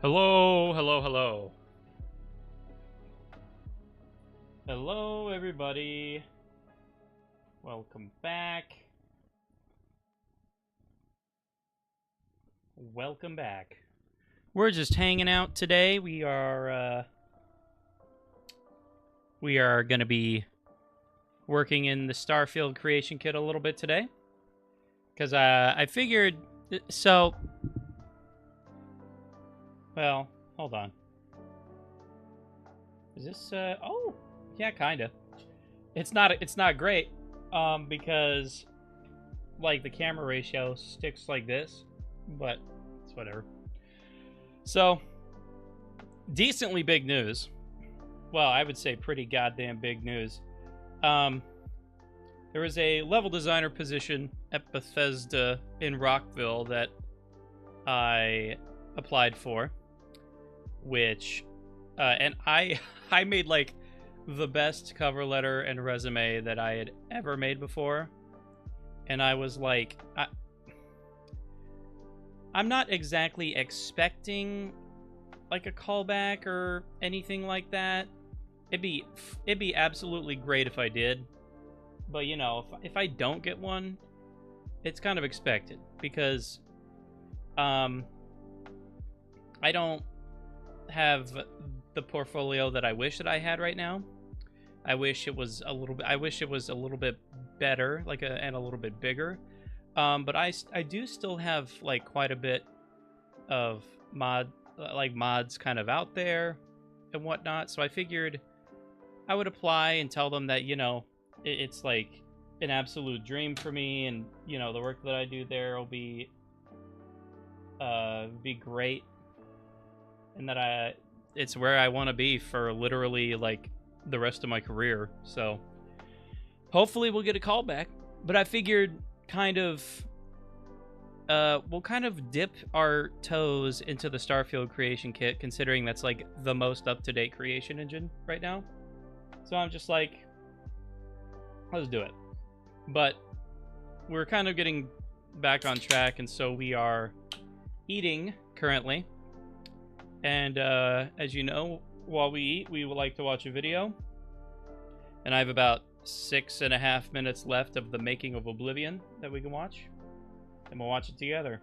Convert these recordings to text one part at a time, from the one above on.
Hello, hello, hello. Hello, everybody. Welcome back. Welcome back. We're just hanging out today. We are going to be working in the Starfield creation kit a little bit today. Because I figured... So... Well, hold on. Is this, oh, yeah, kinda. It's not great, because, like, the camera ratio sticks like this, but it's whatever. So, decently big news. Well, I would say pretty goddamn big news. There was a level designer position at Bethesda in Rockville that I applied for. Which, and I made like the best cover letter and resume that I had ever made before, and I was like, I'm not exactly expecting like a callback or anything like that. It'd be absolutely great if I did, but you know, if I don't get one, it's kind of expected because, I don't have the portfolio that I wish that I had right now. I wish it was a little bit better, and a little bit bigger. But I do still have like quite a bit of mods kind of out there and whatnot. So I figured I would apply and tell them that, you know, it's like an absolute dream for me, and you know, the work that I do there will be great. And that it's where I want to be for literally like the rest of my career. So hopefully we'll get a call back. But I figured we'll kind of dip our toes into the Starfield creation kit, considering that's like the most up-to-date creation engine right now. So I'm just like, let's do it. But we're kind of getting back on track, and so we are eating currently. And as you know, while we eat, we would like to watch a video. And I have about 6.5 minutes left of the making of Oblivion that we can watch. And we'll watch it together.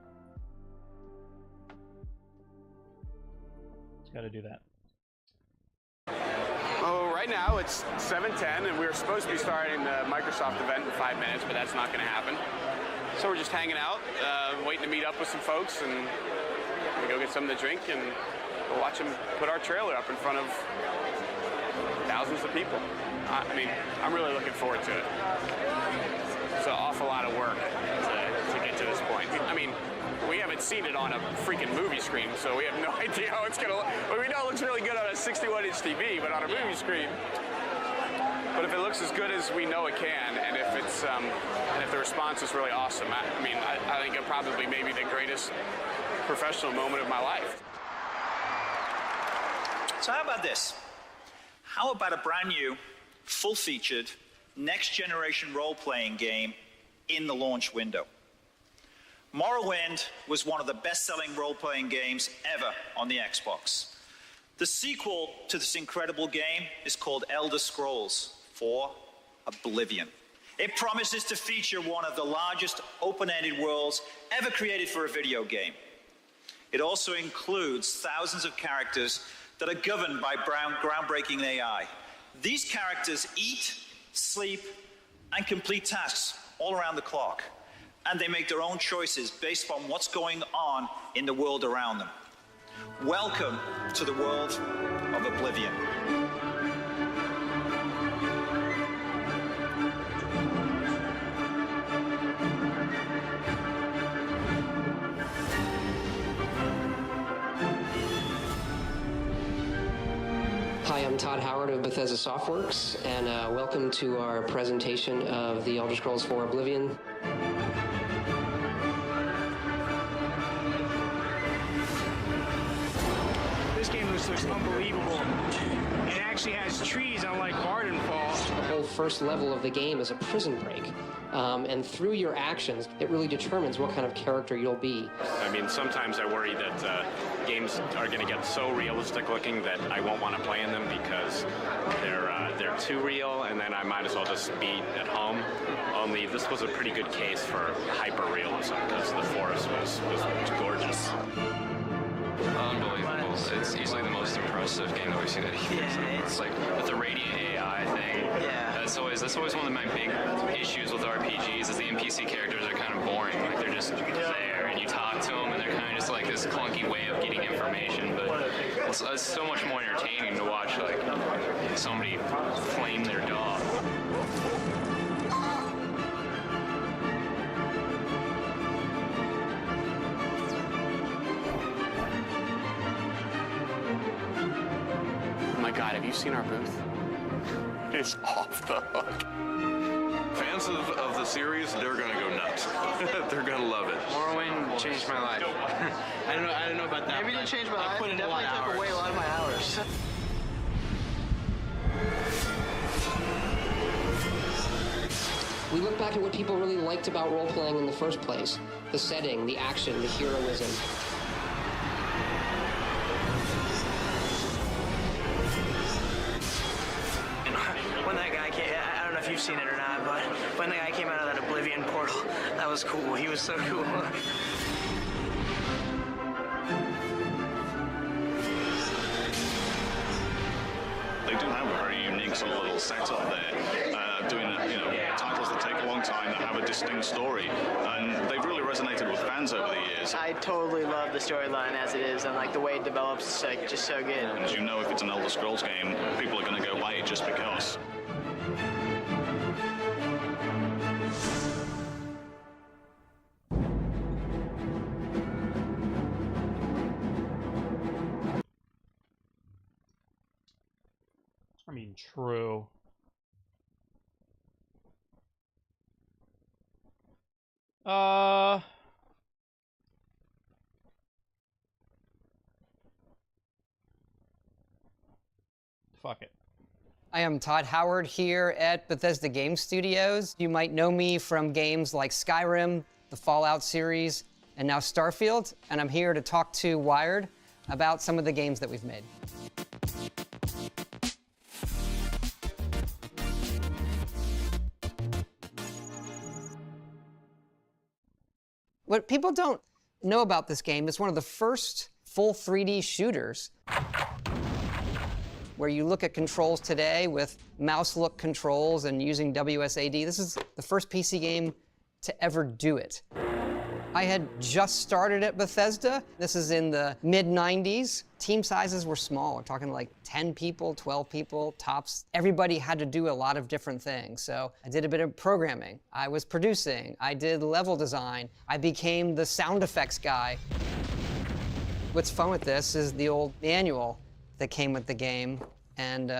Just gotta do that. Oh, right now it's 7:10, and we were supposed to be starting the Microsoft event in 5 minutes, but that's not going to happen. So we're just hanging out, waiting to meet up with some folks, and we go get something to drink, and we'll watch them put our trailer up in front of thousands of people. I mean, I'm really looking forward to it. It's an awful lot of work to get to this point. I mean, we haven't seen it on a freaking movie screen, so we have no idea how it's going to look. Well, we know it looks really good on a 61-inch TV, but on a movie screen. But if it looks as good as we know it can, and if it's and if the response is really awesome, I mean, I think it probably may be the greatest professional moment of my life. So how about this? How about a brand new, full-featured, next-generation role-playing game in the launch window? Morrowind was one of the best-selling role-playing games ever on the Xbox. The sequel to this incredible game is called Elder Scrolls IV: Oblivion. It promises to feature one of the largest open-ended worlds ever created for a video game. It also includes thousands of characters that are governed by groundbreaking AI. These characters eat, sleep, and complete tasks all around the clock. And they make their own choices based on what's going on in the world around them. Welcome to the world of Oblivion. Hi, I'm Todd Howard of Bethesda Softworks, and welcome to our presentation of the Elder Scrolls IV: Oblivion. This game looks unbelievable. It actually has trees, unlike Vardenfall. The whole first level of the game is a prison break. And through your actions, it really determines what kind of character you'll be. I mean, sometimes I worry that games are going to get so realistic looking that I won't want to play in them because they're too real, and then I might as well just be at home. Only this was a pretty good case for hyper realism because the forest was gorgeous. Unbelievable. It's easily the most impressive game that we've seen at E3. Yeah, It's like with the radiant AI thing. Yeah. That's always one of my big issues with RPGs is the NPC characters are kind of boring. Like they're just there and you talk to them and they're kind of just like this clunky way of getting information. But it's so much more entertaining to watch like somebody flame their dog. Oh my God, have you seen our booth? It's off the hook. Fans of the series, they're gonna go nuts. They're gonna love it. Morrowind changed my life. I don't know about that. Maybe it didn't change my life. I put in a lot of Definitely took away a lot of my hours. We look back at what people really liked about role-playing in the first place. The setting, the action, the heroism. When that guy came, I don't know if you've seen it or not, but when the guy came out of that Oblivion portal, that was cool. He was so cool. They do have a very unique sort of little setup there, doing titles that take a long time, that have a distinct story, and they've really resonated with fans over the years. I totally love the storyline as it is, and like the way it develops is like just so good. And as you know, if it's an Elder Scrolls game, people are going to go buy it just because. I mean, true. Fuck it. I am Todd Howard here at Bethesda Game Studios. You might know me from games like Skyrim, the Fallout series, and now Starfield, and I'm here to talk to Wired about some of the games that we've made. What people don't know about this game, it's one of the first full 3D shooters where you look at controls today with mouse-look controls and using WSAD. This is the first PC game to ever do it. I had just started at Bethesda. This is in the mid-90s. Team sizes were small. We're talking like 10 people, 12 people, tops. Everybody had to do a lot of different things. So I did a bit of programming. I was producing. I did level design. I became the sound effects guy. What's fun with this is the old manual that came with the game. And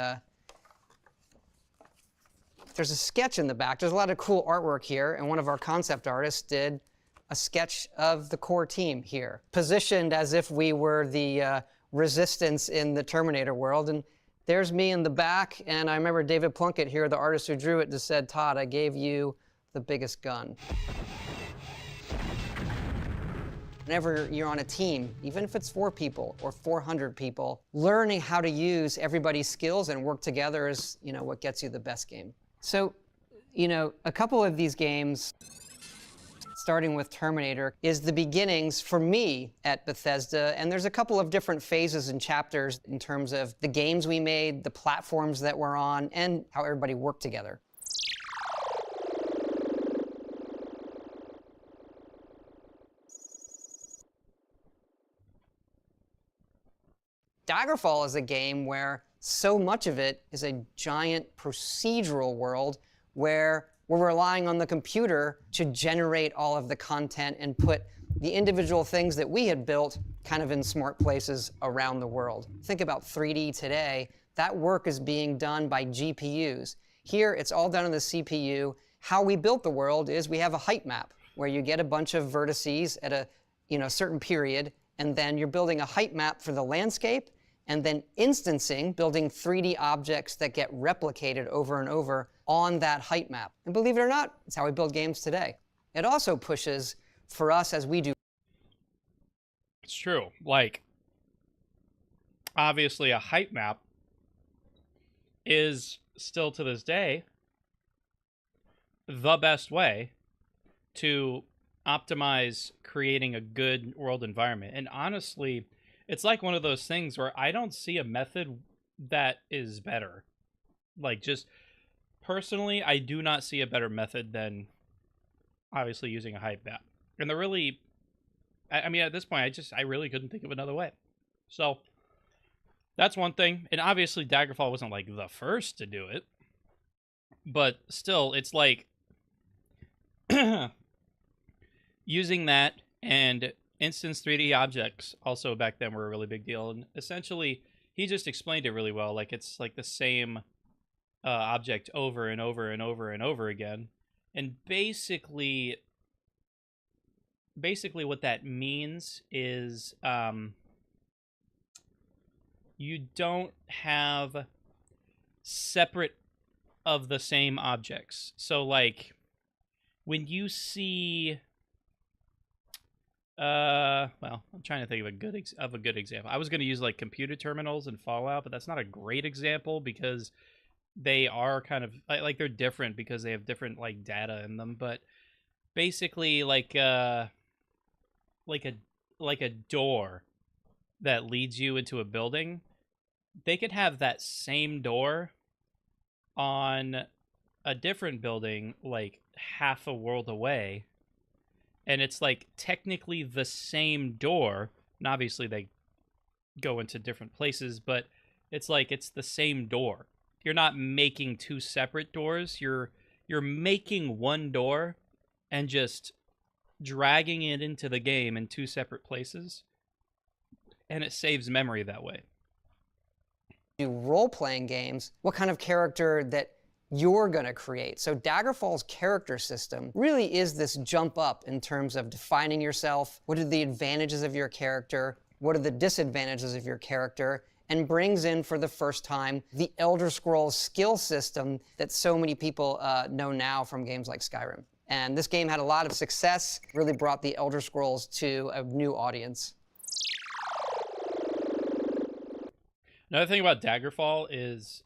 there's a sketch in the back. There's a lot of cool artwork here. And one of our concept artists did a sketch of the core team here, positioned as if we were the resistance in the Terminator world. And there's me in the back, and I remember David Plunkett here, the artist who drew it, just said, "Todd, I gave you the biggest gun." Whenever you're on a team, even if it's 4 people or 400 people, learning how to use everybody's skills and work together is, what gets you the best game. So, a couple of these games, starting with Terminator, is the beginnings for me at Bethesda, and there's a couple of different phases and chapters in terms of the games we made, the platforms that we're on, and how everybody worked together. Daggerfall is a game where so much of it is a giant procedural world where we're relying on the computer to generate all of the content and put the individual things that we had built kind of in smart places around the world. Think about 3D today. That work is being done by GPUs. Here, it's all done on the CPU. How we built the world is we have a height map where you get a bunch of vertices at a certain period, and then you're building a height map for the landscape, and then instancing, building 3D objects that get replicated over and over on that height map. And believe it or not, it's how we build games today. It also pushes for us as we do. It's true. Like, obviously a height map is still to this day the best way to optimize creating a good world environment. And honestly, it's like one of those things where I don't see a method that is better. Like, just personally, I do not see a better method than obviously using a height map. And they're really, I mean, at this point, I really couldn't think of another way. So that's one thing. And obviously Daggerfall wasn't like the first to do it, but still, it's like using that, and instance 3D objects also back then were a really big deal. And essentially, he just explained it really well. Like, it's like the same object over and over and over and over again. And basically what that means is you don't have separate of the same objects. So, like, when you see well, I'm trying to think of a good example. I was going to use like computer terminals in Fallout, but that's not a great example because they are kind of like they're different because they have different like data in them. But basically, like a door that leads you into a building, they could have that same door on a different building like half a world away. And it's like technically the same door, and obviously they go into different places, but it's like it's the same door. You're not making two separate doors. You're making one door and just dragging it into the game in two separate places, and it saves memory that way. Do role-playing games, what kind of character that you're going to create. So Daggerfall's character system really is this jump up in terms of defining yourself, what are the advantages of your character, what are the disadvantages of your character, and brings in for the first time the Elder Scrolls skill system that so many people know now from games like Skyrim. And this game had a lot of success, really brought the Elder Scrolls to a new audience. Another thing about Daggerfall is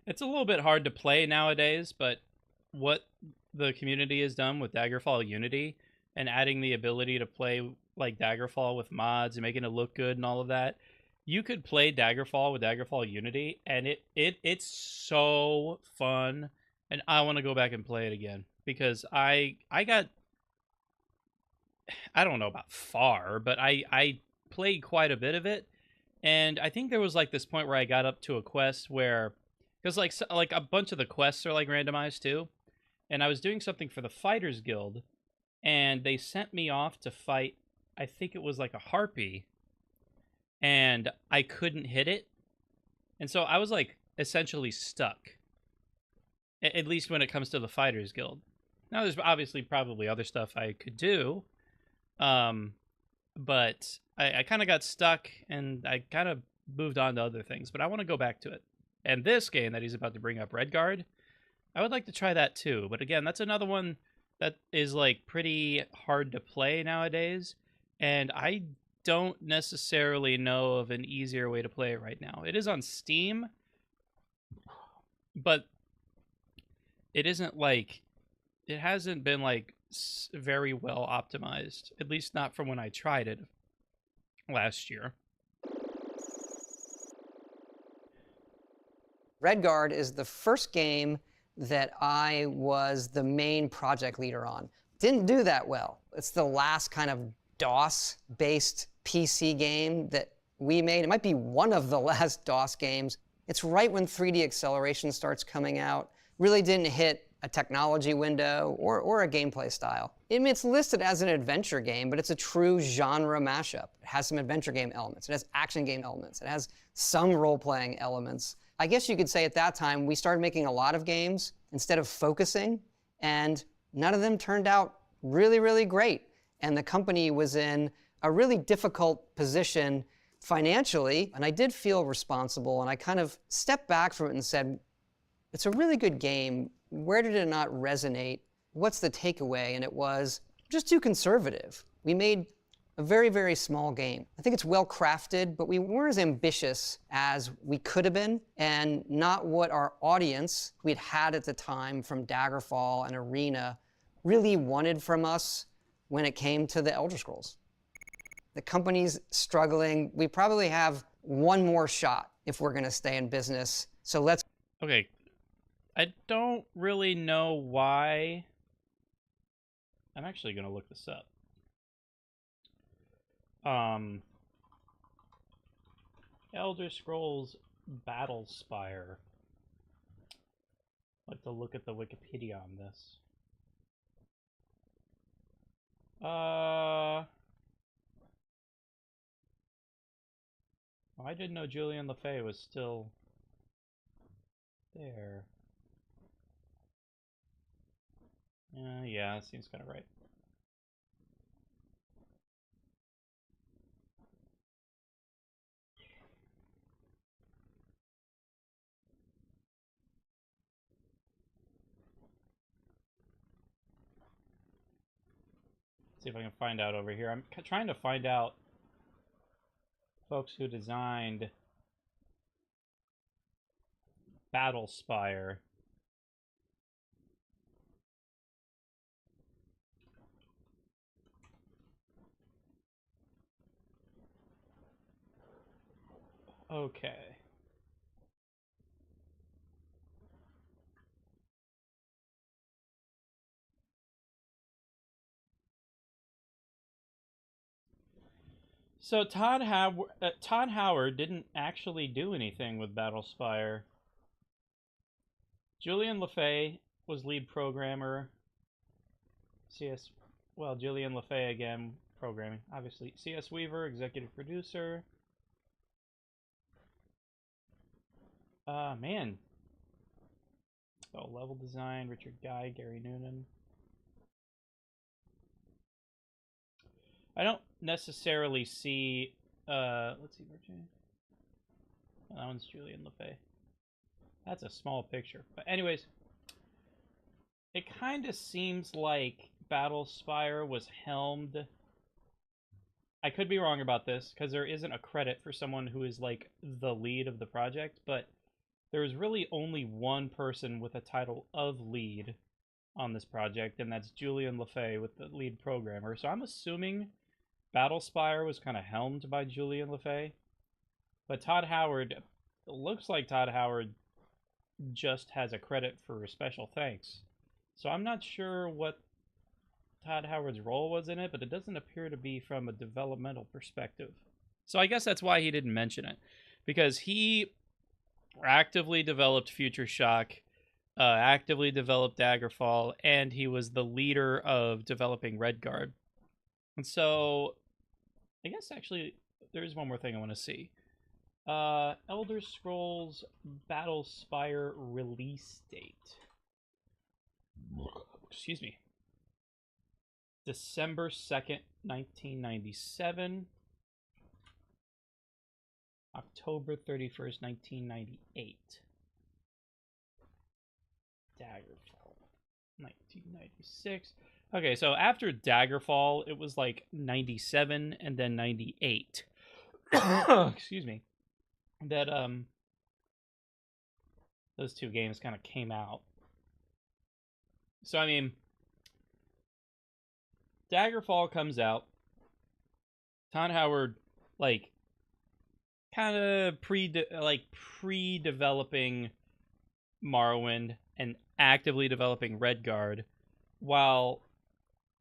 it's a little bit hard to play nowadays, but what the community has done with Daggerfall Unity and adding the ability to play like Daggerfall with mods and making it look good and all of that, you could play Daggerfall with Daggerfall Unity, and it's so fun, and I want to go back and play it again because I don't know about far, but I played quite a bit of it, and I think there was like this point where I got up to a quest where, because like a bunch of the quests are like randomized too, and I was doing something for the Fighters Guild, and they sent me off to fight, I think it was like a harpy, and I couldn't hit it, and so I was like essentially stuck, at least when it comes to the Fighters Guild. Now there's obviously probably other stuff I could do, but I kind of got stuck, and I kind of moved on to other things, but I want to go back to it. And this game that he's about to bring up, Redguard, I would like to try that too. But again, that's another one that is like pretty hard to play nowadays, and I don't necessarily know of an easier way to play it right now. It is on Steam, but it isn't like, it hasn't been like very well optimized, at least not from when I tried it last year. Redguard is the first game that I was the main project leader on. Didn't do that well. It's the last kind of DOS-based PC game that we made. It might be one of the last DOS games. It's right when 3D acceleration starts coming out. Really didn't hit a technology window or a gameplay style. It's listed as an adventure game, but it's a true genre mashup. It has some adventure game elements. It has action game elements. It has some role-playing elements. I guess you could say at that time, we started making a lot of games instead of focusing, and none of them turned out really, really great. And the company was in a really difficult position financially, and I did feel responsible, and I kind of stepped back from it and said, it's a really good game. Where did it not resonate? What's the takeaway? And it was just too conservative. We made a very, very small game. I think it's well crafted, but we weren't as ambitious as we could have been, and not what our audience we'd had at the time from Daggerfall and Arena really wanted from us when it came to the Elder Scrolls. The company's struggling. We probably have one more shot if we're going to stay in business. So let's. Okay. I don't really know why. I'm actually going to look this up. Elder Scrolls Battlespire. I'd like to look at the Wikipedia on this. I didn't know Julian LeFay was still there. Yeah, that seems kind of right. See if I can find out over here. I'm trying to find out folks who designed Battlespire. Okay. So Todd Howard didn't actually do anything with Battlespire. Julian LeFay was lead programmer. Julian LeFay again, programming, obviously. C.S. Weaver, executive producer. Man. Oh, level design, Richard Guy, Gary Noonan. I don't necessarily see, let's see, Virginia. Oh, that one's Julian LeFay. That's a small picture. But anyways, it kind of seems like Battlespire was helmed. I could be wrong about this, because there isn't a credit for someone who is, like, the lead of the project, but there's really only one person with a title of lead on this project, and that's Julian LeFay with the lead programmer. So I'm assuming Battlespire was kind of helmed by Julian LeFay. But Todd Howard, it looks like Todd Howard just has a credit for special thanks. So I'm not sure what Todd Howard's role was in it, but it doesn't appear to be from a developmental perspective. So I guess that's why he didn't mention it. Because he actively developed Future Shock, actively developed Daggerfall, and he was the leader of developing Redguard. And so, I guess actually, there's one more thing I want to see. Elder Scrolls Battlespire release date. Excuse me. December 2nd, 1997. October 31st, 1998. Daggerfall, 1996. Okay, so after Daggerfall, it was like 97 and then 98. Excuse me. That, those two games kind of came out. So, I mean, Daggerfall comes out. Todd Howard, like, kind of pre-developing Morrowind and actively developing Redguard, while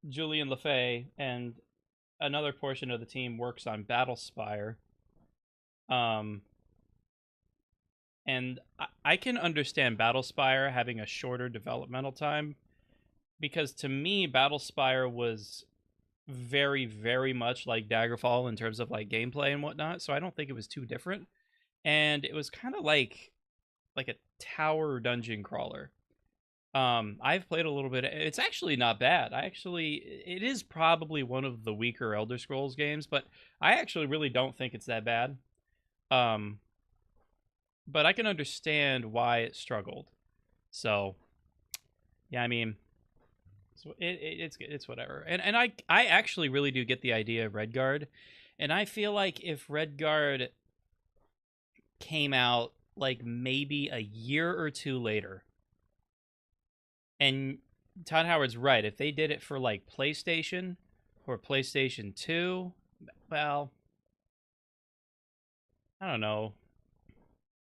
Julian LeFay and another portion of the team works on Battlespire. And I can understand Battlespire having a shorter developmental time, because to me, Battlespire was very, very much like Daggerfall in terms of like gameplay and whatnot, so I don't think it was too different. And it was kind of like a tower dungeon crawler. I've played a little bit. It's actually not bad. It is probably one of the weaker Elder Scrolls games, but I actually really don't think it's that bad. But I can understand why it struggled. So, yeah, I mean, It's whatever. And I actually really do get the idea of Redguard, and I feel like if Redguard came out like maybe a year or two later, and Todd Howard's right, if they did it for like PlayStation or PlayStation 2, well, I don't know.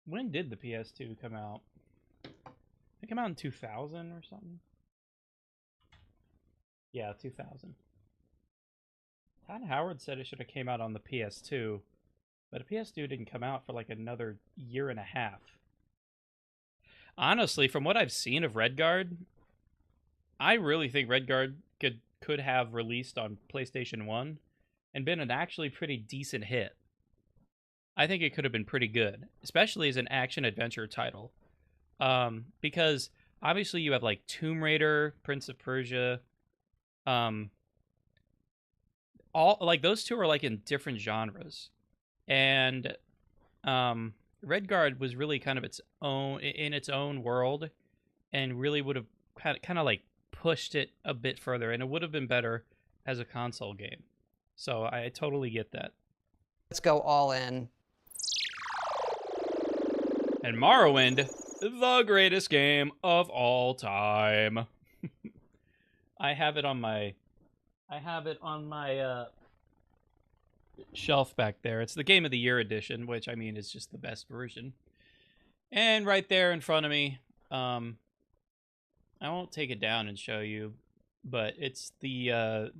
When did the PS2 come out? It came out in 2000 or something. Yeah, 2000. Todd Howard said it should have came out on the PS2, but the PS2 didn't come out for like another year and a half. Honestly, from what I've seen of Redguard, I really think Redguard could have released on PlayStation 1 and been an actually pretty decent hit. I think it could have been pretty good, especially as an action-adventure title. Because obviously you have like Tomb Raider, Prince of Persia, all like those two are like in different genres. And Redguard was really kind of its own world, and really would have kind of like pushed it a bit further, and it would have been better as a console game. So I totally get that. Let's go all in. And Morrowind, the greatest game of all time. I have it on my shelf back there. It's the Game of the Year edition, which I mean is just the best version. And right there in front of me, I won't take it down and show you, but it's the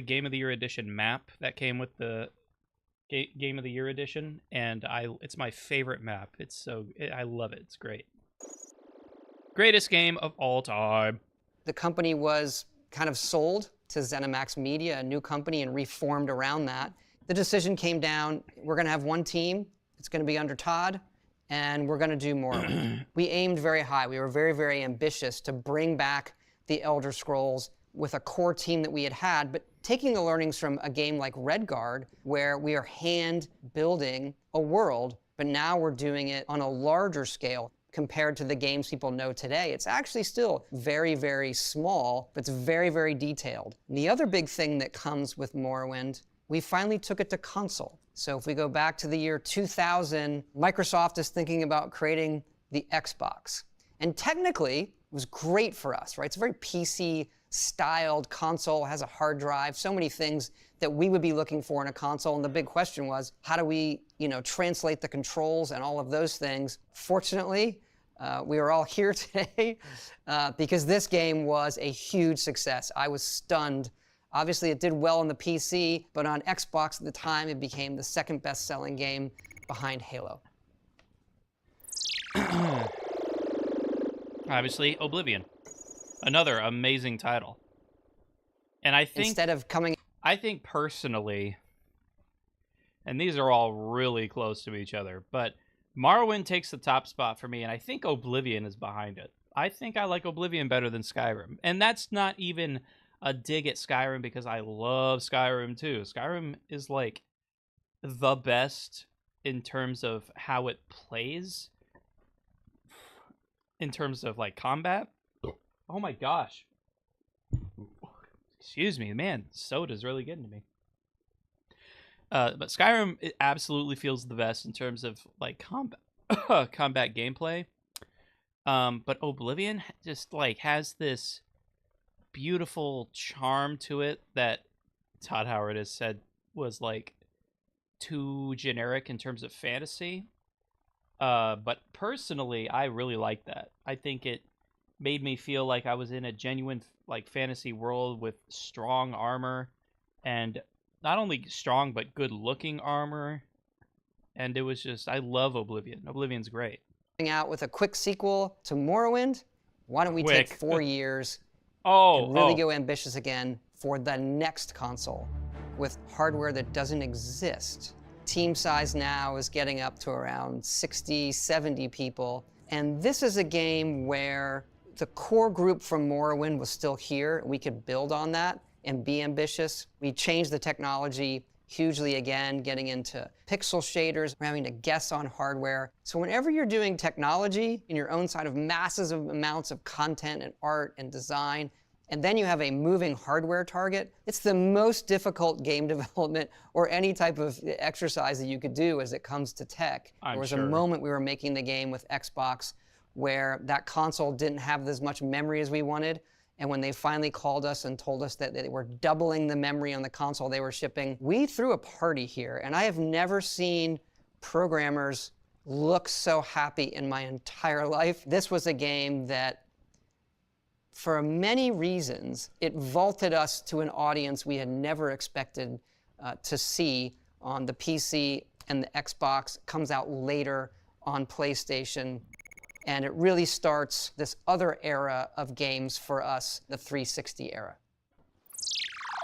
Game of the Year edition map that came with the Game of the Year edition, and it's my favorite map. I love it. It's great. Greatest game of all time. The company was kind of sold to ZeniMax Media, a new company, and reformed around that. The decision came down, we're going to have one team. It's going to be under Todd, and we're going to do more. We aimed very high. We were very, very ambitious to bring back the Elder Scrolls with a core team that we had, but taking the learnings from a game like Redguard, where we are hand building a world, but now we're doing it on a larger scale compared to the games people know today. It's actually still very, very small, but it's very, very detailed. And the other big thing that comes with Morrowind, we finally took it to console. So if we go back to the year 2000, Microsoft is thinking about creating the Xbox. And technically, it was great for us, right? It's a very PC-styled console, has a hard drive, so many things that we would be looking for in a console. And the big question was, how do we, translate the controls and all of those things? Fortunately, we are all here today because this game was a huge success. I was stunned. Obviously, it did well on the PC, but on Xbox at the time, it became the second best-selling game behind Halo. Obviously, Oblivion. Another amazing title. And I think I think personally, and these are all really close to each other, but Morrowind takes the top spot for me, and I think Oblivion is behind it. I think I like Oblivion better than Skyrim. And that's not even a dig at Skyrim, because I love Skyrim too. Skyrim is like the best in terms of how it plays, in terms of like combat. Oh my gosh. Excuse me, man. Soda's really getting to me. But Skyrim, it absolutely feels the best in terms of like combat gameplay. But Oblivion just like has this beautiful charm to it that Todd Howard has said was like too generic in terms of fantasy. But personally, I really like that. I think it made me feel like I was in a genuine like fantasy world with strong armor, and not only strong but good looking armor. And it was just, I love Oblivion. Oblivion's great. Out with a quick sequel to Morrowind. Why don't we take 4 years and really go ambitious again for the next console with hardware that doesn't exist. Team size now is getting up to around 60, 70 people. And this is a game where the core group from Morrowind was still here. We could build on that and be ambitious. We changed the technology hugely again, getting into pixel shaders, we're having to guess on hardware. So whenever you're doing technology in your own side of massive amounts of content and art and design, and then you have a moving hardware target, it's the most difficult game development or any type of exercise that you could do as it comes to tech. There was a moment we were making the game with Xbox where that console didn't have as much memory as we wanted, and when they finally called us and told us that they were doubling the memory on the console they were shipping, we threw a party here, and I have never seen programmers look so happy in my entire life. This was a game that, for many reasons, it vaulted us to an audience we had never expected to see on the PC and the Xbox. It comes out later on PlayStation, and it really starts this other era of games for us, the 360 era.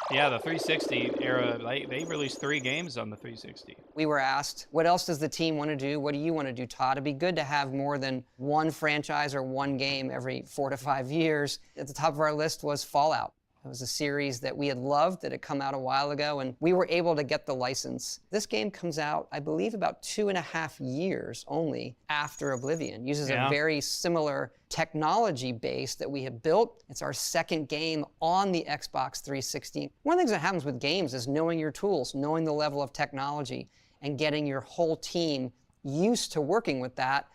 Yeah, the 360 era, they released 3 games on the 360. We were asked, what else does the team want to do? What do you want to do, Todd? It'd be good to have more than one franchise or one game every 4 to 5 years. At the top of our list was Fallout. It was a series that we had loved, that had come out a while ago, and we were able to get the license. This game comes out, I believe, about 2.5 years only after Oblivion. Uses a very similar technology base that we have built. It's our second game on the Xbox 360. One of the things that happens with games is knowing your tools, knowing the level of technology, and getting your whole team used to working with that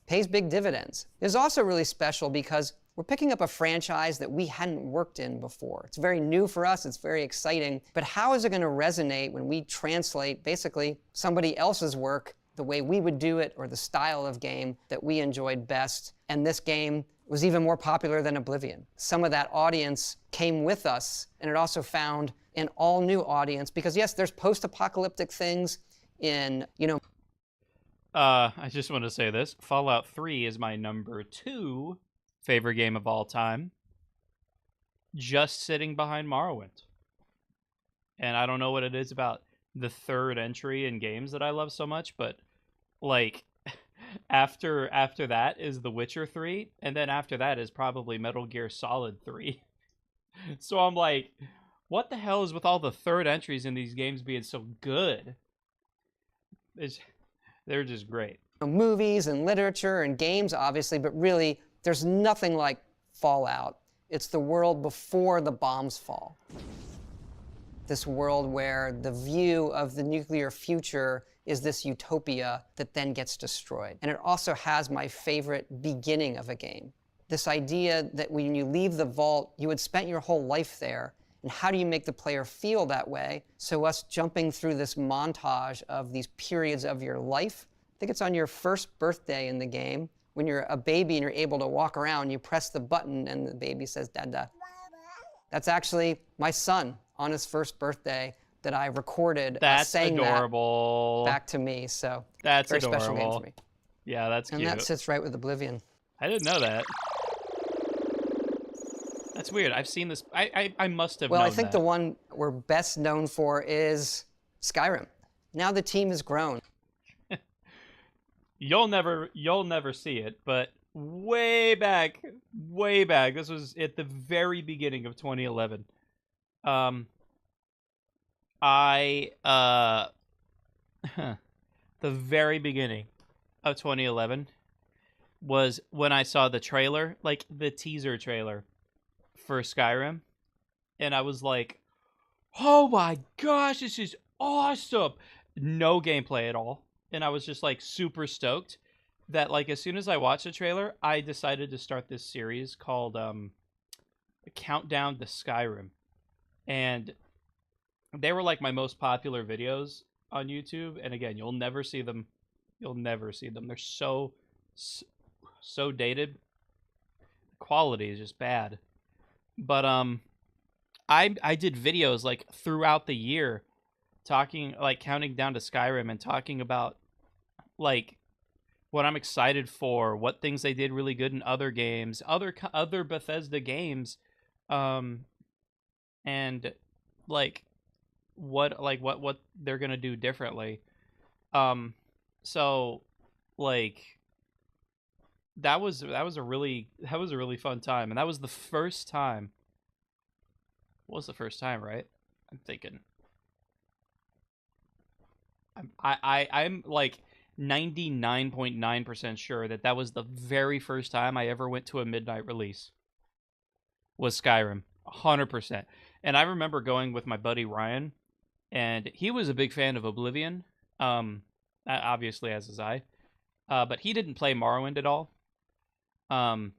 pays big dividends. It's also really special because we're picking up a franchise that we hadn't worked in before. It's very new for us, it's very exciting, but how is it gonna resonate when we translate basically somebody else's work the way we would do it or the style of game that we enjoyed best? And this game was even more popular than Oblivion. Some of that audience came with us, and it also found an all-new audience because yes, there's post-apocalyptic things in, I just want to say this. Fallout 3 is my number 2 favorite game of all time, just sitting behind Morrowind. And I don't know what it is about the third entry in games that I love so much, but like after that is The Witcher 3, and then after that is probably Metal Gear Solid 3. So I'm like, what the hell is with all the third entries in these games being so good? They're just great. Movies and literature and games, obviously, but really, there's nothing like Fallout. It's the world before the bombs fall. This world where the view of the nuclear future is this utopia that then gets destroyed. And it also has my favorite beginning of a game. This idea that when you leave the vault, you had spent your whole life there, and how do you make the player feel that way? So us jumping through this montage of these periods of your life, I think it's on your first birthday in the game, when you're a baby and you're able to walk around, you press the button and the baby says, Dada. That's actually my son on his first birthday that I recorded saying adorable. That back to me. So that's very adorable. special game for me. Yeah, that's cute. And that sits right with Oblivion. I didn't know that. That's weird. I've seen this. I must have known Well, I think that. the one we're best known for is Skyrim. Now the team has grown. You'll never see it, but way back, this was at the very beginning of 2011. The very beginning of 2011 was when I saw the trailer, like the teaser trailer for Skyrim, and I was like, oh my gosh, this is awesome. No gameplay at all. And I was just like super stoked that like as soon as I watched the trailer, I decided to start this series called Countdown to Skyrim. And they were like my most popular videos on YouTube. And again, you'll never see them. They're so dated. The quality is just bad. But I did videos like throughout the year talking, like counting down to Skyrim and talking about like what I'm excited for, what things they did really good in other games, other Bethesda games, and like what they're gonna do differently. So like that was a really fun time, and that was the first time. What was the first time, right? I'm thinking. I'm like 99.9% sure that was the very first time I ever went to a midnight release. Was Skyrim. 100%. And I remember going with my buddy Ryan, and he was a big fan of Oblivion, obviously, as is I. But he didn't play Morrowind at all. Um,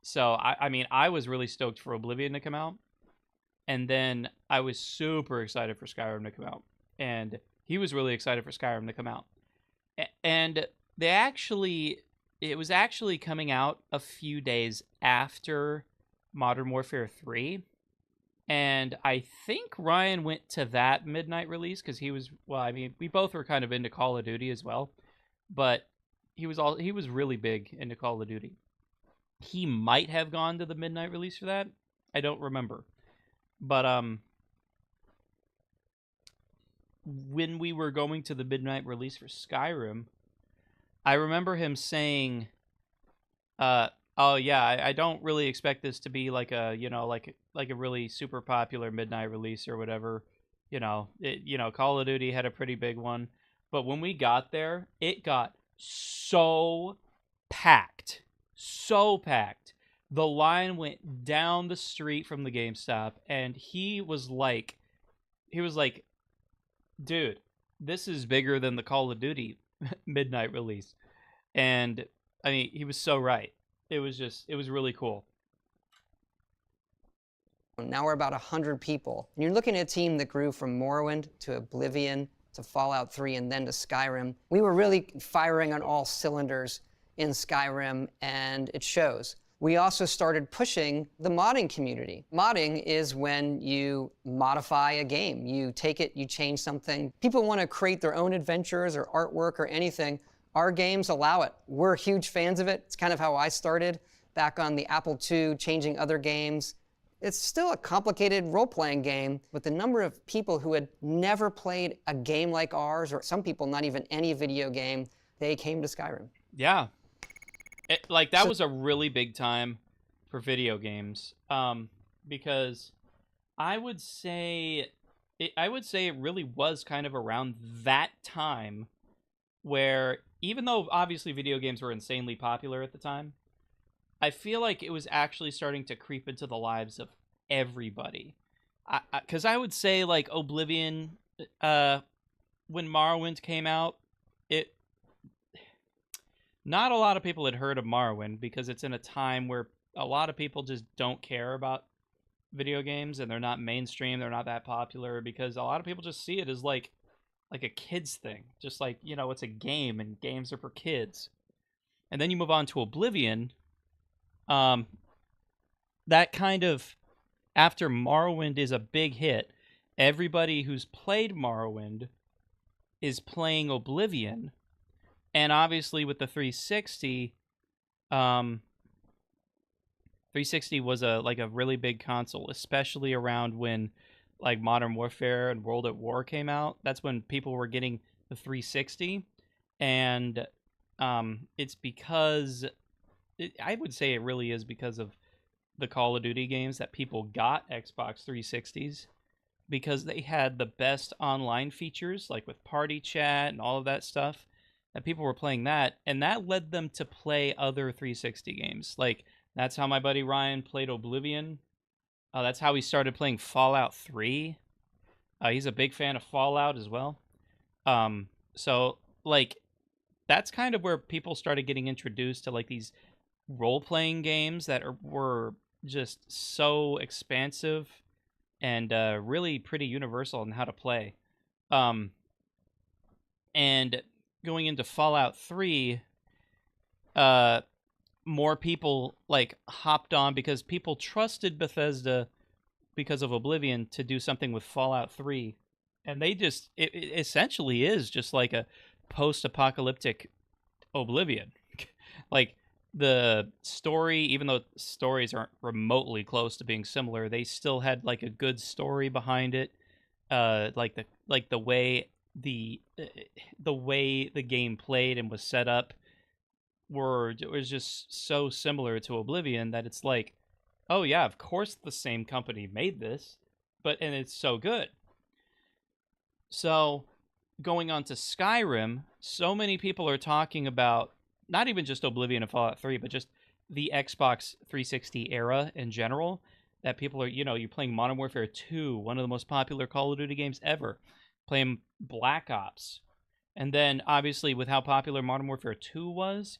so, I mean, I was really stoked for Oblivion to come out. And then I was super excited for Skyrim to come out. And he was really excited for Skyrim to come out. And it was actually coming out a few days after Modern Warfare 3. And I think Ryan went to that midnight release because he was, well, I mean, we both were kind of into Call of Duty as well. But he was really big into Call of Duty. He might have gone to the midnight release for that. I don't remember. But when we were going to the midnight release for Skyrim, I remember him saying, "Oh yeah, I don't really expect this to be like a like a really super popular midnight release or whatever. Call of Duty had a pretty big one, but when we got there, it got so packed, so packed. The line went down the street from the GameStop, and he was like, dude, this is bigger than the Call of Duty midnight release. And I mean, he was so right. It was really cool. Now we're about 100 people. And you're looking at a team that grew from Morrowind to Oblivion to Fallout 3 and then to Skyrim. We were really firing on all cylinders in Skyrim, and it shows. We also started pushing the modding community. Modding is when you modify a game. You take it, you change something. People want to create their own adventures or artwork or anything. Our games allow it. We're huge fans of it. It's kind of how I started back on the Apple II, changing other games. It's still a complicated role-playing game, but the number of people who had never played a game like ours, or some people not even any video game, they came to Skyrim. Yeah. That was a really big time for video games, because I would say it really was kind of around that time where, even though obviously video games were insanely popular at the time, I feel like it was actually starting to creep into the lives of everybody. Because I would say, like, Oblivion, when Morrowind came out, not a lot of people had heard of Morrowind because it's in a time where a lot of people just don't care about video games, and they're not mainstream, they're not that popular, because a lot of people just see it as like a kid's thing. Just like, it's a game and games are for kids. And then you move on to Oblivion. That kind of, after Morrowind is a big hit, everybody who's played Morrowind is playing Oblivion. And obviously with the 360, 360 was a really big console, especially around when like Modern Warfare and World at War came out. That's when people were getting the 360, and it's because I would say it really is because of the Call of Duty games that people got Xbox 360s, because they had the best online features, like with party chat and all of that stuff. That people were playing that, and that led them to play other 360 games. Like, that's how my buddy Ryan played Oblivion. That's how he started playing Fallout 3. He's a big fan of Fallout as well. So, like, that's kind of where people started getting introduced to, like, these role-playing games that were just so expansive and really pretty universal in how to play. And going into Fallout 3, more people like hopped on because people trusted Bethesda because of Oblivion to do something with Fallout 3. And they just, it essentially is just like a post-apocalyptic Oblivion. Like, the story, even though stories aren't remotely close to being similar, they still had like a good story behind it. Like the way the way the game played and was set up was just so similar to Oblivion that it's like, oh yeah, of course the same company made this, and it's so good. So going on to Skyrim, so many people are talking about not even just Oblivion and Fallout 3, but just the Xbox 360 era in general. that people are, you're playing Modern Warfare 2, one of the most popular Call of Duty games ever, playing Black Ops. And then, obviously, with how popular Modern Warfare 2 was,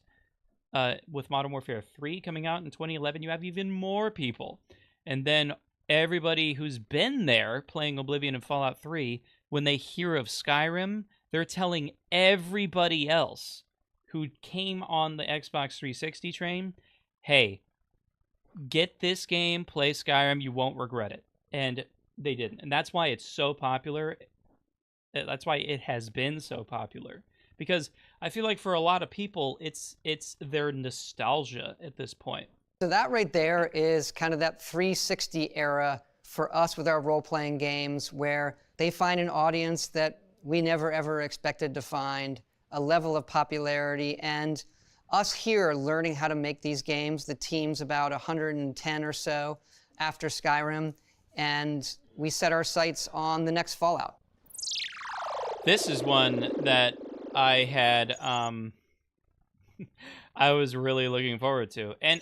with Modern Warfare 3 coming out in 2011, you have even more people. And then everybody who's been there playing Oblivion and Fallout 3, when they hear of Skyrim, they're telling everybody else who came on the Xbox 360 train, hey, get this game, play Skyrim, you won't regret it. And they didn't. And that's why it's so popular. That's why it has been so popular. Because I feel like for a lot of people, it's their nostalgia at this point. So that right there is kind of that 360 era for us with our role-playing games, where they find an audience that we never ever expected to find, a level of popularity, and us here learning how to make these games. The team's about 110 or so after Skyrim, and we set our sights on the next Fallout. This is one that I had, I was really looking forward to. And,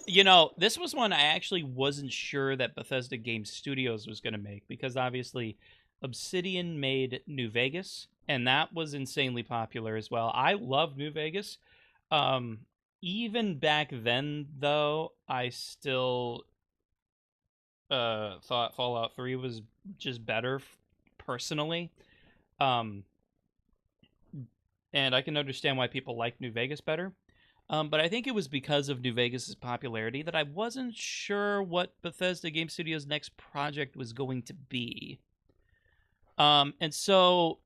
this was one I actually wasn't sure that Bethesda Game Studios was going to make, because obviously Obsidian made New Vegas, and that was insanely popular as well. I love New Vegas. Even back then, though, I still thought Fallout 3 was just better, personally. And I can understand why people like New Vegas better. But I think it was because of New Vegas' popularity that I wasn't sure what Bethesda Game Studios' next project was going to be. And so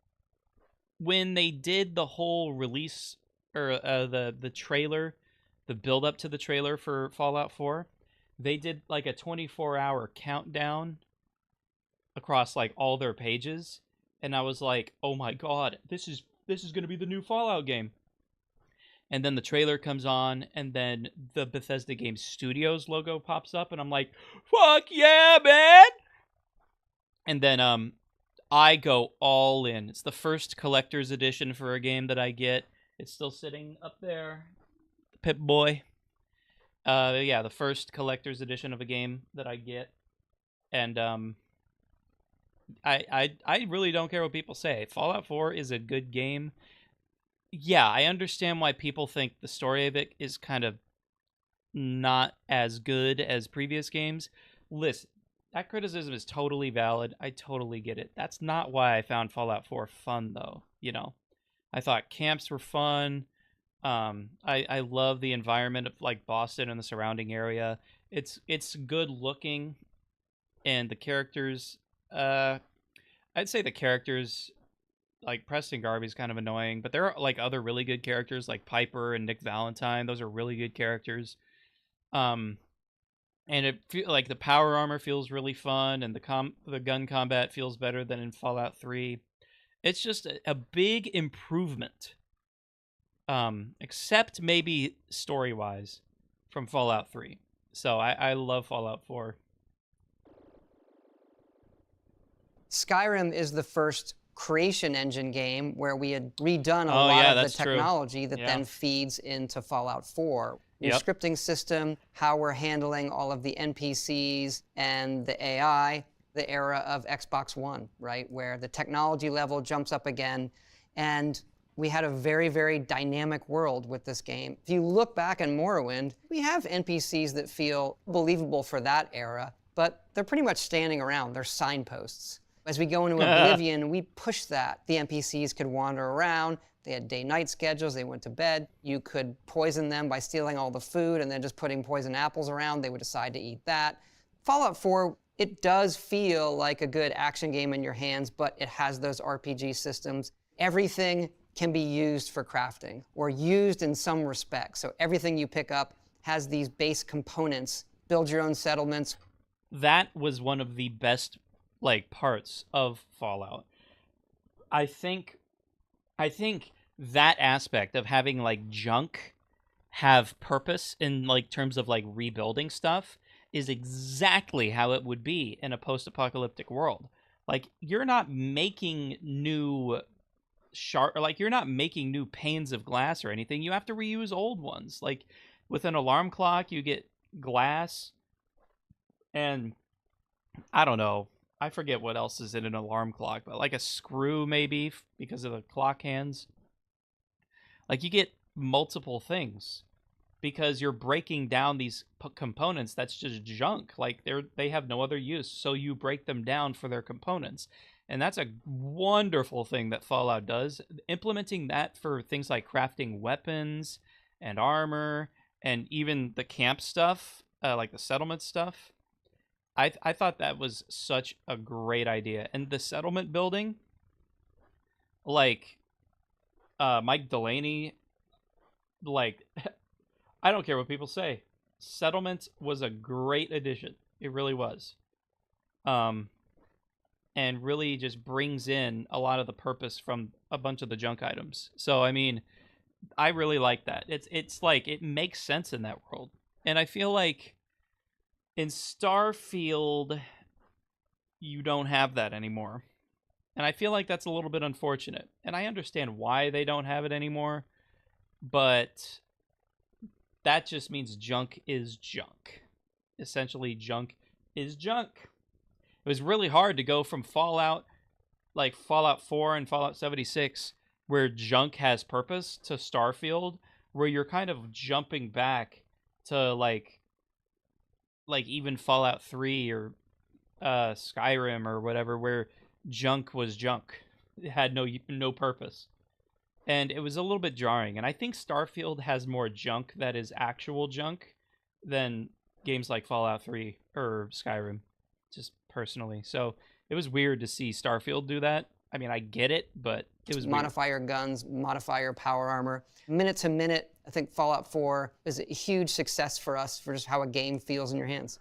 when they did the whole release, or the trailer, the build-up to the trailer for Fallout 4, they did like a 24-hour countdown across like all their pages. And I was like, oh my god, this is going to be the new Fallout game. And then the trailer comes on, and then the Bethesda Game Studios logo pops up, and I'm like, fuck yeah, man! And then I go all in. It's the first collector's edition for a game that I get. It's still sitting up there. The Pip-Boy. Yeah, the first collector's edition of a game that I get. And I really don't care what people say. Fallout 4 is a good game. Yeah, I understand why people think the story of it is kind of not as good as previous games. Listen, that criticism is totally valid. I totally get it. That's not why I found Fallout 4 fun, though. I thought camps were fun. I love the environment of like Boston and the surrounding area. It's good looking, and the characters. I'd say the characters, like Preston Garvey's kind of annoying, but there are like other really good characters like Piper and Nick Valentine. Those are really good characters. And like the power armor feels really fun, and the gun combat feels better than in Fallout 3. It's just a big improvement. Except maybe story-wise from Fallout 3. So I love Fallout 4. Skyrim is the first creation engine game where we had redone a lot of the technology that then feeds into Fallout 4. New scripting system, how we're handling all of the NPCs and the AI, the era of Xbox One, right? Where the technology level jumps up again, and we had a very, very dynamic world with this game. If you look back in Morrowind, we have NPCs that feel believable for that era, but they're pretty much standing around. They're signposts. As we go into Oblivion, we push that. The NPCs could wander around. They had day-night schedules. They went to bed. You could poison them by stealing all the food and then just putting poison apples around. They would decide to eat that. Fallout 4, it does feel like a good action game in your hands, but it has those RPG systems. Everything can be used for crafting or used in some respect. So everything you pick up has these base components. Build your own settlements. That was one of the best parts of Fallout. I think that aspect of having junk have purpose in terms of rebuilding stuff is exactly how it would be in a post-apocalyptic world. You're not making new you're not making new panes of glass or anything. You have to reuse old ones. With an alarm clock, you get glass, and I don't know. I forget what else is in an alarm clock, but like a screw maybe because of the clock hands. Like you get multiple things because you're breaking down these components that's just junk. Like they have no other use, so you break them down for their components. And that's a wonderful thing that Fallout does. Implementing that for things like crafting weapons and armor and even the camp stuff, like the settlement stuff. I thought that was such a great idea. And the settlement building, like Mike Delaney, like I don't care what people say. Settlement was a great addition. It really was. Um, and really just brings in a lot of the purpose from a bunch of the junk items. So I mean, I really like that. It's like it makes sense in that world. And I feel like in Starfield you don't have that anymore. And I feel like that's a little bit unfortunate. And I understand why they don't have it anymore, but that just means junk is junk. Essentially, junk is junk. It was really hard to go from Fallout, like Fallout 4 and Fallout 76, where junk has purpose, to Starfield, where you're kind of jumping back to like even Fallout 3 or Skyrim or whatever, where junk was junk. It had no purpose. And it was a little bit jarring. And I think Starfield has more junk that is actual junk than games like Fallout 3 or Skyrim, just personally. So it was weird to see Starfield do that. I mean, I get it, but it was modify your guns, modify your power armor. Minute to minute, I think Fallout 4 is a huge success for us for just how a game feels in your hands.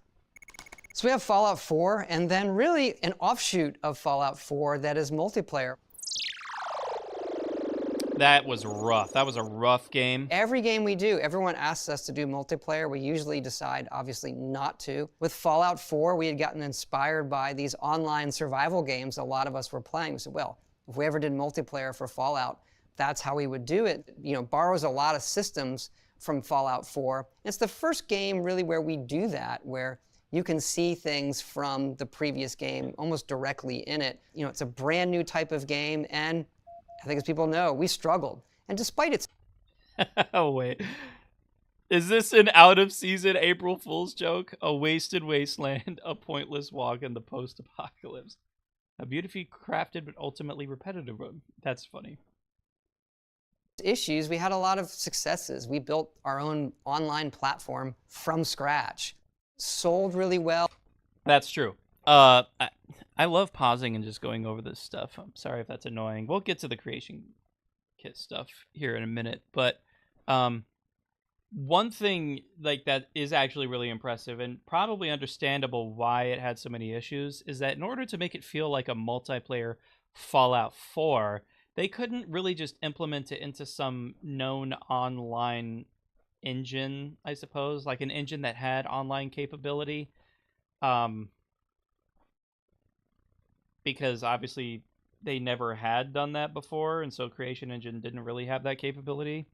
So we have Fallout 4, and then really an offshoot of Fallout 4 that is multiplayer. That was rough. That was a rough game. Every game we do, everyone asks us to do multiplayer. We usually decide, obviously, not to. With Fallout 4, we had gotten inspired by these online survival games a lot of us were playing. We said, well, if we ever did multiplayer for Fallout, that's how we would do it. You know, borrows a lot of systems from Fallout 4. It's the first game, really, where we do that, where you can see things from the previous game almost directly in it. You know, it's a brand new type of game, and I think as people know, we struggled. And despite its... Oh, wait. Is this an out-of-season April Fool's joke? A wasted wasteland, a pointless walk in the post-apocalypse. A beautifully crafted but ultimately repetitive one. That's funny. Issues, we had a lot of successes. We built our own online platform from scratch. Sold really well. That's true. I love pausing and just going over this stuff. I'm sorry if that's annoying. We'll get to the creation kit stuff here in a minute, but one thing like that is actually really impressive and probably understandable why it had so many issues is that in order to make it feel like a multiplayer Fallout 4, they couldn't really just implement it into some known online engine, I suppose, like an engine that had online capability. Because obviously they never had done that before, and so Creation Engine didn't really have that capability.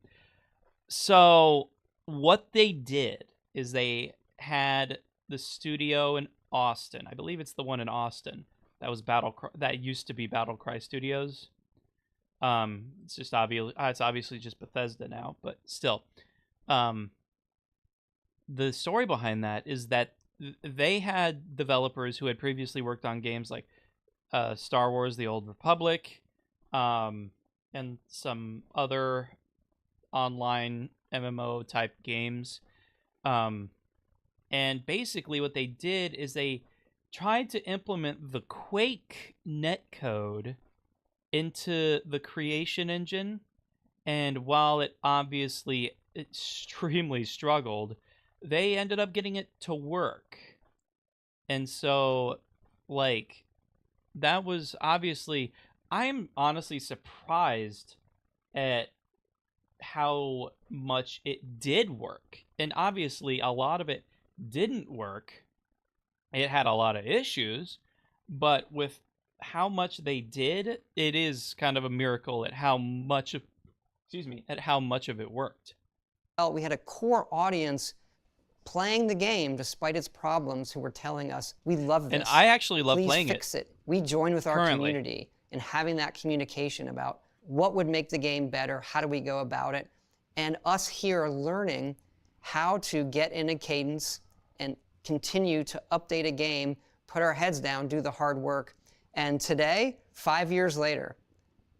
So what they did is they had the studio in Austin. I believe it's the one in Austin. That was that used to be Battlecry Studios. It's just it's obviously just Bethesda now, but still. The story behind that is that they had developers who had previously worked on games like Star Wars: The Old Republic, and some other online MMO type games. And basically what they did is they tried to implement the Quake netcode into the Creation Engine, and while it obviously extremely struggled, they ended up getting it to work. And so, like, that was obviously... I'm honestly surprised at how much it did work. And obviously, a lot of it didn't work. It had a lot of issues, but with how much they did, it is kind of a miracle at how much of, at how much of it worked. Well, we had a core audience playing the game despite its problems who were telling us, we love this. And I actually love Please playing fix it. We join with our currently. community and having that communication about what would make the game better, how do we go about it, and us here learning how to get in a cadence and continue to update a game, put our heads down, do the hard work. And today, 5 years later,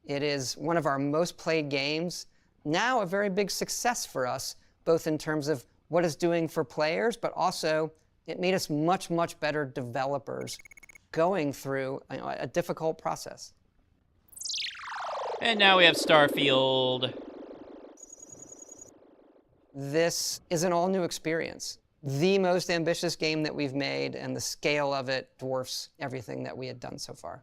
it is one of our most played games. Now a very big success for us, both in terms of what it's doing for players, but also it made us much, much better developers going through a difficult process. And now we have Starfield. This is an all-new experience. The most ambitious game that we've made, and the scale of it dwarfs everything that we had done so far.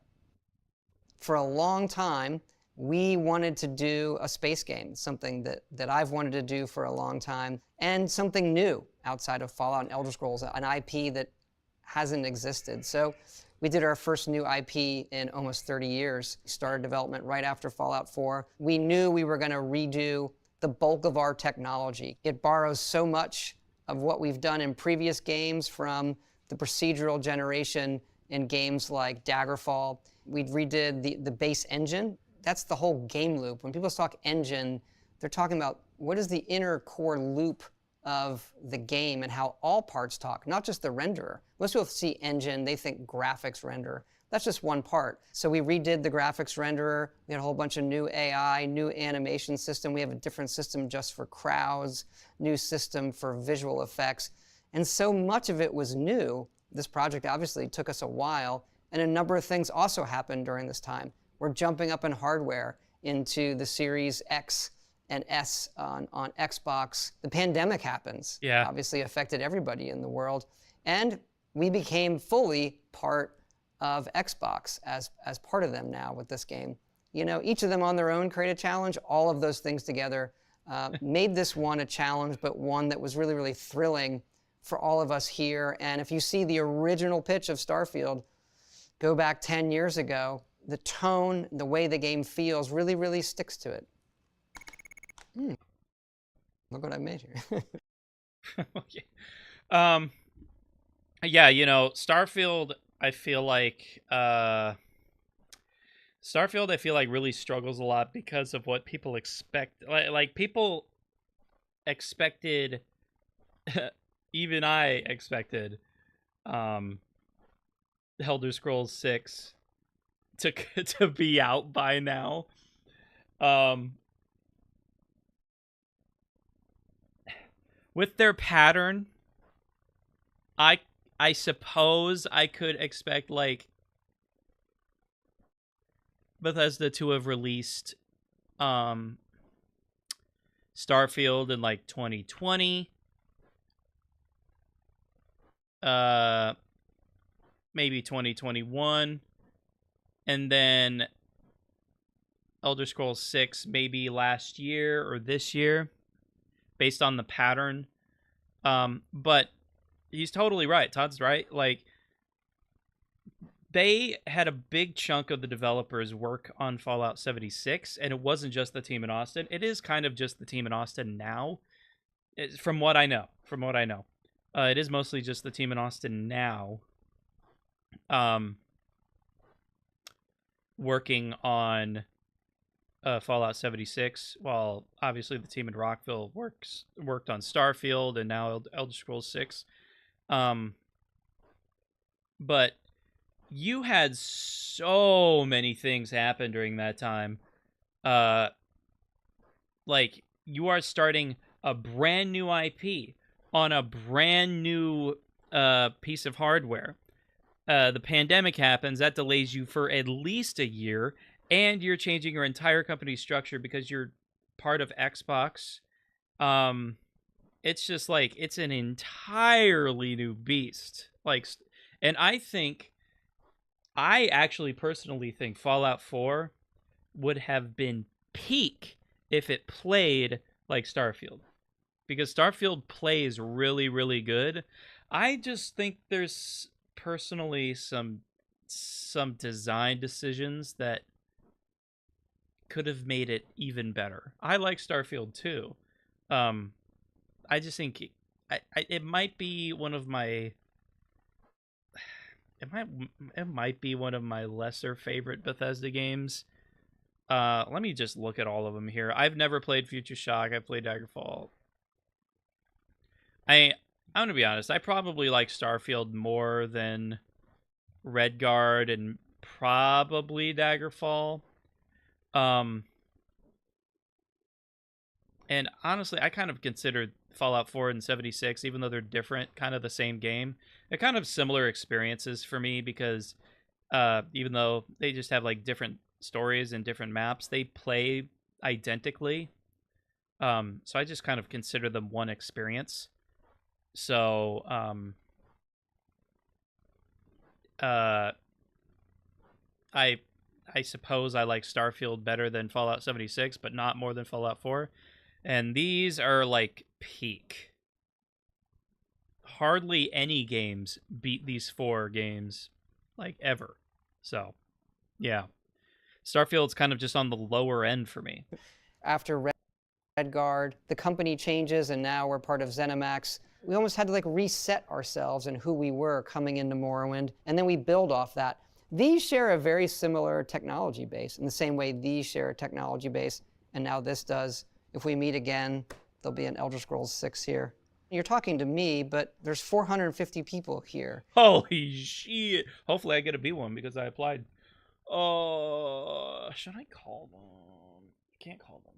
For a long time, we wanted to do a space game, something that I've wanted to do for a long time, and something new outside of Fallout and Elder Scrolls, an IP that hasn't existed. So we did our first new IP in almost 30 years. We started development right after Fallout 4. We knew we were going to redo the bulk of our technology. It borrows so much of what we've done in previous games, from the procedural generation in games like Daggerfall. We redid the base engine. That's the whole game loop. When people talk engine, they're talking about what is the inner core loop of the game and how all parts talk, not just the renderer. Most people see engine, they think graphics renderer. That's just one part. So we redid the graphics renderer. We had a whole bunch of new AI, new animation system. We have a different system just for crowds, new system for visual effects. And so much of it was new. This project obviously took us a while, and a number of things also happened during this time. We're jumping up in hardware into the Series X and S on Xbox. The pandemic happens. Yeah. Obviously affected everybody in the world. And we became fully part of Xbox as part of them now with this game. You know, each of them on their own create a challenge. All of those things together made this one a challenge, but one that was really, really thrilling for all of us here. And if you see the original pitch of Starfield, go back 10 years ago, the tone, the way the game feels really, really sticks to it. Look what I made here. Okay. Yeah, you know, Starfield, I feel like really struggles a lot because of what people expect. Like people expected, even I expected, Elder Scrolls 6 to be out by now. With their pattern, I suppose I could expect like Bethesda to have released Starfield in like 2020. Maybe 2021. And then Elder Scrolls 6 maybe last year or this year, based on the pattern. But he's totally right. Todd's right. Like, they had a big chunk of the developers work on Fallout 76, and it wasn't just the team in Austin. It is kind of just the team in Austin now, from what I know. It is mostly just the team in Austin now, working on Fallout 76, while obviously the team in Rockville worked on Starfield and now Elder Scrolls 6. But you had so many things happen during that time. Like, you are starting a brand new IP on a brand new piece of hardware. The pandemic happens, that delays you for at least a year, and you're changing your entire company structure because you're part of Xbox. It's just like, it's an entirely new beast. Like, and I actually personally think Fallout 4 would have been peak if it played like Starfield. Because Starfield plays really, really good. I just think there's personally some design decisions that could have made it even better. I like Starfield too. I just think it might be one of my it might be one of my lesser favorite Bethesda games. Let me just look at all of them here. I've never played Future Shock. I've played Daggerfall. I'm gonna be honest. I probably like Starfield more than Redguard and probably Daggerfall. And honestly, I kind of considered Fallout 4 and 76, even though they're different, kind of the same game. They're kind of similar experiences for me because even though they just have like different stories and different maps, they play identically. So I just kind of consider them one experience. So I suppose I like Starfield better than Fallout 76, but not more than Fallout 4. And these are like peak. Hardly any games beat these 4 games, like, ever. So, yeah. Starfield's kind of just on the lower end for me. After Redguard, the company changes, and now we're part of ZeniMax. We almost had to like reset ourselves and who we were coming into Morrowind, and then we build off that. These share a very similar technology base in the same way these share a technology base, and now this does. If we meet again, there'll be an Elder Scrolls 6 here. You're talking to me, but there's 450 people here. Holy shit. Hopefully I get to be one because I applied. Should I call them? Can't call them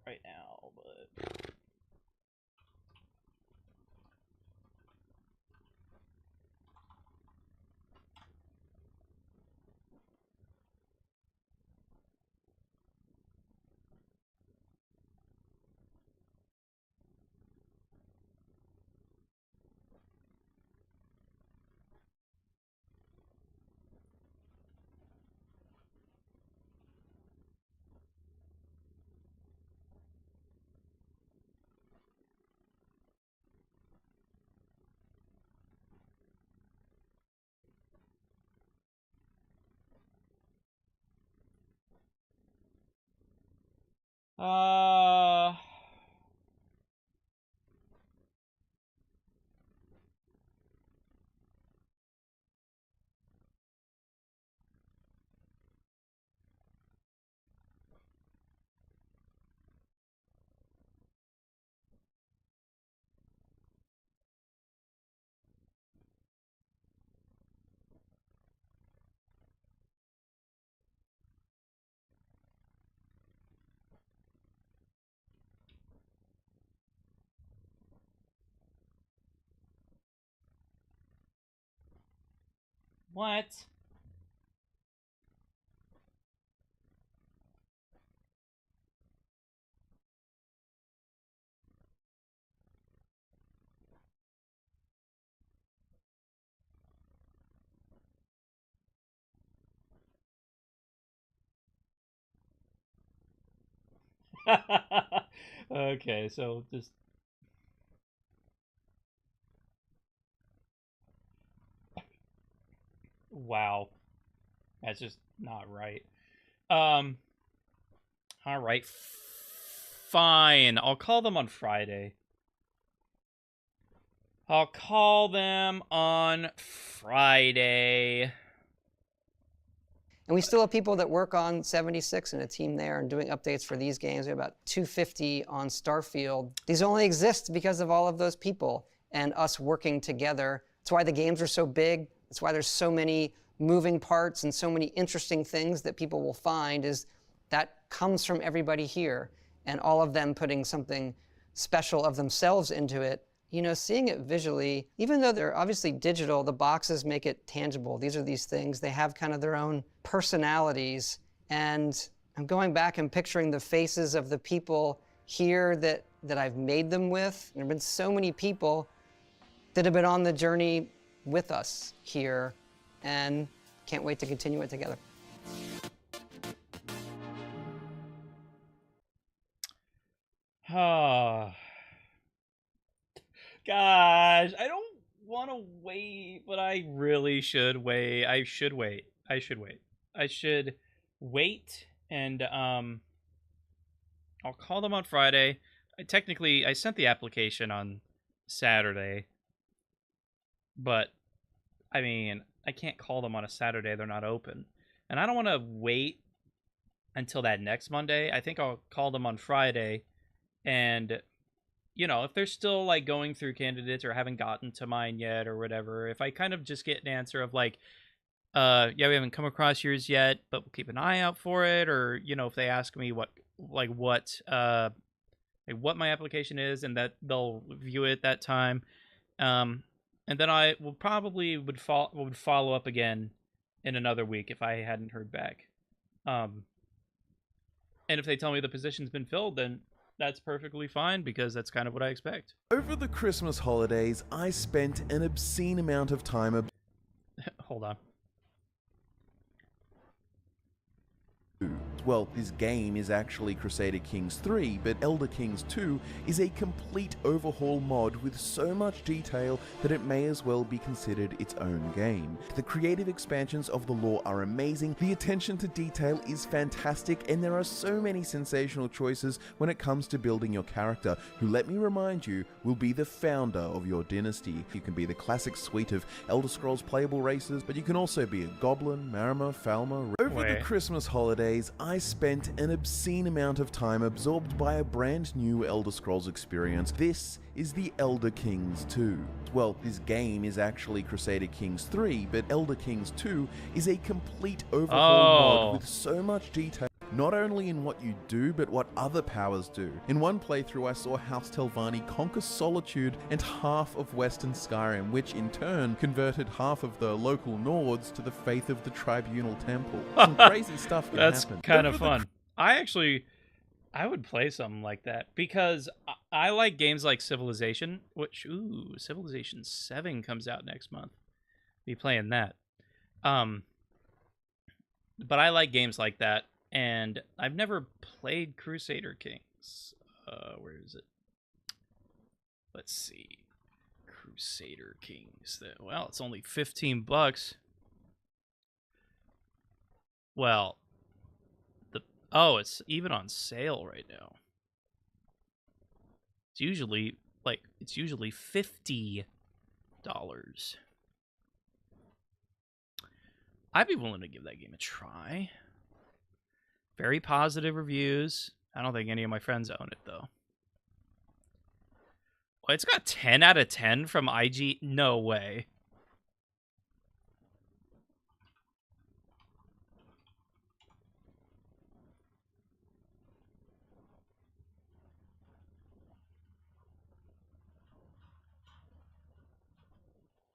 right now, but... What? Okay, so just... Wow. That's just not right. All right. Fine. I'll call them on Friday. I'll call them on Friday. And we still have people that work on 76 and a team there and doing updates for these games. We have about 250 on Starfield. These only exist because of all of those people and us working together. That's why the games are so big. That's why there's so many moving parts and so many interesting things that people will find is that comes from everybody here and all of them putting something special of themselves into it. You know, seeing it visually, even though they're obviously digital, the boxes make it tangible. These are these things. They have kind of their own personalities. And I'm going back and picturing the faces of the people here that I've made them with. There have been so many people that have been on the journey with us here and can't wait to continue it together. Gosh, I don't want to wait, but I really should wait. I should wait. I should wait, and I'll call them on Friday. I sent the application on Saturday. But, I mean, I can't call them on a Saturday. They're not open. And I don't want to wait until that next Monday. I think I'll call them on Friday. And, you know, if they're still, like, going through candidates or haven't gotten to mine yet or whatever, if I kind of just get an answer of, like, yeah, we haven't come across yours yet, but we'll keep an eye out for it. Or, you know, if they ask me what my application is, and that they'll view it that time. And then I will probably would follow up again in another week if I hadn't heard back. And if they tell me the position's been filled, then that's perfectly fine, because that's kind of what I expect. Over the Christmas holidays, I spent an obscene amount of time. Hold on. Well, this game is actually Crusader Kings 3, but Elder Kings 2 is a complete overhaul mod with so much detail that it may as well be considered its own game. The creative expansions of the lore are amazing, the attention to detail is fantastic, and there are so many sensational choices when it comes to building your character, who, let me remind you, will be the founder of your dynasty. You can be the classic suite of Elder Scrolls playable races, but you can also be a Goblin, Marima, Falmer. Over the Christmas holidays, I spent an obscene amount of time absorbed by a brand new Elder Scrolls experience. This is the Elder Kings 2. Well, this game is actually Crusader Kings 3, but Elder Kings 2 is a complete overhaul mod with so much detail, not only in what you do, but what other powers do. In one playthrough, I saw House Telvanni conquer Solitude and half of Western Skyrim, which in turn converted half of the local Nords to the faith of the Tribunal Temple. Some crazy stuff can That's happen. kind of fun. I would play something like that, because I like games like Civilization, which, Civilization 7 comes out next month. Be playing that. But I like games like that. And I've never played Crusader Kings. Where is it? Let's see. Crusader Kings. Well, it's only $15. Well, it's even on sale right now. It's usually $50. I'd be willing to give that game a try. Very positive reviews. I don't think any of my friends own it, though. Well, it's got 10 out of 10 from IG. No way.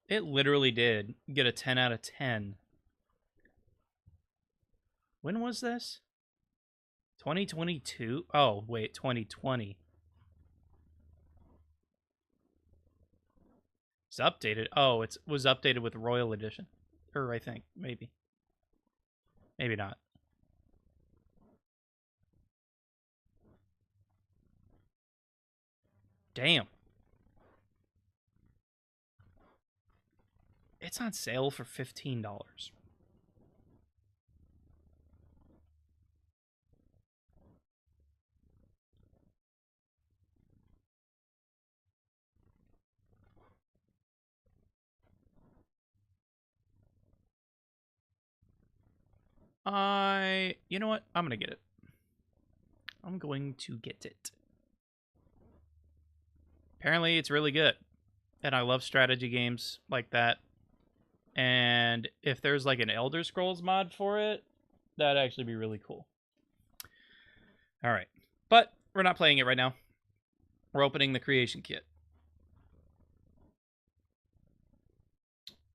It literally did get a 10 out of 10. When was this? 2022? Oh, wait, 2020. It's updated. Oh, it was updated with Royal Edition. Or I think, maybe. Maybe not. Damn. It's on sale for $15. You know what? I'm going to get it. I'm going to get it. Apparently, it's really good. And I love strategy games like that. And if there's like an Elder Scrolls mod for it, that'd actually be really cool. All right. But we're not playing it right now. We're opening the creation kit.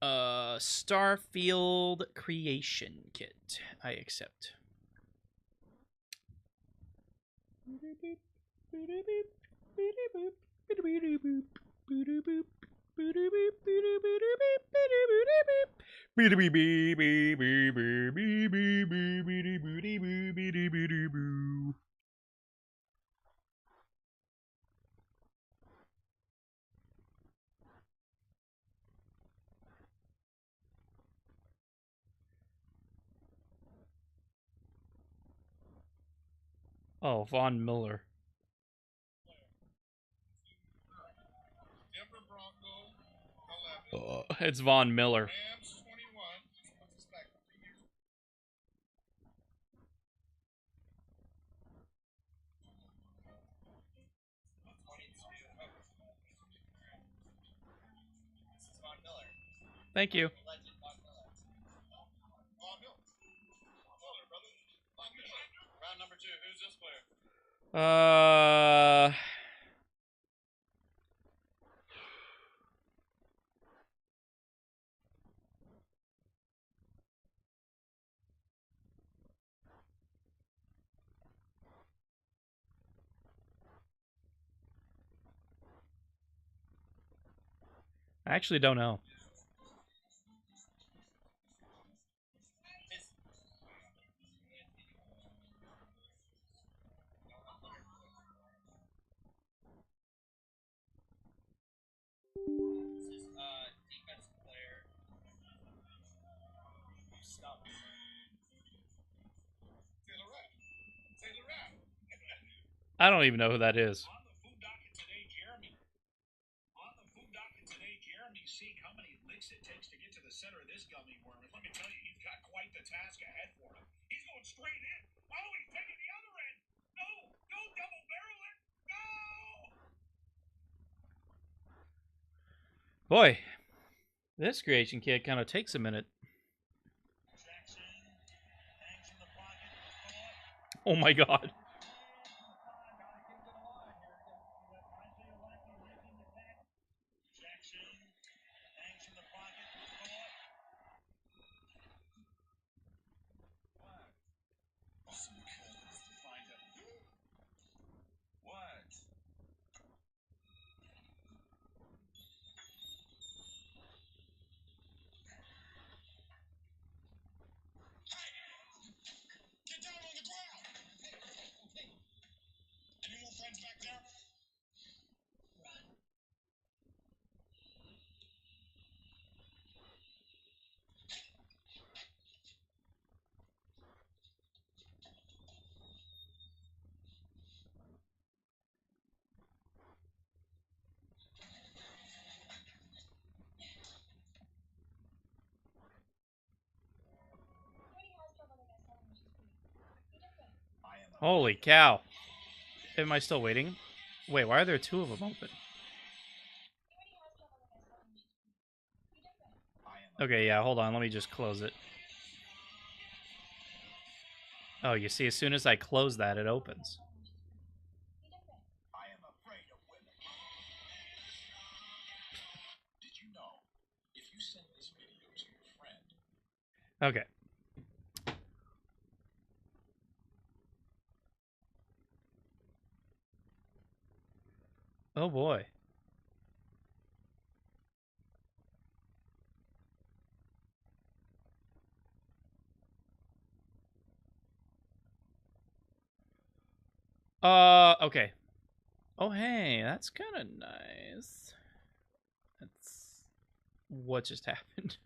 Starfield creation kit. I accept. Oh, Von Miller. It's Von Miller. Thank you. Round number 2. Who's this player? I actually don't know. Defensive player. Stop. Taylor Rapp. I don't even know who that is. On the food docket today, Jeremy. See how many licks it takes to get to the center of this gummy worm. And let me tell you, he's got quite the task ahead for him. He's going straight in. Oh, he's taking the other end. No, go double barrel it. Go! Boy, this creation kit kind of takes a minute. Oh my god. Holy cow. Am I still waiting? Wait, why are there 2 of them open? Okay, yeah, hold on. Let me just close it. Oh, you see, as soon as I close that, it opens. I am afraid of women. Did you know if you send this video to your friend? Okay. Oh boy. Okay. Oh, hey, that's kind of nice. That's... What just happened?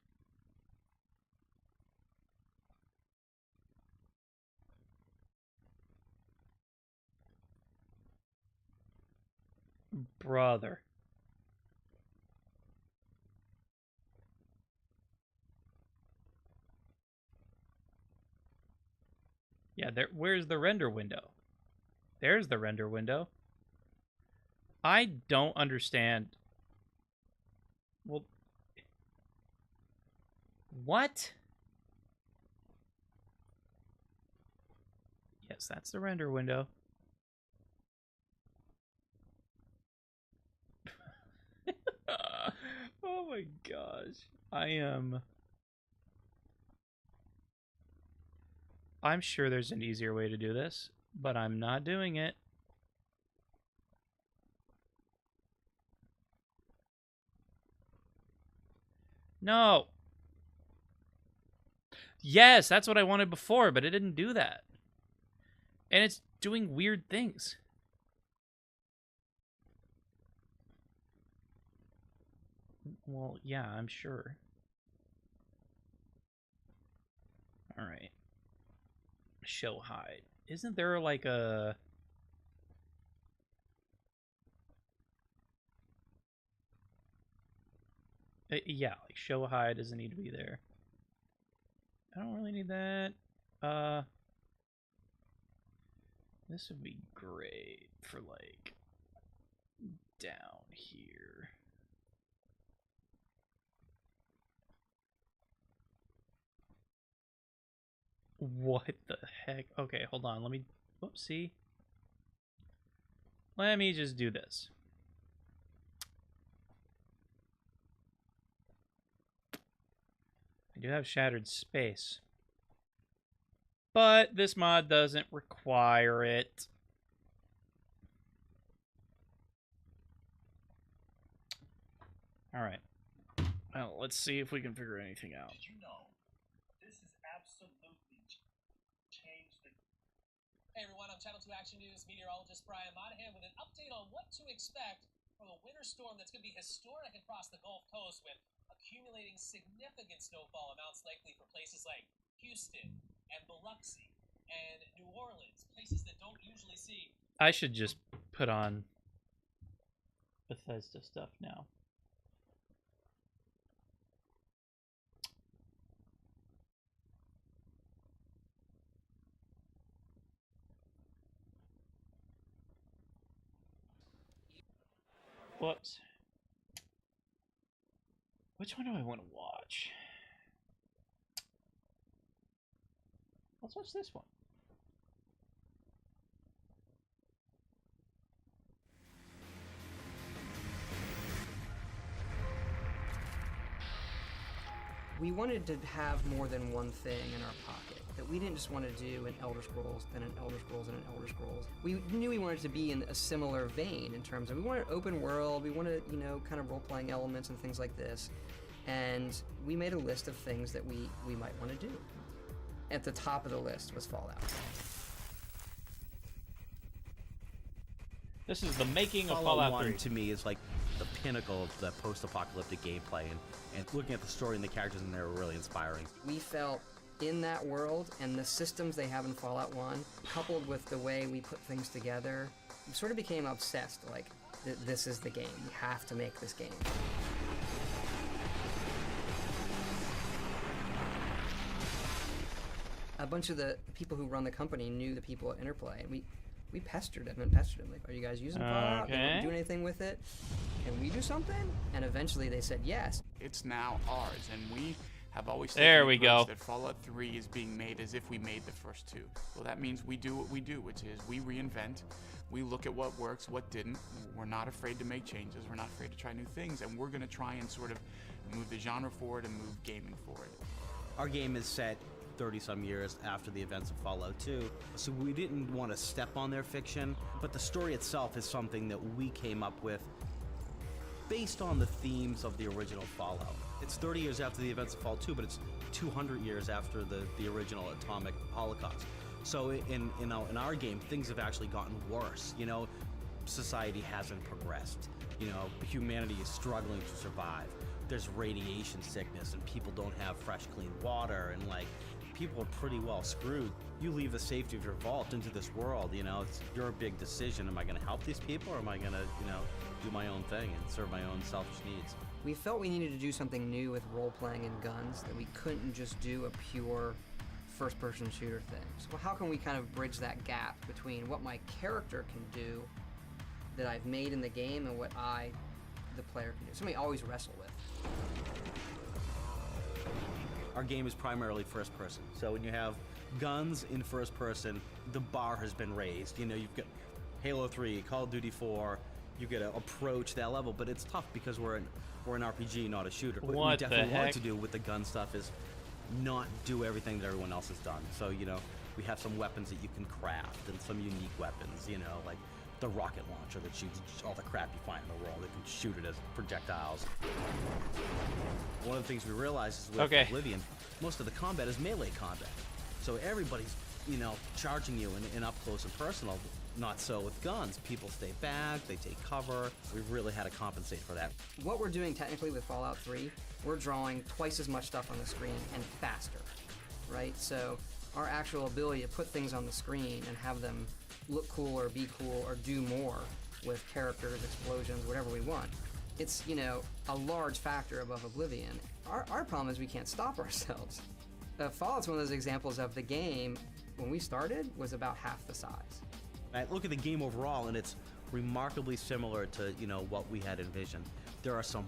Brother. Yeah, there. Where's the render window? There's the render window. I don't understand. Well, what? Yes, that's the render window. Oh my gosh. I'm sure there's an easier way to do this, but I'm not doing it. No. Yes, that's what I wanted before, but it didn't do that. And it's doing weird things. Well, yeah, I'm sure. All right. Show hide. Isn't there like a... Yeah, like show high doesn't need to be there. I don't really need that. This would be great for like down here. What the heck? Okay, hold on. Let me, whoopsie. Let me just do this. I do have shattered space, but this mod doesn't require it. All right. Well, let's see if we can figure anything out. Did you know this is absolutely changed the... Hey everyone, I'm Channel 2 Action News meteorologist Brian Monahan with an update on what to expect from a winter storm that's going to be historic across the Gulf Coast, with accumulating significant snowfall amounts likely for places like Houston and Biloxi and New Orleans, places that don't usually see. I should just put on Bethesda stuff now. Whoops. Which one do I want to watch? Let's watch this one. We wanted to have more than one thing in our pocket. That we didn't just want to do an Elder Scrolls, then an Elder Scrolls, and an Elder Scrolls. We knew we wanted to be in a similar vein in terms of we wanted open world, we wanted, you know, kind of role-playing elements and things like this. And we made a list of things that we might want to do. At the top of the list was Fallout. This is the making of Fallout Fallout 1 3. to me is like the pinnacle of the post-apocalyptic gameplay, and looking at the story and the characters in there were really inspiring. We felt in that world and the systems they have in Fallout 1, coupled with the way we put things together, we sort of became obsessed. Like, this is the game. We have to make this game. A bunch of the people who run the company knew the people at Interplay, and we pestered them and pestered them. Like, are you guys using Fallout? Okay. Are you doing anything with it? Can we do something? And eventually they said yes. It's now ours, and we have always There taken we the go. approach that Fallout 3 is being made as if we made the first two. Well, that means we do what we do, which is we reinvent, we look at what works, what didn't. We're not afraid to make changes, we're not afraid to try new things, and we're going to try and sort of move the genre forward and move gaming forward. Our game is set 30-some years after the events of Fallout 2, so we didn't want to step on their fiction, but the story itself is something that we came up with based on the themes of the original Fallout. It's 30 years after the events of Fallout 2, but it's 200 years after the original atomic holocaust. So in our game, things have actually gotten worse. You know, society hasn't progressed. You know, humanity is struggling to survive. There's radiation sickness, and people don't have fresh, clean water, and like, people are pretty well screwed. You leave the safety of your vault into this world, you know, it's your big decision. Am I going to help these people, or am I going to, you know, do my own thing and serve my own selfish needs? We felt we needed to do something new with role-playing and guns, that we couldn't just do a pure first-person shooter thing. So how can we kind of bridge that gap between what my character can do that I've made in the game and what I, the player, can do? Something I always wrestle with. Our game is primarily first person. So when you have guns in first person, the bar has been raised. You know, you've got Halo 3, Call of Duty 4, you get to approach that level, but it's tough because we're an RPG, not a shooter. What we definitely want to do with the gun stuff is not do everything that everyone else has done. So, you know, we have some weapons that you can craft and some unique weapons, you know, like the rocket launcher that shoots all the crap you find in the world. It can shoot it as projectiles. One of the things we realized is with Oblivion, most of the combat is melee combat. So everybody's, you know, charging you in up close and personal. Not so with guns. People stay back, they take cover. We've really had to compensate for that. What we're doing technically with Fallout 3, we're drawing twice as much stuff on the screen and faster, right? So our actual ability to put things on the screen and have them look cool or be cool or do more with characters, explosions, whatever we want, it's, you know, a large factor above Oblivion. Our problem is we can't stop ourselves. Fallout's one of those examples of the game, when we started, was about half the size. I look at the game overall, and it's remarkably similar to, you know, what we had envisioned. There are some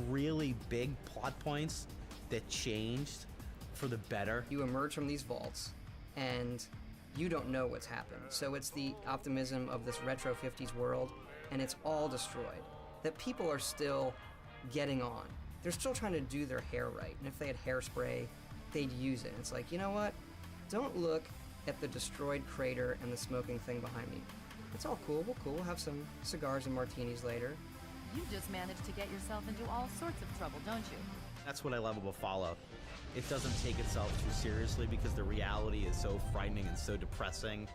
really big plot points that changed for the better. You emerge from these vaults, and you don't know what's happened. So it's the optimism of this retro 50s world, and it's all destroyed. That people are still getting on. They're still trying to do their hair right, and if they had hairspray, they'd use it. It's like, you know what? Don't look at the destroyed crater and the smoking thing behind me. It's all cool, we'll have some cigars and martinis later. You just managed to get yourself into all sorts of trouble, don't you? That's what I love about Fallout. It doesn't take itself too seriously because the reality is so frightening and so depressing.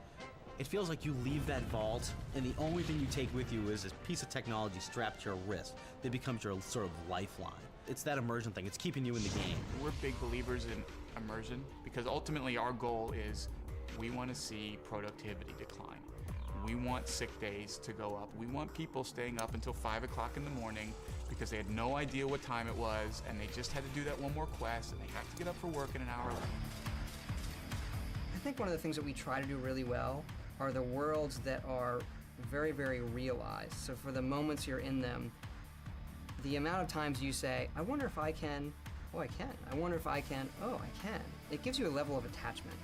It feels like you leave that vault, and the only thing you take with you is this piece of technology strapped to your wrist that becomes your sort of lifeline. It's that immersion thing. It's keeping you in the game. We're big believers in immersion because ultimately our goal is we want to see productivity decline. We want sick days to go up. We want people staying up until 5 o'clock in the morning because they had no idea what time it was and they just had to do that one more quest and they have to get up for work in an hour. I think one of the things that we try to do really well are the worlds that are very, very realized. So for the moments you're in them, the amount of times you say, I wonder if I can, oh, I can. I wonder if I can, oh, I can. It gives you a level of attachment,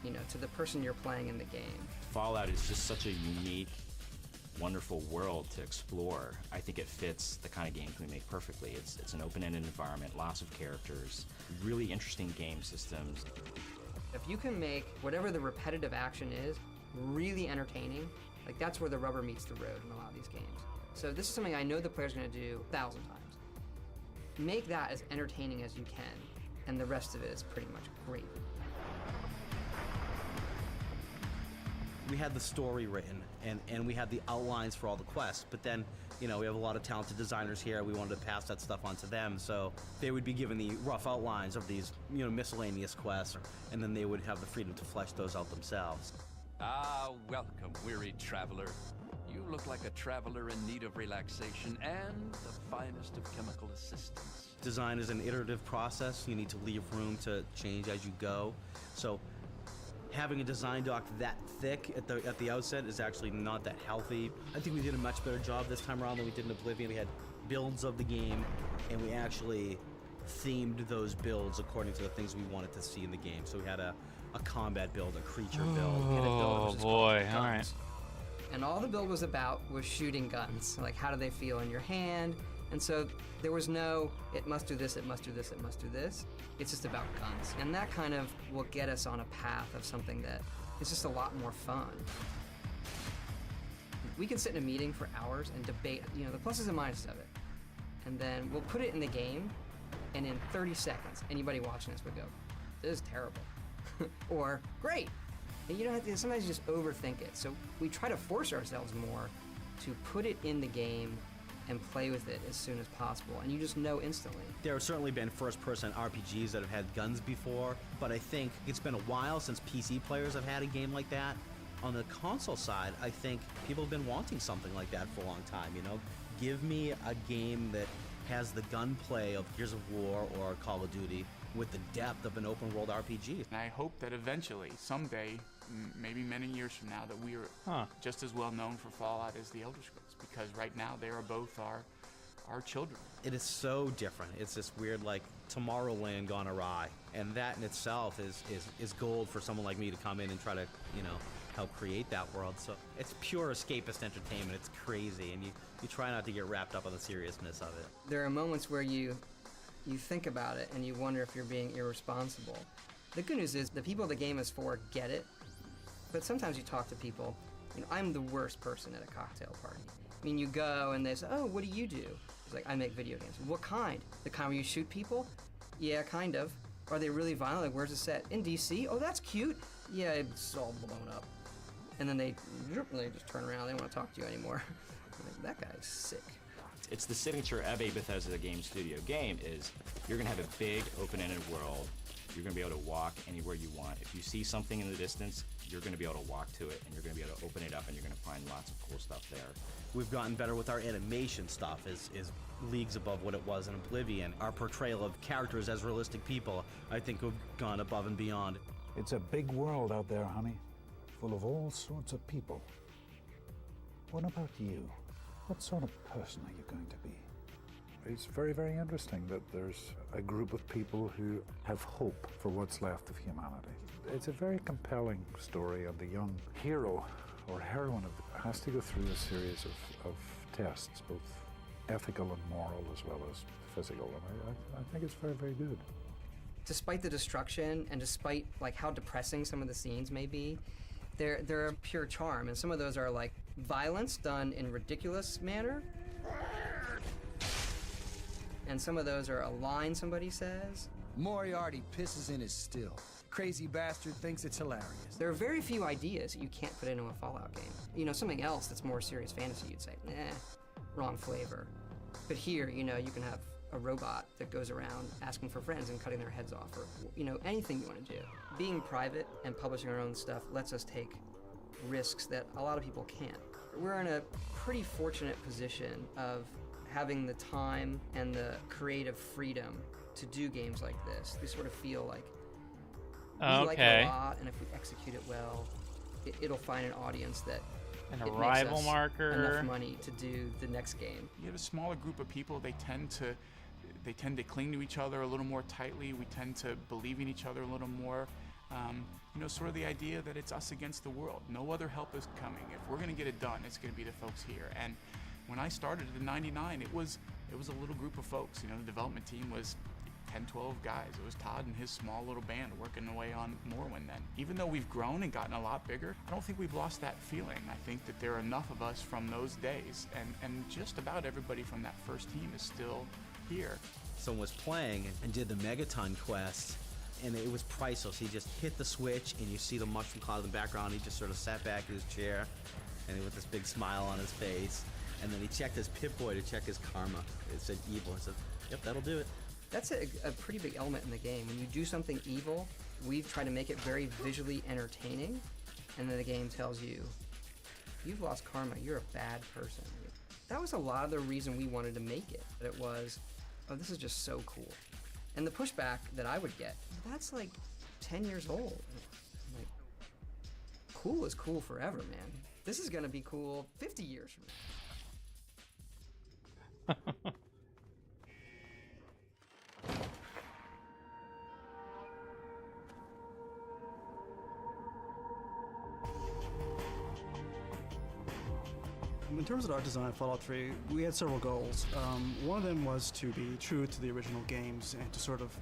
you know, to the person you're playing in the game. Fallout is just such a unique, wonderful world to explore. I think it fits the kind of games we make perfectly. It's an open-ended environment, lots of characters, really interesting game systems. If you can make whatever the repetitive action is really entertaining, like that's where the rubber meets the road in a lot of these games. So this is something I know the player's going to do 1,000 times. Make that as entertaining as you can, and the rest of it is pretty much great. We had the story written, and we had the outlines for all the quests, but then, you know, we have a lot of talented designers here. We wanted to pass that stuff on to them, so they would be given the rough outlines of these, you know, miscellaneous quests, and then they would have the freedom to flesh those out themselves. Ah, welcome, weary traveler. You look like a traveler in need of relaxation and the finest of chemical assistance. Design is an iterative process. You need to leave room to change as you go. So having a design doc that thick at the outset is actually not that healthy. I think we did a much better job this time around than we did in Oblivion. We had builds of the game, and we actually themed those builds according to the things we wanted to see in the game. So we had a combat build, a creature build, and a build Oh boy, all right. And all the build was about was shooting guns. Like, how do they feel in your hand? And so there was no, it must do this, it must do this, it must do this. It's just about guns. And that kind of will get us on a path of something that is just a lot more fun. We can sit in a meeting for hours and debate, you know, the pluses and minuses of it. And then we'll put it in the game, and in 30 seconds, anybody watching this would go, this is terrible. Or, great. And you don't have to, sometimes you just overthink it. So we try to force ourselves more to put it in the game and play with it as soon as possible, and you just know instantly. There have certainly been first-person RPGs that have had guns before, but I think it's been a while since PC players have had a game like that. On the console side, I think people have been wanting something like that for a long time, you know? Give me a game that has the gunplay of Gears of War or Call of Duty with the depth of an open-world RPG. And I hope that eventually, someday, maybe many years from now, that we are just as well known for Fallout as the Elder Scrolls, because right now they are both our children. It is so different. It's this weird, like, Tomorrowland gone awry, and that in itself is gold for someone like me to come in and try to, you know, help create that world. So it's pure escapist entertainment. It's crazy, and you try not to get wrapped up on the seriousness of it. There are moments where you think about it and you wonder if you're being irresponsible. The good news is the people the game is for get it, but sometimes you talk to people. You know, I'm the worst person at a cocktail party. I mean, you go and they say, oh, what do you do? It's like, I make video games. What kind? The kind where you shoot people? Yeah, kind of. Are they really violent? Like, where's the set? In DC? Oh, that's cute. Yeah, it's all blown up. And then they just turn around. They don't want to talk to you anymore. Like, that guy's sick. It's the signature of a Bethesda game studio game is you're going to have a big open-ended world You're going to be able to walk anywhere you want. If you see something in the distance, you're going to be able to walk to it, and you're going to be able to open it up, and you're going to find lots of cool stuff there. We've gotten better with our animation stuff, is leagues above what it was in Oblivion. Our portrayal of characters as realistic people, I think, have gone above and beyond. It's a big world out there, honey, full of all sorts of people. What about you? What sort of person are you going to be? It's very, very interesting that there's a group of people who have hope for what's left of humanity. It's a very compelling story, and the young hero or heroine has to go through a series of tests, both ethical and moral as well as physical, and I think it's very, very good. Despite the destruction and despite like how depressing some of the scenes may be, they're a pure charm, and some of those are like violence done in ridiculous manner. And some of those are a line somebody says. Moriarty pisses in his still. Crazy bastard thinks it's hilarious. There are very few ideas that you can't put into a Fallout game. You know, something else that's more serious fantasy, you'd say, wrong flavor. But here, you know, you can have a robot that goes around asking for friends and cutting their heads off, or, you know, anything you want to do. Being private and publishing our own stuff lets us take risks that a lot of people can't. We're in a pretty fortunate position of having the time and the creative freedom to do games like this. We sort of feel like we like it a lot, and if we execute it well, it'll find an audience that an arrival marker, enough money to do the next game. You have a smaller group of people. They tend to cling to each other a little more tightly. We tend to believe in each other a little more. You know, sort of the idea that it's us against the world. No other help is coming. If we're going to get it done, it's going to be the folks here. And when I started in '99, it was a little group of folks. You know, the development team was 10, 12 guys. It was Todd and his small little band working away on Morrowind then. Even though we've grown and gotten a lot bigger, I don't think we've lost that feeling. I think that there are enough of us from those days, and just about everybody from that first team is still here. Someone was playing and did the Megaton quest, and it was priceless. He just hit the switch, and you see the mushroom cloud in the background. He just sort of sat back in his chair, and with this big smile on his face. And then he checked his Pip-Boy to check his karma. It said evil. I said, yep, that'll do it. That's a pretty big element in the game. When you do something evil, we've tried to make it very visually entertaining, and then the game tells you, you've lost karma, you're a bad person. That was a lot of the reason we wanted to make it. It was, oh, this is just so cool. And the pushback that I would get, that's like 10 years old. I'm like, cool is cool forever, man. This is gonna be cool 50 years from now. In terms of art design of Fallout 3, we had several goals. One of them was to be true to the original games and to sort of,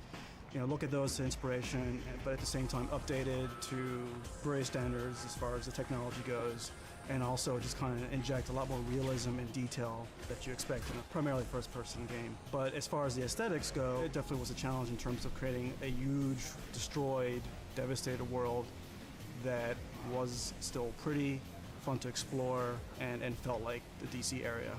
you know, look at those as inspiration, but at the same time updated to Blu-ray standards as far as the technology goes, and also just kind of inject a lot more realism and detail that you expect in a primarily first-person game. But as far as the aesthetics go, it definitely was a challenge in terms of creating a huge, destroyed, devastated world that was still pretty, fun to explore, and felt like the DC area.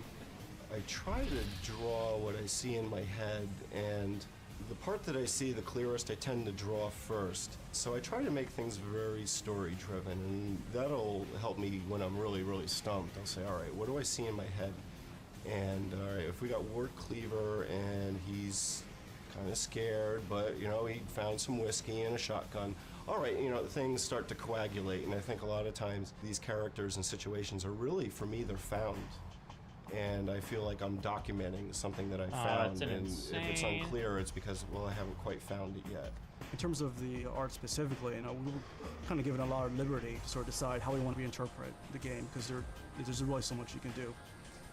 I try to draw what I see in my head, and the part that I see the clearest I tend to draw first. So I try to make things very story driven, and that'll help me when I'm really, really stumped. I'll say, all right, what do I see in my head? And all right, if we got Wart Cleaver and he's kind of scared, but you know, he found some whiskey and a shotgun. All right, you know, things start to coagulate, and I think a lot of times these characters and situations are really, for me, they're found. And I feel like I'm documenting something that I found, and if it's unclear, it's because, well, I haven't quite found it yet. In terms of the art specifically, you know, we were kind of given a lot of liberty to sort of decide how we want to reinterpret the game, because there's really so much you can do.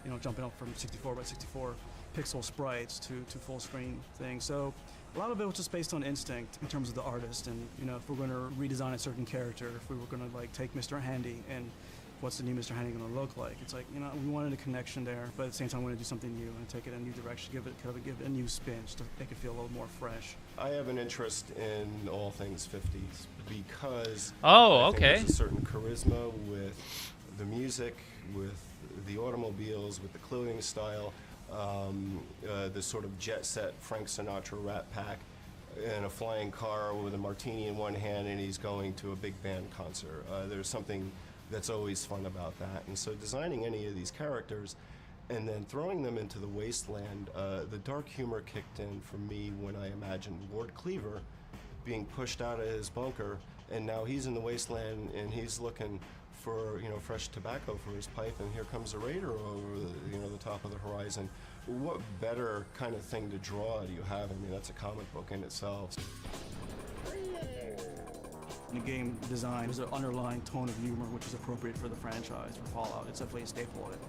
You know, jumping up from 64 by 64 pixel sprites to full screen things. So a lot of it was just based on instinct in terms of the artist, and you know, if we're going to redesign a certain character, if we were going to like take Mr. Handy and what's the new Mr. Handy going to look like? It's like, you know, we wanted a connection there, but at the same time we want to do something new and take it in a new direction, give it a new spin just to make it feel a little more fresh. I have an interest in all things 50s because I think there's a certain charisma with the music, with the automobiles, with the clothing style, the sort of jet set Frank Sinatra Rat Pack, in a flying car with a martini in one hand and he's going to a big band concert. There's something that's always fun about that. And so designing any of these characters and then throwing them into the wasteland, the dark humor kicked in for me when I imagined Lord Cleaver being pushed out of his bunker, and now he's in the wasteland and he's looking for, you know, fresh tobacco for his pipe, and here comes a raider over the, you know, the top of the horizon. What better kind of thing to draw do you have? I mean, that's a comic book in itself. In the game design, there's an underlying tone of humor which is appropriate for the franchise, for Fallout. It's definitely a staple of it.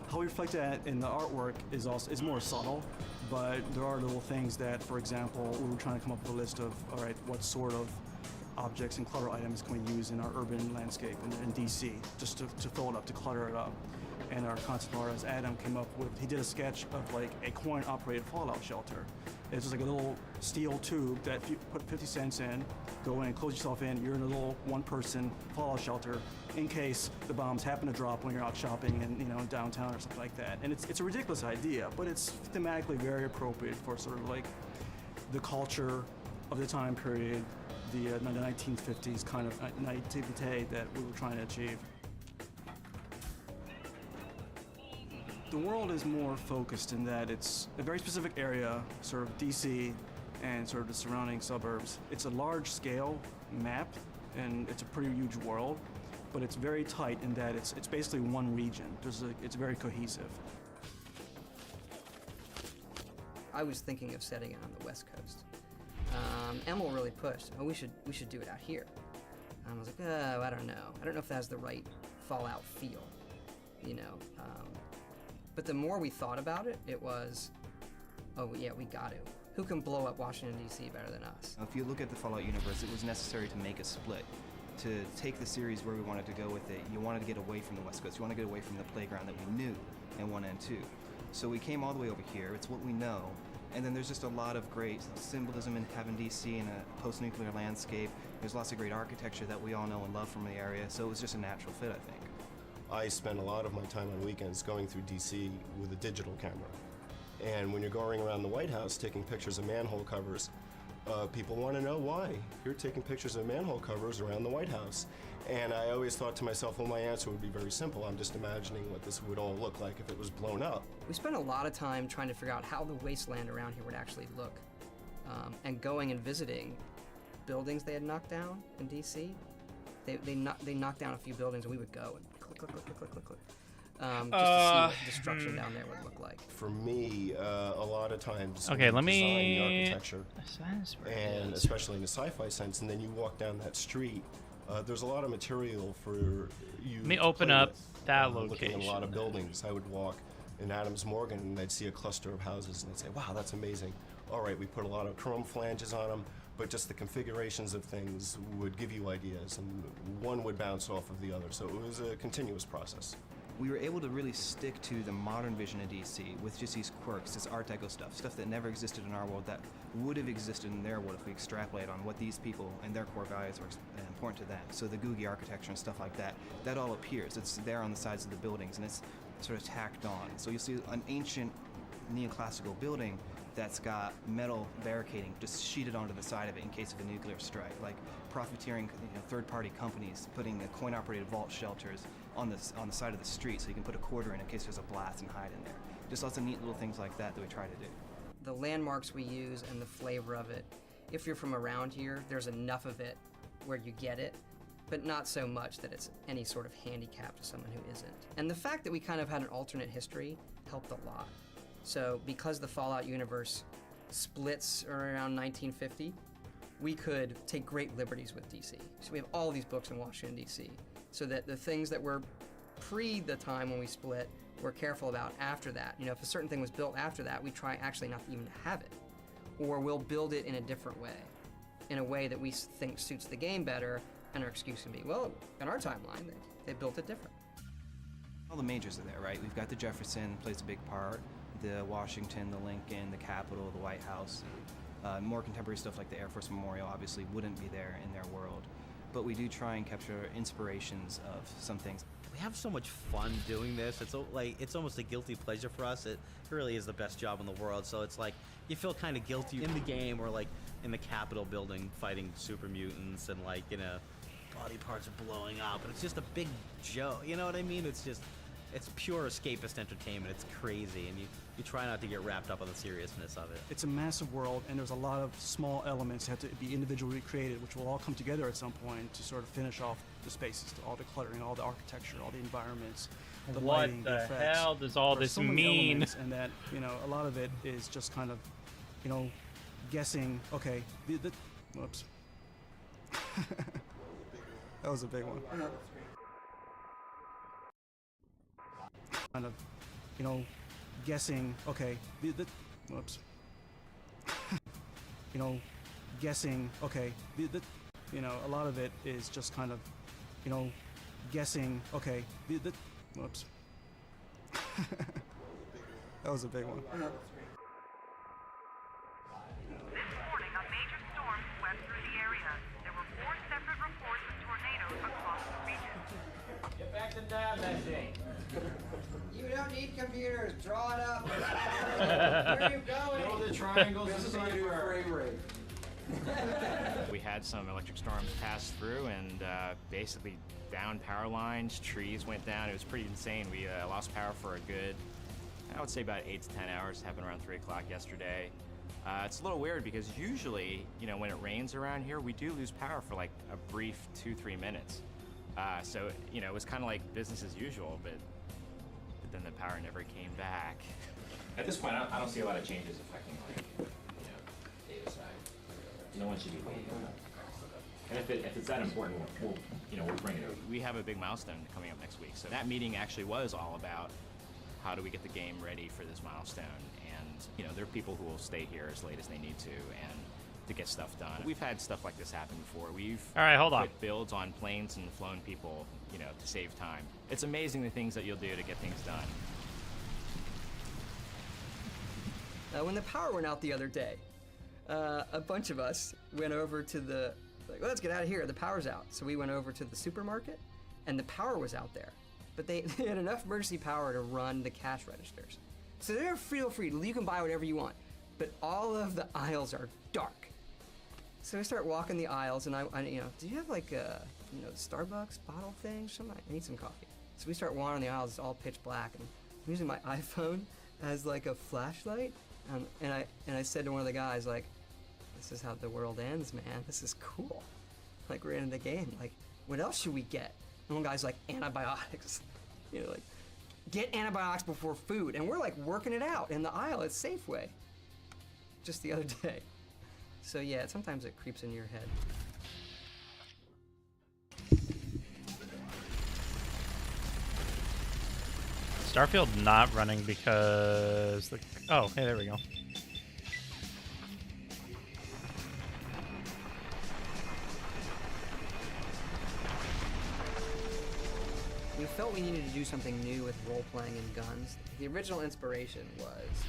How we reflect that in the artwork is more subtle, but there are little things that, for example, we were trying to come up with a list of, all right, what sort of objects and clutter items can we use in our urban landscape in DC, just to fill it up, to clutter it up. And our concept artist, Adam, came up with, he did a sketch of like a coin-operated fallout shelter. It's just like a little steel tube that if you put 50 cents in, go in, close yourself in, you're in a little one-person fallout shelter in case the bombs happen to drop when you're out shopping in, you know, downtown or something like that. And it's a ridiculous idea, but it's thematically very appropriate for sort of like the culture of the time period, the 1950s kind of naivete that we were trying to achieve. The world is more focused in that it's a very specific area, sort of DC and sort of the surrounding suburbs. It's a large-scale map, and it's a pretty huge world, but it's very tight in that it's basically one region. It's very cohesive. I was thinking of setting it on the West Coast. Emil really pushed, oh, we should do it out here. I was like, oh, I don't know. I don't know if that has the right Fallout feel, you know. But the more we thought about it, it was, oh yeah, we got to. Who can blow up Washington, D.C. better than us? If you look at the Fallout universe, it was necessary to make a split. To take the series where we wanted to go with it, you wanted to get away from the West Coast. You want to get away from the playground that we knew in 1 and 2. So we came all the way over here. It's what we know. And then there's just a lot of great symbolism in having DC in a post-nuclear landscape. There's lots of great architecture that we all know and love from the area. So it was just a natural fit, I think. I spend a lot of my time on weekends going through DC with a digital camera. And when you're going around the White House taking pictures of manhole covers, people want to know why you're taking pictures of manhole covers around the White House. And I always thought to myself, well, my answer would be very simple. I'm just imagining what this would all look like if it was blown up. We spent a lot of time trying to figure out how the wasteland around here would actually look. And going and visiting buildings they had knocked down in DC. They knocked down a few buildings, and we would go and click, just to see what destruction down there would look like. For me, a lot of times, okay, let design me the architecture, and especially in the sci-fi sense, and then you walk down that street. There's a lot of material for you. Let me to open play up with. that Looking location. at a lot of buildings, I would walk in Adams Morgan, and I'd see a cluster of houses, and I'd say, "Wow, that's amazing." All right, we put a lot of chrome flanges on them, but just the configurations of things would give you ideas, and one would bounce off of the other. So it was a continuous process. We were able to really stick to the modern vision of DC with just these quirks, this Art Deco stuff that never existed in our world that would have existed in their world if we extrapolate on what these people and their core values were important to them. So the Googie architecture and stuff like that, that all appears. It's there on the sides of the buildings, and it's sort of tacked on. So you'll see an ancient neoclassical building that's got metal barricading just sheeted onto the side of it in case of a nuclear strike, like profiteering, third-party companies putting the coin-operated vault shelters on the side of the street so you can put a quarter in case there's a blast and hide in there. Just lots of neat little things like that we try to do. The landmarks we use and the flavor of it, if you're from around here, there's enough of it where you get it, but not so much that it's any sort of handicap to someone who isn't. And the fact that we kind of had an alternate history helped a lot. So because the Fallout universe splits around 1950, we could take great liberties with DC. So we have all these books in Washington, D.C., so that the things that were pre the time when we split, we're careful about after that. If a certain thing was built after that, we try actually not to even have it. Or we'll build it in a different way, in a way that we think suits the game better, and our excuse can be, well, in our timeline, they built it different. All the majors are there, right? We've got the Jefferson, plays a big part, the Washington, the Lincoln, the Capitol, the White House. More contemporary stuff like the Air Force Memorial obviously wouldn't be there in their world. But we do try and capture inspirations of some things. we have so much fun doing this. It's almost a guilty pleasure for us. It really is the best job in the world. So it's like you feel kind of guilty in the game or like in the Capitol building fighting super mutants and like, you know, body parts are blowing up, and it's just a big joke. You know what I mean? It's pure escapist entertainment. It's crazy, and you try not to get wrapped up on the seriousness of it. It's a massive world, and there's a lot of small elements that have to be individually created, which will all come together at some point to sort of finish off the spaces, all the cluttering, all the architecture, all the environments, the What lighting, the effects. hell does all There's this so many mean? elements, and that, you know, a lot of it is just kind of, you know, guessing. Okay, whoops. That was a big one. Kind of, you know, guessing. Okay, whoops. You know, guessing. Okay, you know, a lot of it is just kind of, you know, guessing. Okay, whoops. That was a big one. Get back to down that thing. You don't need computers. Draw it up. Where are you going? Build the triangles. This is our frame rate. We had some electric storms pass through and basically down power lines, trees went down. It was pretty insane. We lost power for a good, I would say about 8 to 10 hours. It happened around 3 o'clock yesterday. It's a little weird because usually, you know, when it rains around here, we do lose power for like a brief 2-3 minutes. So, you know, it was kind of like business as usual, but then the power never came back. At this point, I don't see a lot of changes affecting, like, you know, data side. No one should be waiting. And if it's that important, we'll bring it up. We have a big milestone coming up next week. So that meeting actually was all about how do we get the game ready for this milestone. And, you know, there are people who will stay here as late as they need to and to get stuff done. We've had stuff like this happen before. We've All right, hold on. put builds on planes and flown people, you know, to save time. It's amazing the things that you'll do to get things done. When the power went out the other day, a bunch of us went over to the, like, let's get out of here, the power's out. So we went over to the supermarket, and the power was out there. But they had enough emergency power to run the cash registers. So they're feel free, you can buy whatever you want. But all of the aisles are dark. So I start walking the aisles, and I you know, do you have like a, you know, the Starbucks bottle thing? I need some coffee. So we start wandering the aisles, it's all pitch black, and I'm using my iPhone as like a flashlight. And I said to one of the guys, like, this is how the world ends, man. This is cool. Like, we're in the game. Like, what else should we get? And one guy's like, antibiotics. You know, like, get antibiotics before food. And we're like working it out in the aisle at Safeway. Just the other day. So yeah, sometimes it creeps into your head. Starfield not running because the... Oh, hey, there we go. We felt we needed to do something new with role-playing and guns. The original inspiration was...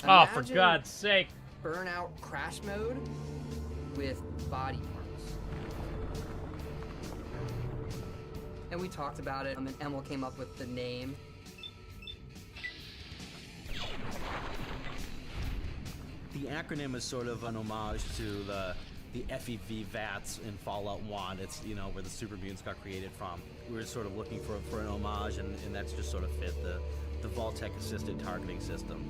oh, for imagine God's sake. Burnout crash mode with body parts. And we talked about it, and Emil came up with the name. The acronym is sort of an homage to the FEV VATS in Fallout 1. It's, you know, where the super mutants got created from. We were sort of looking for an homage, and that's just sort of fit the Vault-Tec assisted targeting system.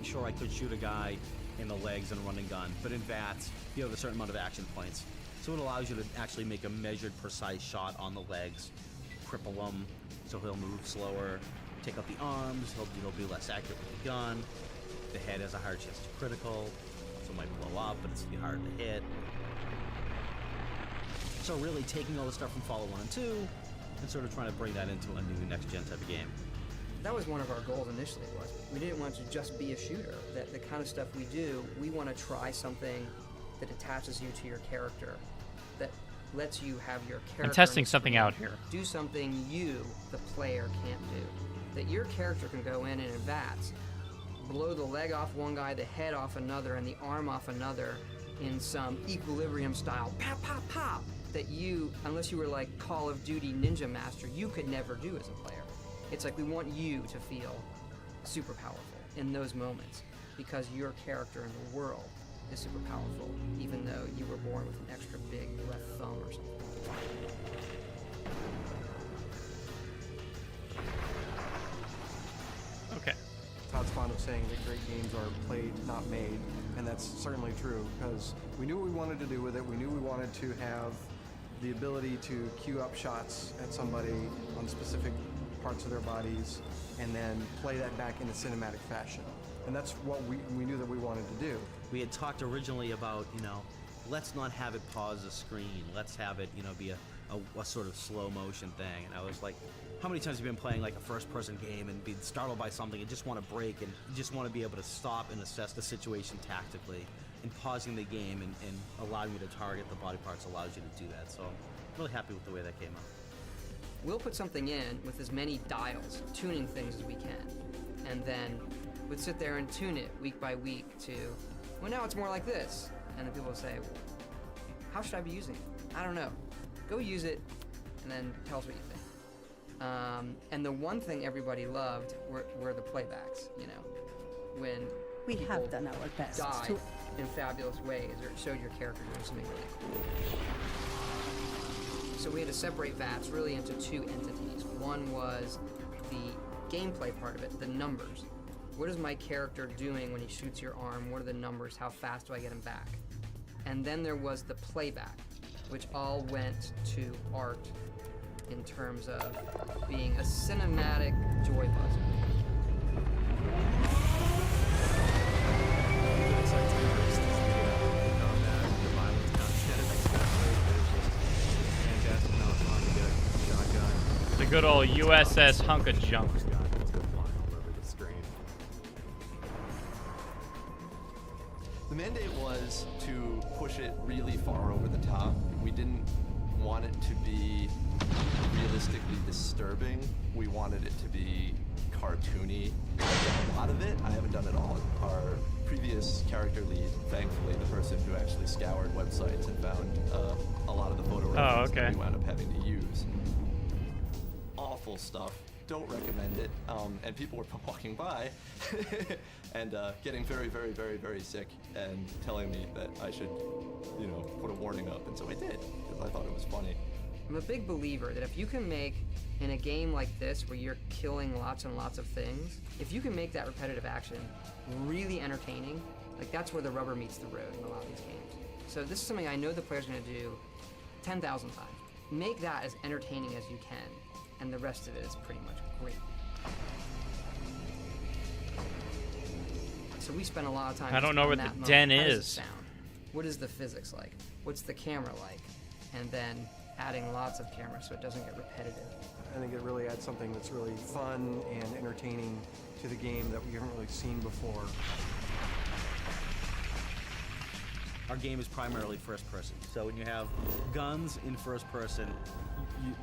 Sure, I could shoot a guy in the legs and run and gun, but in VATS, you have a certain amount of action points. So it allows you to actually make a measured, precise shot on the legs, cripple him, so he'll move slower, take out the arms, he'll be less accurate with the gun. The head has a higher chance to critical, so it might blow up, but it's hard to hit. So really taking all the stuff from Fallout 1 and 2 and sort of trying to bring that into a new next-gen type of game. That was one of our goals initially, was we didn't want to just be a shooter. That the kind of stuff we do, we want to try something that attaches you to your character, that lets you have your character. I'm testing something out here. Do something you, the player, can't do. That your character can go in and advance, blow the leg off one guy, the head off another, and the arm off another in some equilibrium style, pop, pop, pop, that you, unless you were like Call of Duty Ninja Master, you could never do as a player. It's like we want you to feel super powerful in those moments because your character in the world is super powerful, even though you were born with an extra big left thumb or something. Okay. Todd's fond of saying that great games are played, not made, and that's certainly true because we knew what we wanted to do with it. We knew we wanted to have the ability to queue up shots at somebody on specific parts of their bodies and then play that back in a cinematic fashion. And that's what we knew that we wanted to do. We had talked originally about, let's not have it pause the screen. Let's have it, be a sort of slow motion thing. And I was like, how many times have you been playing like a first person game and be startled by something and just want to break and you just want to be able to stop and assess the situation tactically, and pausing the game and allowing you to target the body parts allows you to do that. So I'm really happy with the way that came out. We'll put something in with as many dials, tuning things as we can, and then we'd sit there and tune it week by week to, well, now it's more like this. And then people will say, well, how should I be using it? I don't know. Go use it, and then tell us what you think. And the one thing everybody loved were the playbacks, when we have done our best died to in fabulous ways, or it showed your character doing something really cool. So we had to separate VATS really into two entities. One was the gameplay part of it, the numbers. What is my character doing when he shoots your arm? What are the numbers? How fast do I get him back? And then there was the playback, which all went to art in terms of being a cinematic joy buzzer. The good old USS Hunk of Junk. The mandate was to push it really far over the top. We didn't want it to be realistically disturbing. We wanted it to be cartoony. I've done a lot of it. I haven't done it all. Our previous character lead, thankfully, the person who actually scoured websites and found a lot of the photo references that we wound up having to use. Awful stuff. Don't recommend it. And people were walking by and getting very, very, very, very sick and telling me that I should, put a warning up. And so I did, because I thought it was funny. I'm a big believer that if you can make, in a game like this where you're killing lots and lots of things, if you can make that repetitive action really entertaining, like that's where the rubber meets the road in a lot of these games. So this is something I know the player's gonna do 10,000 times. Make that as entertaining as you can, and the rest of it is pretty much great. So we spent a lot of time. I don't know where the den is. What is the physics like? What's the camera like? And then adding lots of cameras so it doesn't get repetitive. I think it really adds something that's really fun and entertaining to the game that we haven't really seen before. Our game is primarily first person. So when you have guns in first person,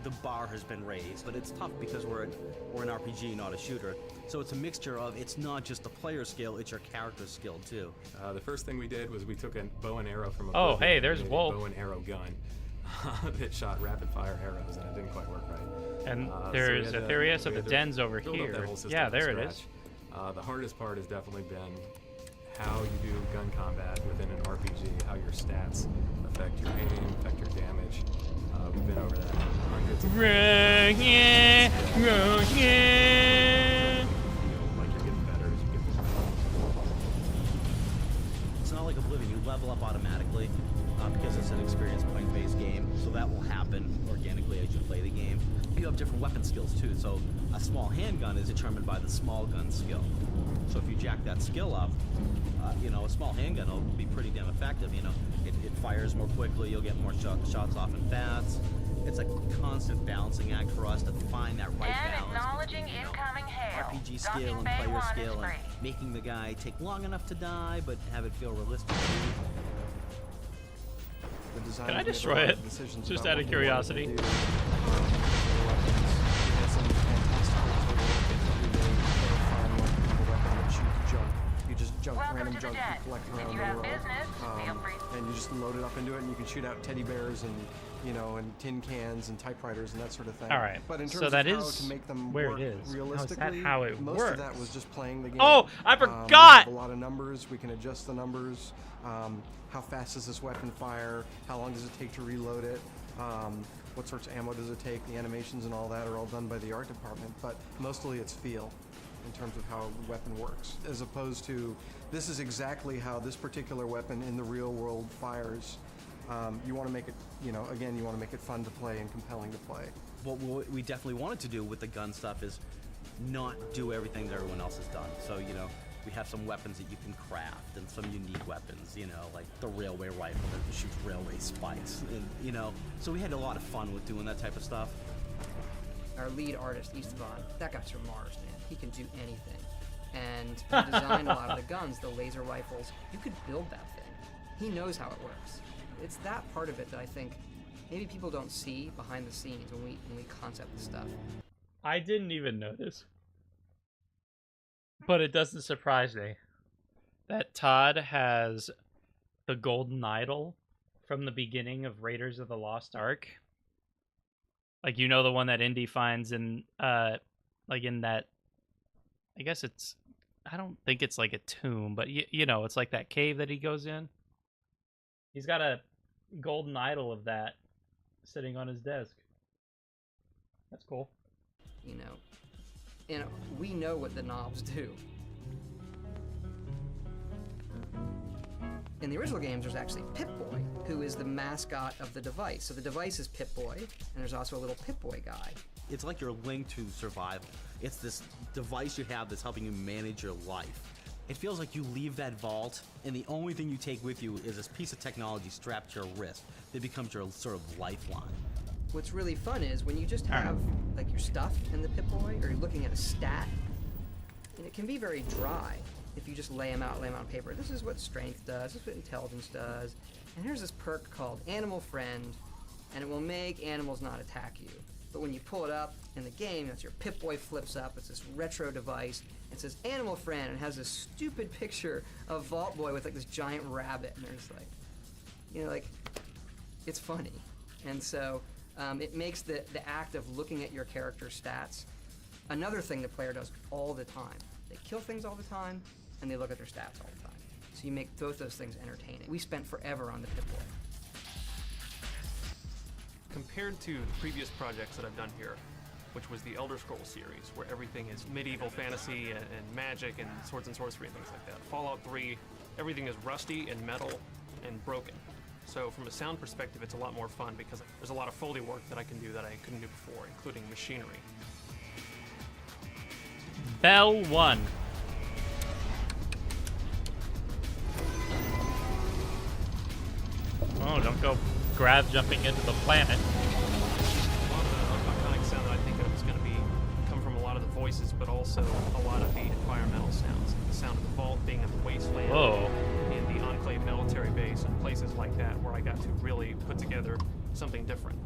the bar has been raised. But it's tough because we're an RPG, not a shooter. So it's a mixture of, it's not just the player skill, it's your character's skill too. The first thing we did was we took a bow and arrow from a Oh, hey, there's Wolf. bow and arrow gun that shot rapid fire arrows, and it didn't quite work right. And there's a Aetherius of the dens over here. Yeah, there it is. The hardest part has definitely been how you do gun combat within an RPG, how your stats affect your aim, affect your damage. We've been over that hundreds of times. Like you're getting better as you get through. It's not like Oblivion, you level up automatically because it's an experience point-based game, so that will happen organically as you play the game. You have different weapon skills too, so a small handgun is determined by the small gun skill. So if you jack that skill up, a small handgun will be pretty damn effective. It fires more quickly, you'll get more shots off in fast. It's a constant balancing act for us to find that right balance. Acknowledging incoming hail. RPG skill and player skill, and making the guy take long enough to die, but have it feel realistic. Can I destroy it? Just out of curiosity. You just junk, random junk you collect around the world. And you just load it up into it, and you can shoot out teddy bears and and tin cans and typewriters and that sort of thing. All right. But in terms So that of how is to make them where work it is. realistically, How is that how it most works? of that was just playing the game. Oh, I We forgot! have a lot of numbers. We can adjust the numbers. How fast does this weapon fire? How long does it take to reload it? What sorts of ammo does it take? The animations and all that are all done by the art department, but mostly it's feel in terms of how the weapon works, as opposed to this is exactly how this particular weapon in the real world fires. You want to make it, again, you want to make it fun to play and compelling to play. What we definitely wanted to do with the gun stuff is not do everything that everyone else has done. So, we have some weapons that you can craft and some unique weapons, like the railway rifle that shoots railway spikes. And, so we had a lot of fun with doing that type of stuff. Our lead artist, Istvan, that guy's from Mars, man. He can do anything. And he designed a lot of the guns, the laser rifles. You could build that thing. He knows how it works. It's that part of it that I think maybe people don't see behind the scenes when we concept this stuff. I didn't even notice. But it doesn't surprise me that Todd has the golden idol from the beginning of Raiders of the Lost Ark. Like, the one that Indy finds in, in that, I guess I don't think it's like a tomb, but it's like that cave that he goes in. He's got a golden idol of that sitting on his desk. That's cool. We know what the knobs do. In the original games, there's actually Pip-Boy, who is the mascot of the device. So the device is Pip-Boy, and there's also a little Pip-Boy guy. It's like your link to survival. It's this device you have that's helping you manage your life. It feels like you leave that vault, and the only thing you take with you is this piece of technology strapped to your wrist that becomes your sort of lifeline. What's really fun is when you just have like your stuff in the Pip-Boy, or you're looking at a stat, and it can be very dry if you just lay them out on paper. This is what strength does, this is what intelligence does, and here's this perk called Animal Friend, and it will make animals not attack you. But when you pull it up in the game, that's your Pip-Boy flips up, it's this retro device, it says Animal Friend, and it has this stupid picture of Vault Boy with like this giant rabbit, and there's like, it's funny. And so, it makes the act of looking at your character's stats another thing the player does all the time. They kill things all the time, and they look at their stats all the time. So you make both those things entertaining. We spent forever on the Pip-Boy. Compared to the previous projects that I've done here, which was the Elder Scrolls series, where everything is medieval fantasy and magic and swords and sorcery and things like that, Fallout 3, everything is rusty and metal and broken. So from a sound perspective, it's a lot more fun because there's a lot of Foley work that I can do that I couldn't do before, including machinery. Bell 1. Oh, don't go grab jumping into the planet. A lot of the iconic sound that I think of is going to come from a lot of the voices, but also a lot of the environmental sounds. The sound of the vault being in the wasteland, Whoa. in the Enclave military base, and places like that, where I got to really put together something different.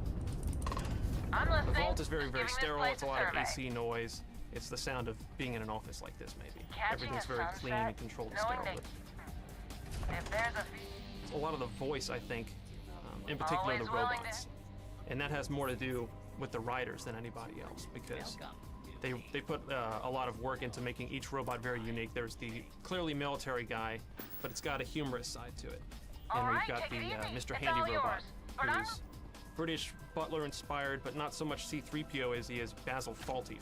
The vault is very, very sterile. It's a lot of AC noise. It's the sound of being in an office like this, maybe. Everything's very clean and controlled and sterile. A lot of the voice, I think, in particular the robots. And that has more to do with the writers than anybody else, because they put a lot of work into making each robot very unique. There's the clearly military guy, but it's got a humorous side to it. And we've got the Mr. Handy robot, who's British butler inspired, but not so much C-3PO as he is Basil Fawlty.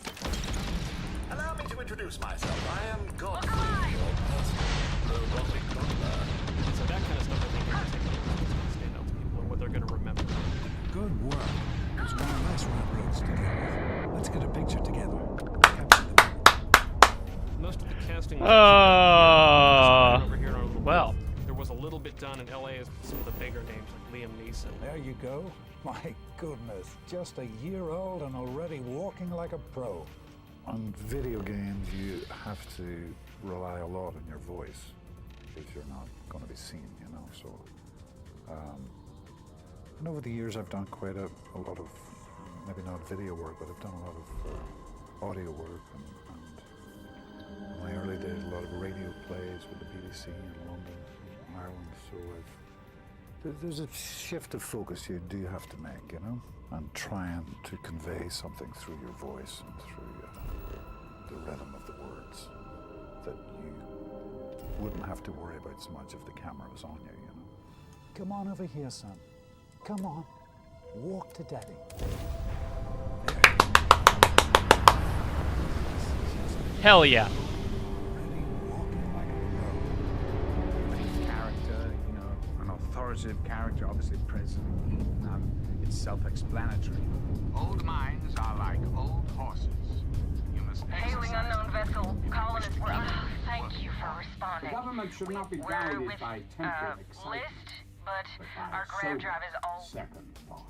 Allow me to introduce myself. I am Godfrey, your personal robotic butler. So that kind of stuff I think is going to stand out to people and what they're going to remember. Good work. There's one less rat roads to deal with. Let's get a picture together. Most of the casting well. over here in our little booth. There was a little bit done in LA as some of the bigger names like Liam Neeson. There you go. My goodness, just a year old and already walking like a pro. On video games, you have to rely a lot on your voice if you're not going to be seen, you know. So, and over the years, I've done quite a lot of, maybe not video work, but I've done a lot of audio work, and my early days, a lot of radio plays with the BBC in London, Ireland, so there's a shift of focus you do have to make, you know, and trying to convey something through your voice and through the rhythm of the words that you wouldn't have to worry about so much if the camera was on you, you know. Come on over here, son. Come on. Walk to daddy. Hell yeah. Character, you know, an authoritative character, obviously President Eden, and it's self-explanatory. Old minds are like old horses. You must Hailing unknown vessel. Colonists were. Thank you for responding. The government should not be We're guided with, by temporary excitement. list, but by our a grab sober drive is all. second thought.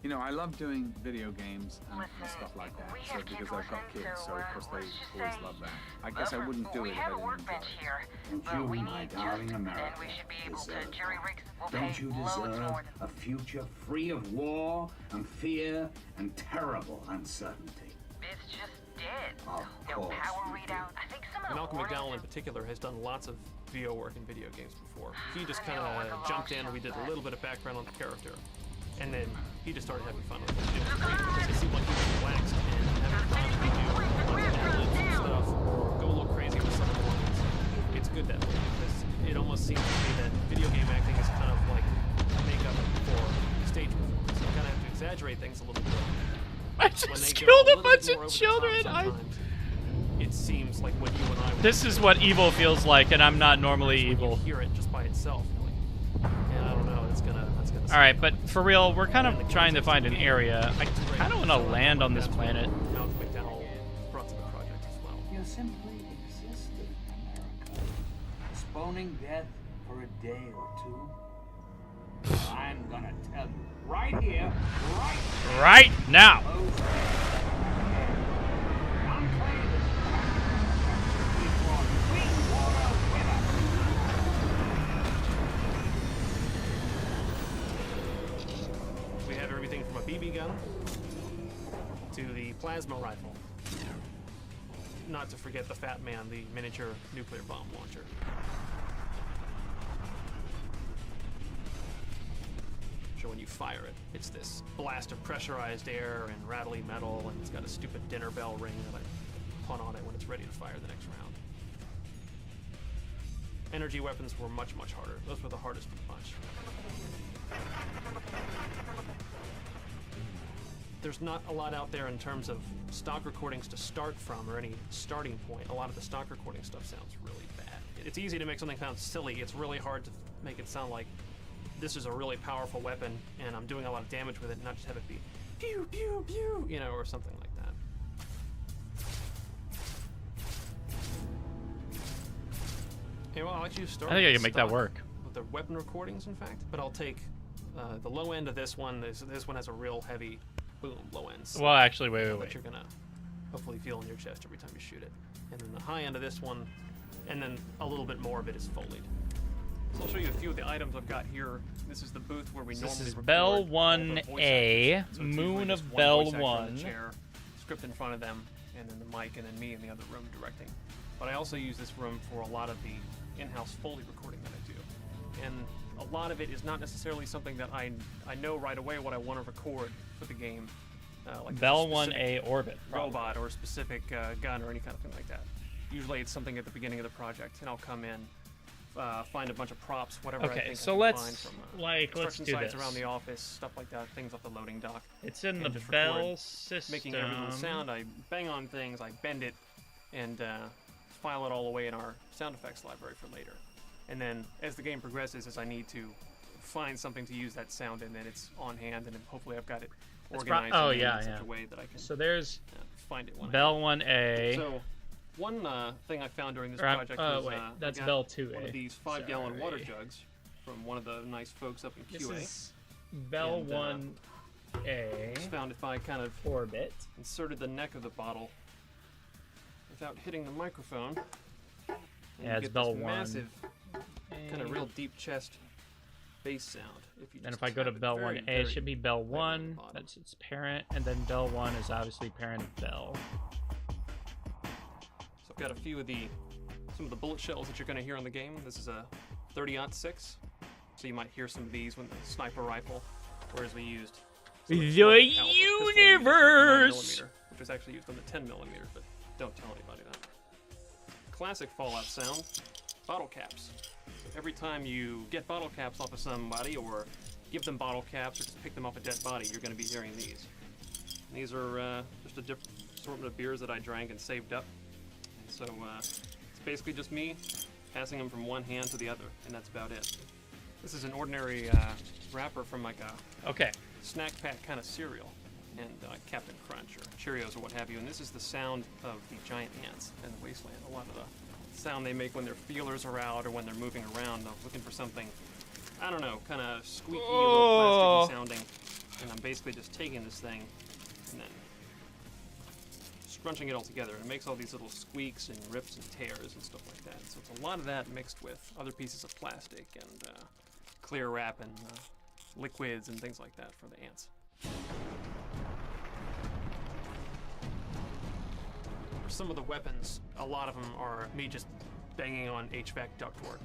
You know, I love doing video games and stuff like that. So because I've got kids, so of course they always love that. I guess I wouldn't do it if I We have a didn't workbench enjoy it. here, Don't but you, we my need darling just, America, and we should be able to deserve jury rig. We'll Don't pay you loads deserve more. a future free of war and fear and terrible uncertainty? It's just dead. Of No course power we do. readout. I think some of the Malcolm warnings McDowell in particular has done lots of VO work in video games before. He just kind of jumped in, we did a little bit of background on the character, and then he just started having fun with it. It was great because it seemed like he was relaxed and having fun and do a bunch of ad-libs and stuff, or go a little crazy with some of the lines. It's good that way because it almost seems to me that video game acting is kind of like makeup for stage performance. You kind of have to exaggerate things a little bit. I just killed a bunch of children. It seems like what you and I would This is what evil feels like, and I'm not normally evil. hear it just by itself. You're like, yeah, I don't know. That's gonna. All right, but for real, we're kind of trying to find an area. I kind of want to land on this planet. Malcolm McDowell brought to the project as well. You simply existed in America, postponing death for a day or two. I'm gonna tell you right here, Right now. We have everything from a BB gun to the plasma rifle. Not to forget the Fat Man, the miniature nuclear bomb launcher. So when you fire it, it's this blast of pressurized air and rattly metal, and it's got a stupid dinner bell ring that I put on it when it's ready to fire the next round. Energy weapons were much, much harder. Those were the hardest of the bunch. There's not a lot out there in terms of stock recordings to start from or any starting point. A lot of the stock recording stuff sounds really bad. It's easy to make something sound silly. It's really hard to make it sound like this is a really powerful weapon and I'm doing a lot of damage with it, and not just have it be pew, pew, pew, you know, or something like that. Okay, well, I'll actually start I think I with can make that stock work. with the weapon recordings, in fact, but I'll take the low end of this one. This one has a real heavy boom, low end. Well, actually, wait. That you're gonna hopefully feel in your chest every time you shoot it. And then the high end of this one, and then a little bit more of it is Foleyed. So I'll show you a few of the items I've got here. This is the booth where we normally record Bell all the voice 1A, actors. So it's Moon usually of just one Bell voice actor in 1. the chair, script in front of them, and then the mic, and then me in the other room directing. But I also use this room for a lot of the in-house Foley recording that I do. And a lot of it is not necessarily something that I know right away what I want to record for the game. Like Bell a specific 1A orbit, probably. robot or a specific gun or any kind of thing like that. Usually it's something at the beginning of the project, and I'll come in, find a bunch of props, whatever I Okay, think so I can let's, find from let's construction do sites this. around the office, stuff like that, things off the loading dock. It's in and the just Bell record, system. making every little sound. I bang on things, I bend it, and file it all away in our sound effects library for later. And then as the game progresses, as I need to find something to use that sound in, then it's on hand, and then hopefully I've got it organized in such a way that I can so there's find it when Bell 1A. So one thing I found during this Or, project oh, was wait, I that's got Bell 2A. one of these 5-gallon water Sorry. jugs from one of the nice folks up in This QA. is Bell And, 1A. just found if I kind of orbit, inserted the neck of the bottle without hitting the microphone, and Yeah, you it's get Bell this 1. massive, kind of real deep chest bass sound. If you And just if I go to tap it Bell very, 1A, very it should be Bell lightly on the 1. bottom. That's its parent, and then Bell 1 is obviously parent of Bell. So got a few of some of the bullet shells that you're going to hear on the game. This is a 30-06, so you might hear some of these with the sniper rifle, whereas we used The universe, which was actually used on the 10 millimeter, but don't tell anybody that. Classic Fallout sound, bottle caps. So every time you get bottle caps off of somebody, or give them bottle caps, or just pick them off a dead body, you're going to be hearing these. And these are just a different assortment of beers that I drank and saved up. And so it's basically just me passing them from one hand to the other, and that's about it. This is an ordinary wrapper from like a snack pack kind of cereal, and Captain Crunch or Cheerios or what have you. And this is the sound of the giant ants in the wasteland. A lot of the sound they make when their feelers are out or when they're moving around, looking for something, I don't know, kind of squeaky, a little plasticky sounding. And I'm basically just taking this thing and then scrunching it all together. And it makes all these little squeaks and rips and tears and stuff like that. So it's a lot of that mixed with other pieces of plastic and clear wrap and liquids and things like that for the ants. For some of the weapons, a lot of them are me just banging on HVAC ductwork.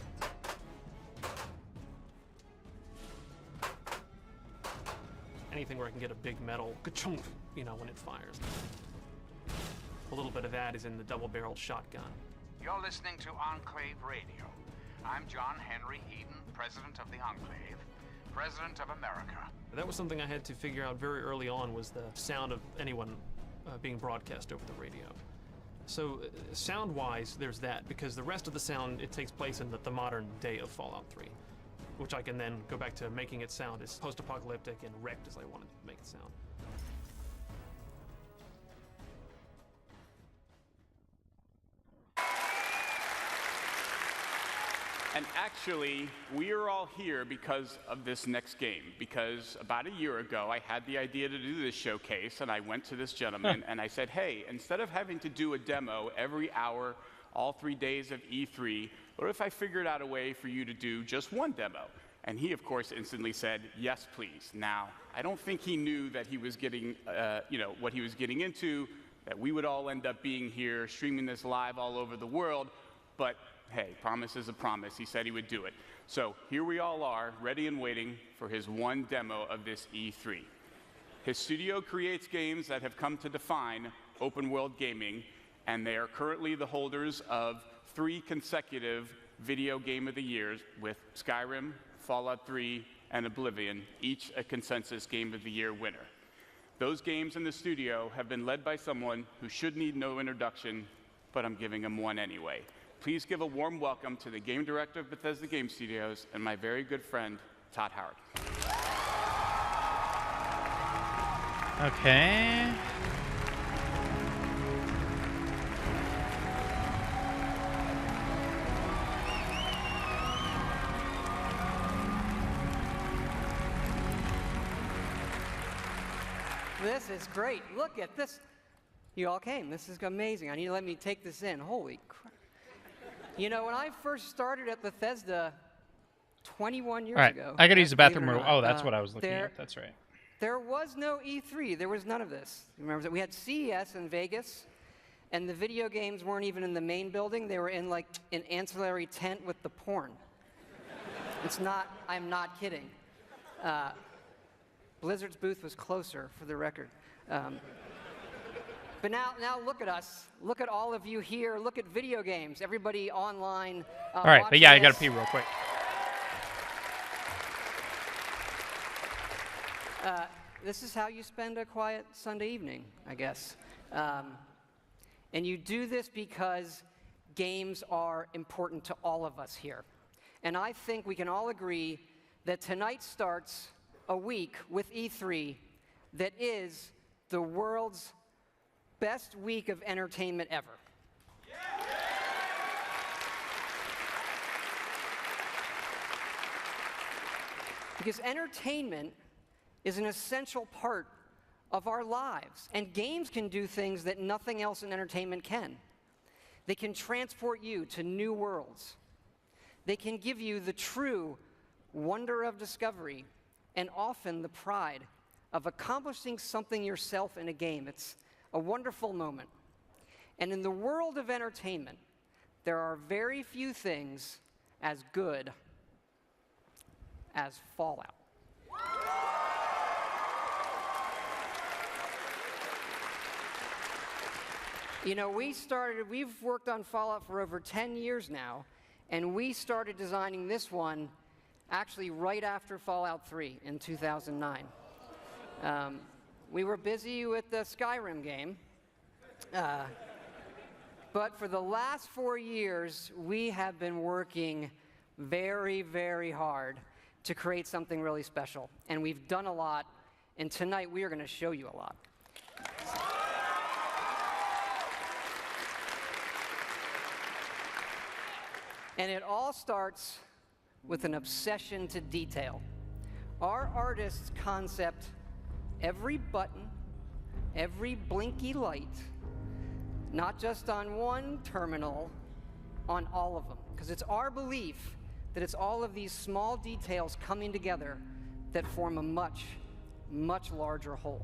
Anything where I can get a big metal ka-chunk, you know, when it fires. A little bit of that is in the double-barreled shotgun. You're listening to Enclave Radio. I'm John Henry Eden, President of the Enclave, President of America. That was something I had to figure out very early on, was the sound of anyone being broadcast over the radio. So sound-wise, there's that, because the rest of the sound, it takes place in the modern day of Fallout 3, which I can then go back to making it sound as post-apocalyptic and wrecked as I wanted to make it sound. And actually, we are all here because of this next game. Because about a year ago, I had the idea to do this showcase, and I went to this gentleman and I said, hey, instead of having to do a demo every hour, all 3 days of E3, what if I figured out a way for you to do just one demo? And he, of course, instantly said, yes, please. Now, I don't think he knew that he was getting, what he was getting into, that we would all end up being here, streaming this live all over the world, but hey, promise is a promise. He said he would do it. So here we all are, ready and waiting for his one demo of this E3. His studio creates games that have come to define open world gaming, and they are currently the holders of 3 consecutive Video Game of the Years, with Skyrim, Fallout 3, and Oblivion, each a consensus Game of the Year winner. Those games in the studio have been led by someone who should need no introduction, but I'm giving him one anyway. Please give a warm welcome to the game director of Bethesda Game Studios and my very good friend, Todd Howard. Okay. This is great. Look at this. You all came. This is amazing. I need to let me take this in. Holy crap. You know, when I first started at Bethesda 21 years ago. I gotta use the bathroom. believe it or not, Oh, that's what I was looking at. That's right. There was no E3. There was none of this. Remember that we had CES in Vegas, and the video games weren't even in the main building. They were in like an ancillary tent with the porn. It's not. I'm not kidding. Blizzard's booth was closer, for the record. But now look at us. Look at all of you here. Look at video games. Everybody online. All right, but yeah, I gotta pee real quick. This is how you spend a quiet Sunday evening, I guess. And you do this because games are important to all of us here. And I think we can all agree that tonight starts a week with E3 that is the world's best week of entertainment ever. Because entertainment is an essential part of our lives, and games can do things that nothing else in entertainment can. They can transport you to new worlds. They can give you the true wonder of discovery and often the pride of accomplishing something yourself in a game. It's a wonderful moment. And in the world of entertainment, there are very few things as good as Fallout. You know, we've worked on Fallout for over 10 years now, and we started designing this one actually right after Fallout 3 in 2009. We were busy with the Skyrim game, but for the last 4 years, we have been working very, very hard to create something really special, and we've done a lot, and tonight we are going to show you a lot. And it all starts with an obsession to detail. Our artists concept every button, every blinky light, not just on one terminal, on all of them. Because it's our belief that it's all of these small details coming together that form a much, much larger whole.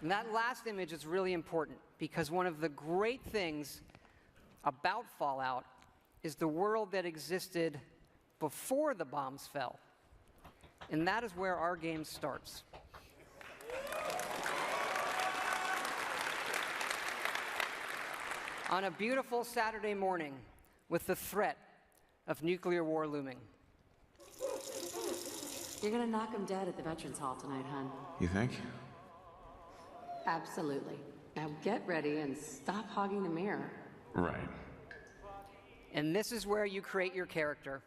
And that last image is really important because one of the great things about Fallout is the world that existed before the bombs fell. And that is where our game starts. On a beautiful Saturday morning with the threat of nuclear war looming. You're gonna knock him dead at the Veterans Hall tonight, hon. You think? Absolutely. Now get ready and stop hogging the mirror. Right. And this is where you create your character,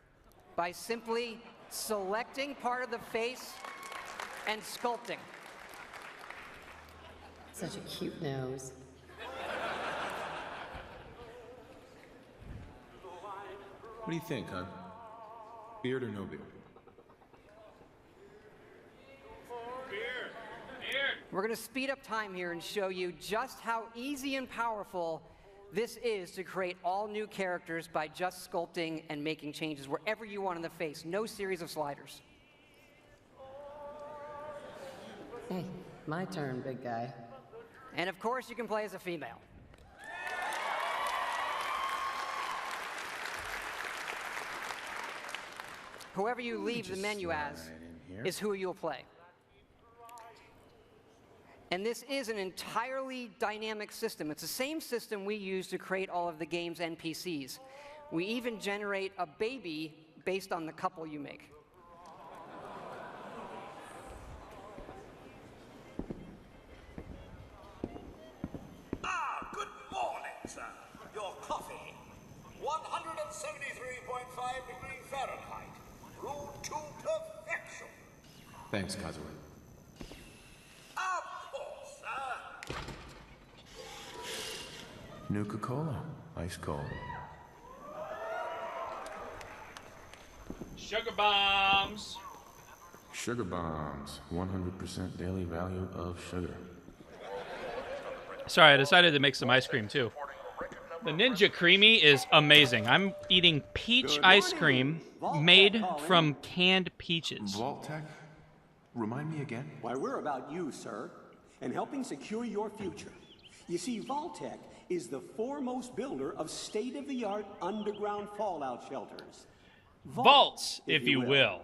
by simply selecting part of the face and sculpting. Such a cute nose. What do you think, hon? Beard or no beard? We're going to speed up time here and show you just how easy and powerful this is to create all new characters by just sculpting and making changes wherever you want in the face. No series of sliders. Hey, my turn, big guy. And of course, you can play as a female. Whoever you leave the menu as is who you'll play. And this is an entirely dynamic system. It's the same system we use to create all of the game's NPCs. We even generate a baby based on the couple you make. Good morning, sir. Your coffee, 173.5 degrees Fahrenheit, brewed to perfection. Thanks, Kazuya. Of course, sir. Nuka-Cola. Ice cold. Sugar bombs. Sugar bombs. 100% daily value of sugar. Sorry, I decided to make some ice cream too. The Ninja Creamy is amazing. I'm eating peach ice cream made from canned peaches. Vault-Tec? Remind me again? Why, we're about you, sir, and helping secure your future. You see, Vault-Tec is the foremost builder of state-of-the-art underground fallout shelters. Vaults, if you will.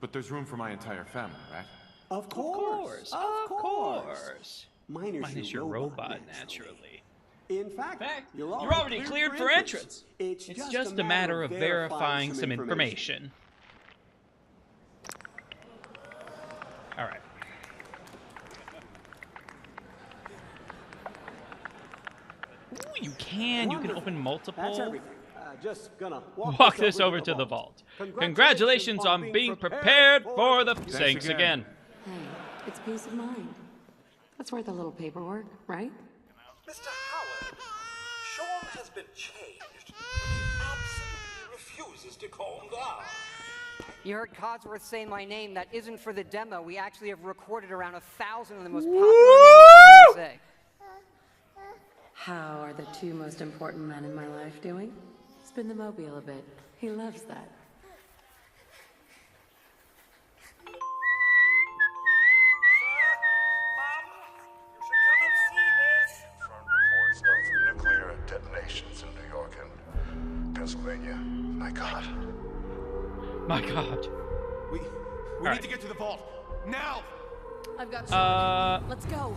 But there's room for my entire family, right? Of course. Of course. Minus your robot, naturally. In fact, You're already cleared for entrance. It's just a matter of verifying some information. All right. Ooh, you can open multiple. That's everything. Just gonna walk this over to the vault. Congratulations on being prepared for the... Thanks again. Hey, it's peace of mind. That's worth a little paperwork, right? Mr. Howard, Sean has been changed. He absolutely refuses to calm down. You heard Codsworth say my name. That isn't for the demo. We actually have recorded around 1,000 of the most popular names for him to say. How are the two most important men in my life doing? Spin the mobile a bit. He loves that. Reports of nuclear detonations in New York and Pennsylvania. My God. My God. We need to get to the vault. Now! I've got you. Let's go.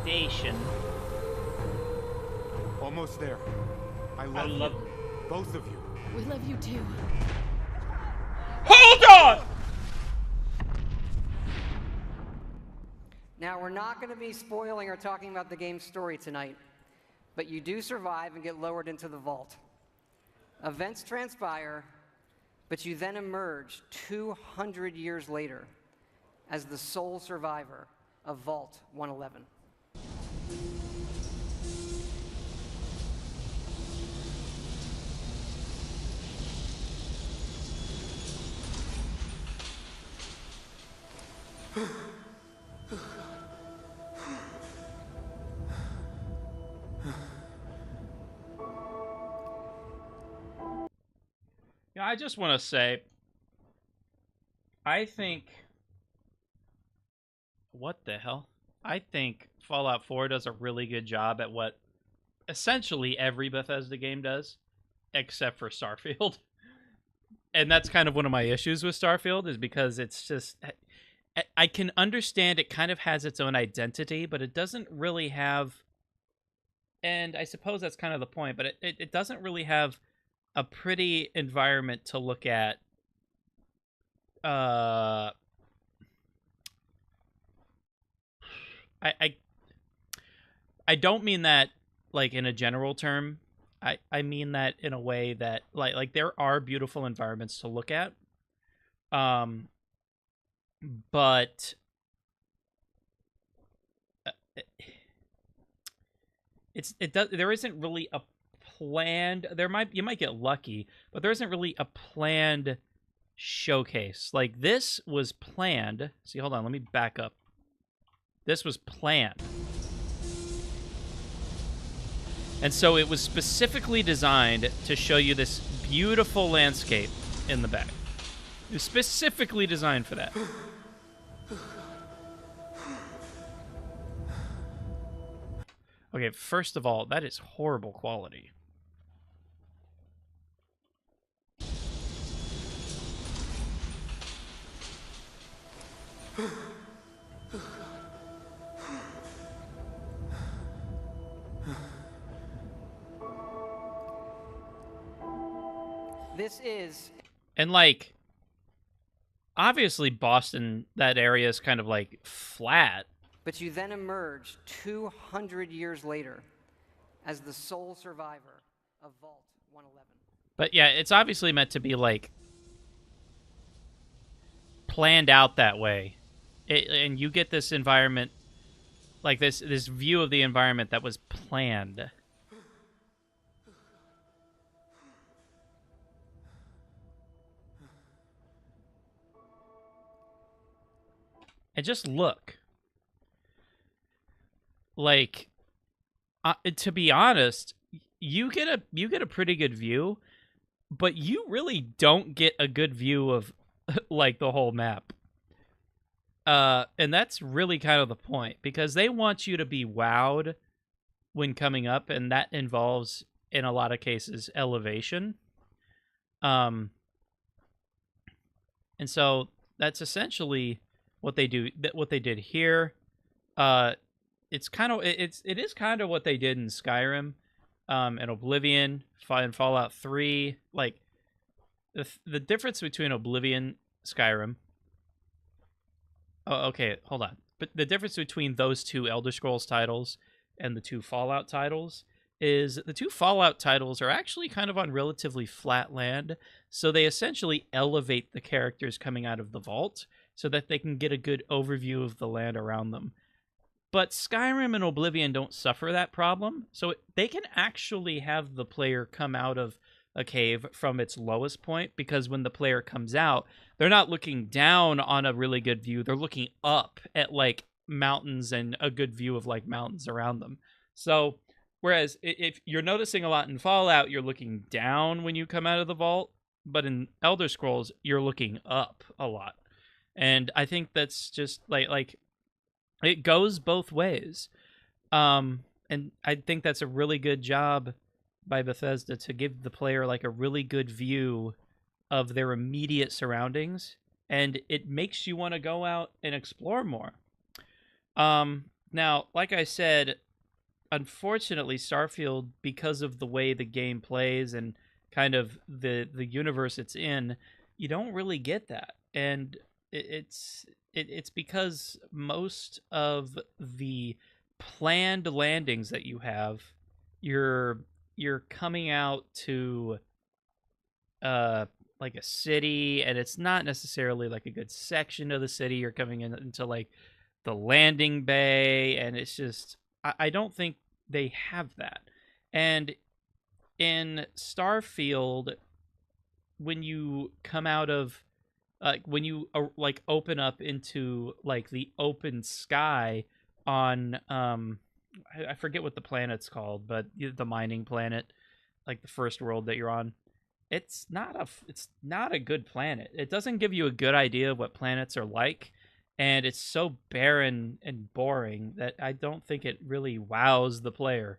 Station. Almost there. I love you. Both of you. We love you too. Hold on! Now, we're not going to be spoiling or talking about the game's story tonight, but you do survive and get lowered into the vault. Events transpire, but you then emerge 200 years later as the sole survivor of Vault 111. Yeah, I just want to say, I think, what the hell? I think Fallout 4 does a really good job at what essentially every Bethesda game does, except for Starfield. And that's kind of one of my issues with Starfield, is because it's just, I can understand it kind of has its own identity, but it doesn't really have, and I suppose that's kind of the point, but it doesn't really have a pretty environment to look at. I don't mean that like in a general term. I mean that in a way that like there are beautiful environments to look at. But there isn't really a planned, you might get lucky, but there isn't really a planned showcase. Like this was planned. See, hold on, let me back up. This was planned. And so it was specifically designed to show you this beautiful landscape in the back. It was specifically designed for that. Okay, first of all, that is horrible quality. This is... And, like, obviously Boston, that area is kind of, like, flat. But you then emerge 200 years later as the sole survivor of Vault 111. But, yeah, it's obviously meant to be, like, planned out that way. And you get this environment, like this view of the environment that was planned. And just look. Like, to be honest, you get a pretty good view, but you really don't get a good view of like the whole map. And that's really kind of the point, because they want you to be wowed when coming up, and that involves, in a lot of cases, elevation. And so that's essentially what they do. What they did here. It is kind of what they did in Skyrim, and Oblivion, and Fallout 3. Like the difference between Oblivion, Skyrim. Oh, okay, hold on. But the difference between those two Elder Scrolls titles and the two Fallout titles is the two Fallout titles are actually kind of on relatively flat land, so they essentially elevate the characters coming out of the vault so that they can get a good overview of the land around them. But Skyrim and Oblivion don't suffer that problem, so they can actually have the player come out of a cave from its lowest point, because when the player comes out, they're not looking down on a really good view. They're looking up at like mountains and a good view of like mountains around them. So whereas if you're noticing a lot in Fallout, you're looking down when you come out of the vault, but in Elder Scrolls, you're looking up a lot. And I think that's just like it goes both ways. And I think that's a really good job by Bethesda to give the player like a really good view of their immediate surroundings, and it makes you want to go out and explore more. Now, like I said, unfortunately, Starfield, because of the way the game plays and kind of the universe it's in, you don't really get that, and it's because most of the planned landings that you have, you're coming out to like a city, and it's not necessarily like a good section of the city. You're coming into like the landing bay, and it's just I don't think they have that. And in Starfield, when you come out of when you like open up into like the open sky on I forget what the planet's called, but the mining planet, like the first world that you're on, it's not a good planet. It doesn't give you a good idea of what planets are like, and it's so barren and boring that I don't think it really wows the player.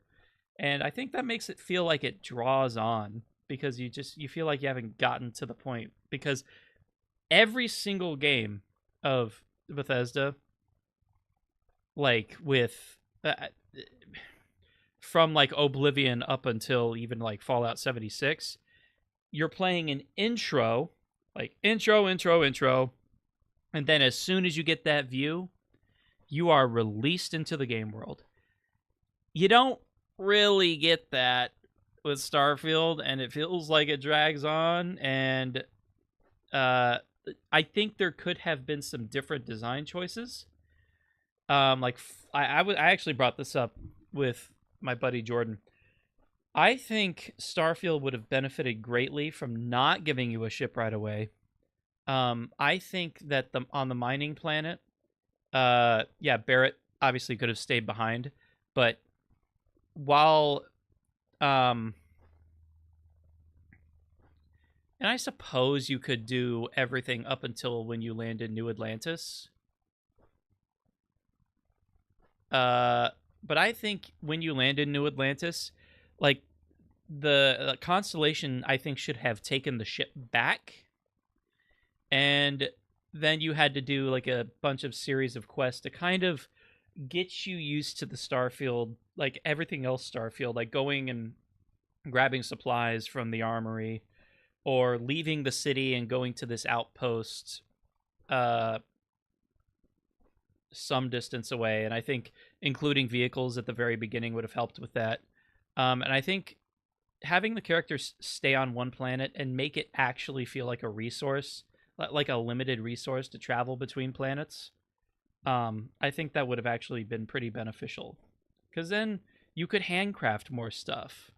And I think that makes it feel like it draws on, because you feel like you haven't gotten to the point, because every single game of Bethesda, like with from like Oblivion up until even like Fallout 76, you're playing an intro, like intro, and then as soon as you get that view, you are released into the game world. You don't really get that with Starfield, and it feels like it drags on, and I think there could have been some different design choices. Like I actually brought this up with my buddy Jordan. I think Starfield would have benefited greatly from not giving you a ship right away. I think that on the mining planet, Barrett obviously could have stayed behind, but while and I suppose you could do everything up until when you land in New Atlantis. But I think when you land in New Atlantis, like the Constellation, I think should have taken the ship back, and then you had to do like a bunch of series of quests to kind of get you used to the Starfield, like everything else Starfield, like going and grabbing supplies from the armory, or leaving the city and going to this outpost some distance away. And I think including vehicles at the very beginning would have helped with that. And I think having the characters stay on one planet and make it actually feel like a resource, like a limited resource to travel between planets, I think that would have actually been pretty beneficial, because then you could handcraft more stuff.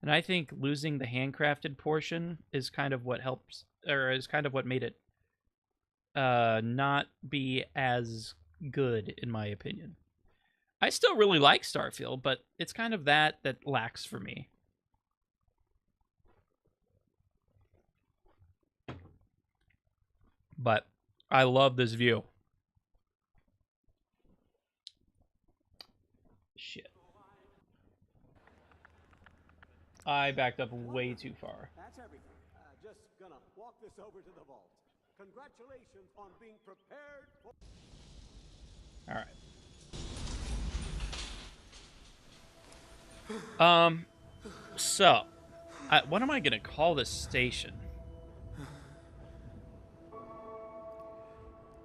And I think losing the handcrafted portion is kind of what helps, or is kind of what made it not be as good, in my opinion. I still really like Starfield, but it's kind of that lacks for me. But I love this view. Shit. I backed up way too far. That's everything. Just gonna walk this over to the vault. Congratulations on being prepared for... All right. So, what am I gonna call this station?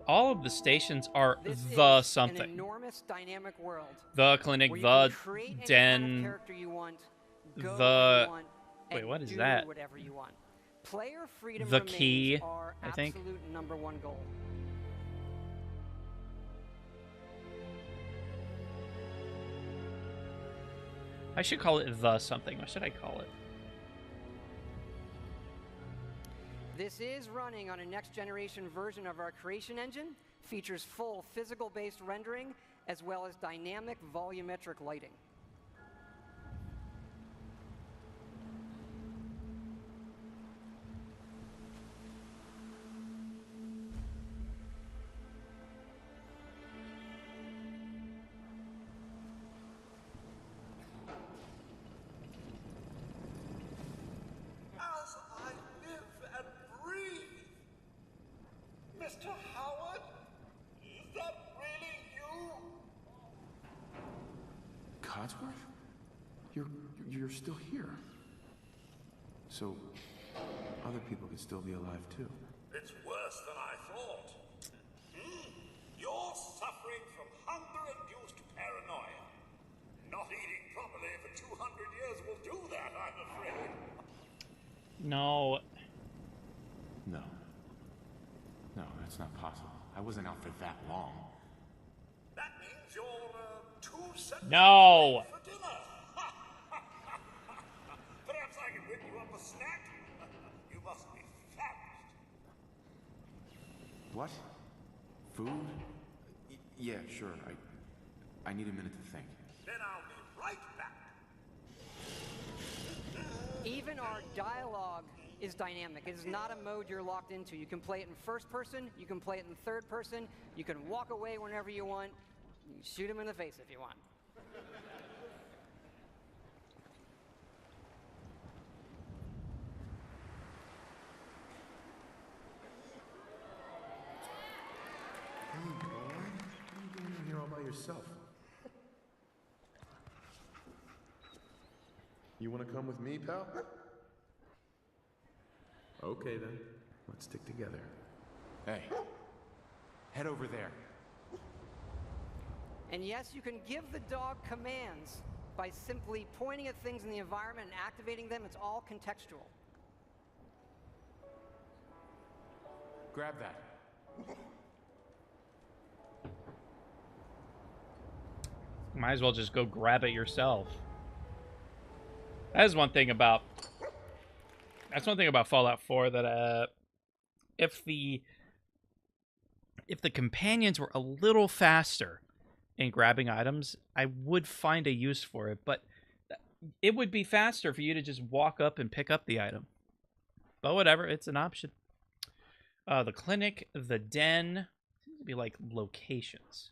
All of the stations are the something. An enormous dynamic world. The clinic, the den, the... Wait, what is that? Whatever you want. Player freedom the key, our I think. Absolute #1 goal. I should call it the something. What should I call it? This is running on a next-generation version of our creation engine. Features full physical-based rendering as well as dynamic volumetric lighting. Mr. Howard? Is that really you? Codsworth? You're still here. So, other people could still be alive too. It's worse than I thought. You're suffering from hunger-induced paranoia. Not eating properly for 200 years will do that, I'm afraid. No. No. No, that's not possible. I wasn't out for that long. That means you're 2 seconds No. for dinner. Perhaps I can whip you up a snack. You must be famished. What? Food? Yeah, sure. I need a minute to think. Then I'll be right back. Even our dialogue is dynamic. It is not a mode you're locked into. You can play it in first person, you can play it in third person, you can walk away whenever you want, you can shoot him in the face if you want. Hey, boy. What are you doing in here all by yourself? You want to come with me, pal? Okay, then. Let's stick together. Hey, head over there. And yes, you can give the dog commands by simply pointing at things in the environment and activating them. It's all contextual. Grab that. Might as well just go grab it yourself. That is one thing about... That's one thing about Fallout 4, that if the companions were a little faster in grabbing items, I would find a use for it, but it would be faster for you to just walk up and pick up the item. But whatever, it's an option. The clinic, the den, seems to be like locations.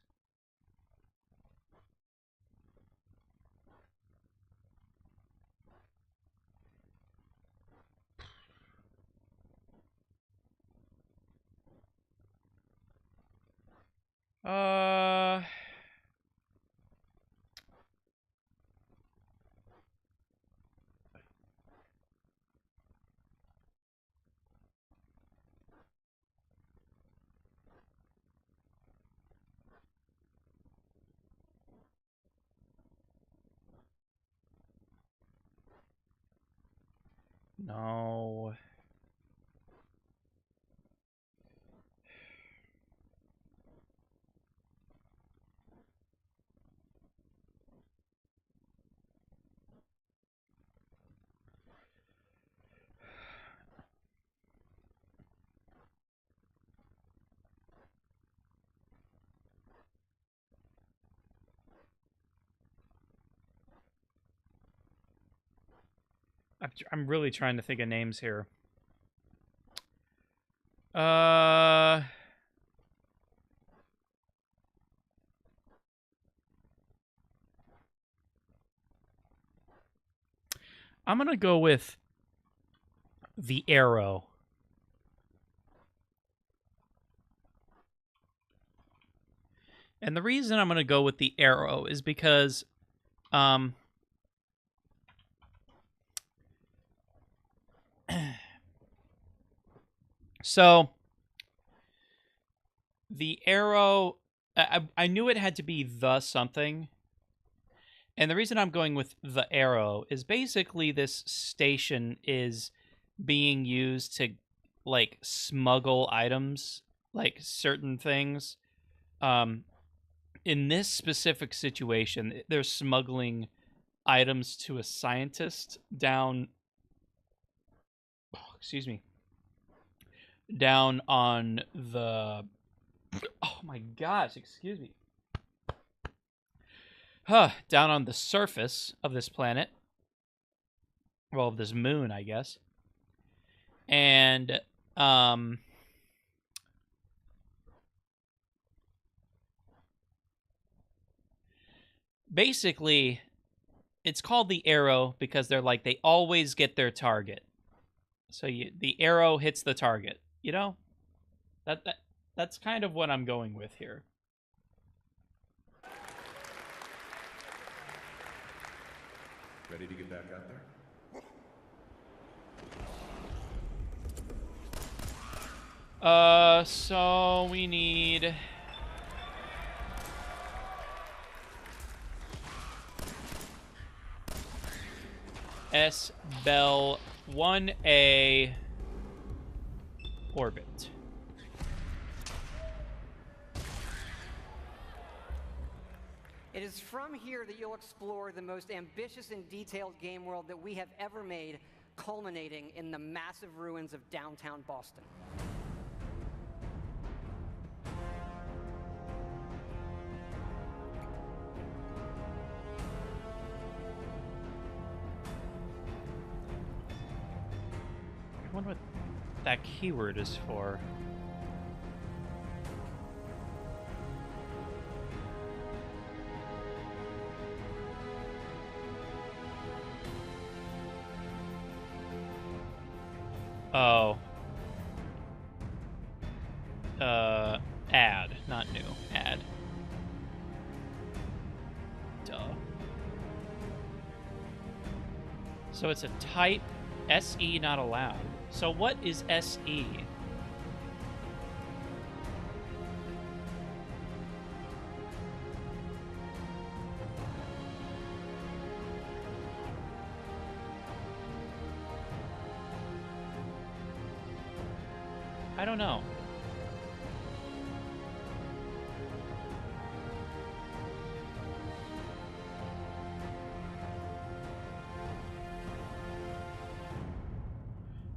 No. I'm really trying to think of names here. I'm gonna go with the Arrow. And the reason I'm gonna go with the Arrow is because, so the Arrow, I knew it had to be the something. And the reason I'm going with the Arrow is basically this station is being used to, like, smuggle items, like certain things. In this specific situation, they're smuggling items to a scientist down, excuse me, down on the, oh my gosh, excuse me. Down on the surface of this planet. Well, of this moon, I guess. And, basically, it's called the Arrow because they're like, they always get their target. So the arrow hits the target, you know? That's kind of what I'm going with here. Ready to get back out there? So we need S-Bell 1A orbit. It is from here that you'll explore the most ambitious and detailed game world that we have ever made, culminating in the massive ruins of downtown Boston. I wonder what that keyword is for. Oh. Add, not new. Add. Duh. So it's a type SE not allowed. So what is SE? I don't know.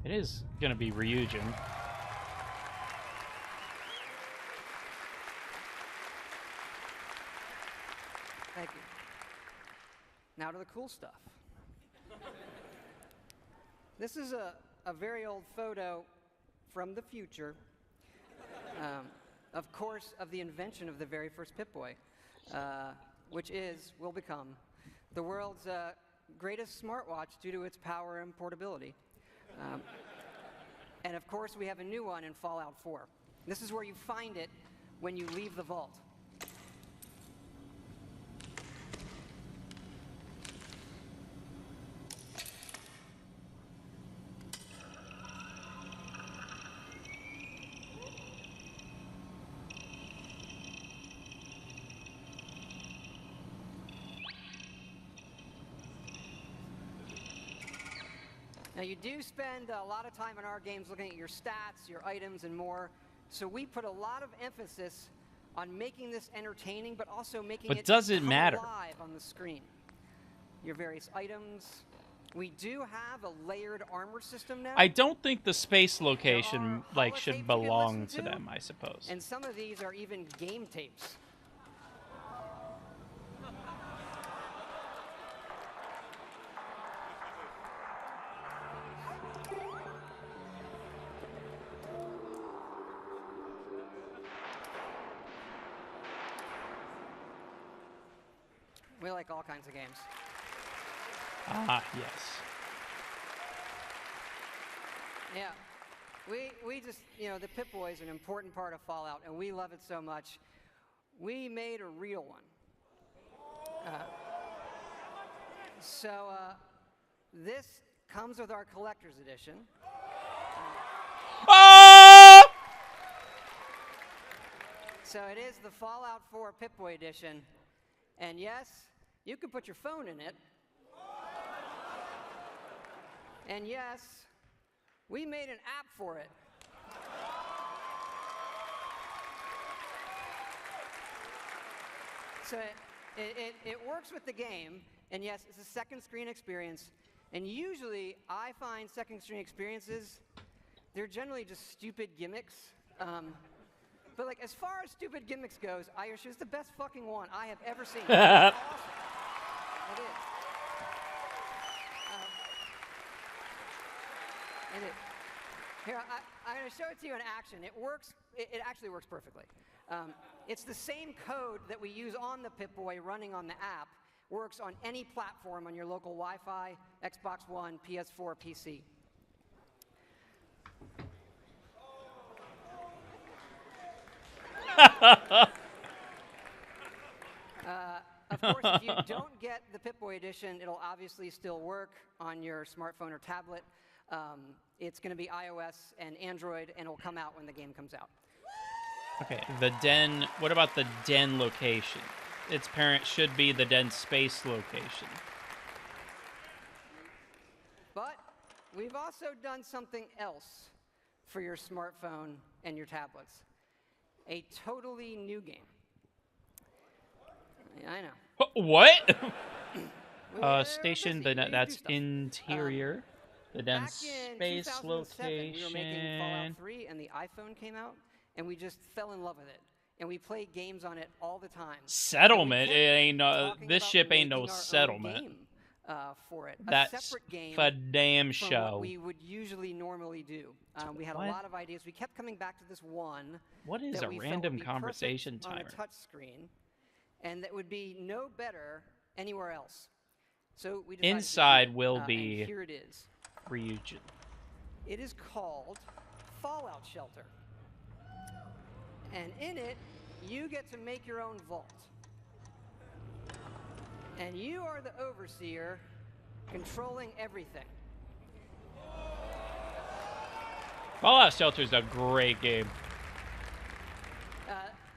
It is gonna be Ryujin. Thank you. Now to the cool stuff. This is a very old photo from the future, of course, of the invention of the very first Pip-Boy, which will become the world's greatest smartwatch due to its power and portability. And of course, we have a new one in Fallout 4. This is where you find it when you leave the vault. Now, you do spend a lot of time in our games looking at your stats, your items, and more. So we put a lot of emphasis on making this entertaining, but also making it does it come matter? alive on the screen. Your various items. We do have a layered armor system now. I don't think the space location should belong to them, I suppose. And some of these are even game tapes. We like all kinds of games. Ah, yes. Yeah. We just, you know, the Pip-Boy is an important part of Fallout, and we love it so much. We made a real one. This comes with our collector's edition. So it is the Fallout 4 Pip-Boy edition. And yes, you can put your phone in it. And yes, we made an app for it. So it works with the game, and yes, it's a second screen experience. And usually, I find second screen experiences, they're generally just stupid gimmicks. But like, as far as stupid gimmicks goes, I assure it's the best fucking one I have ever seen. It's awesome. It is. It is. Here, I'm going to show it to you in action. It works. It actually works perfectly. It's the same code that we use on the Pip-Boy running on the app. Works on any platform on your local Wi-Fi, Xbox One, PS4, PC. Of course, if you don't get the Pip-Boy edition, it'll obviously still work on your smartphone or tablet. It's going to be iOS and Android, and it'll come out when the game comes out. Okay, the den. What about the den location? Its parent should be the den space location. But we've also done something else for your smartphone and your tablets. A totally new game. I know. What? Station. That's interior. The den space location. We were making Fallout 3, and the iPhone came out, and we just fell in love with it. And we play games on it all the time. Settlement? It ain't no. This ship ain't no settlement. For it. That's a separate game for damn from show. What we would usually normally do. We had a lot of ideas. We kept coming back to this one. What is a random conversation timer? On a touch screen, and that would be no better anywhere else. So we decided Inside will be. And here it is. Region. It is called Fallout Shelter. And in it, you get to make your own vault. And you are the overseer, controlling everything. Fallout Shelter is a great game.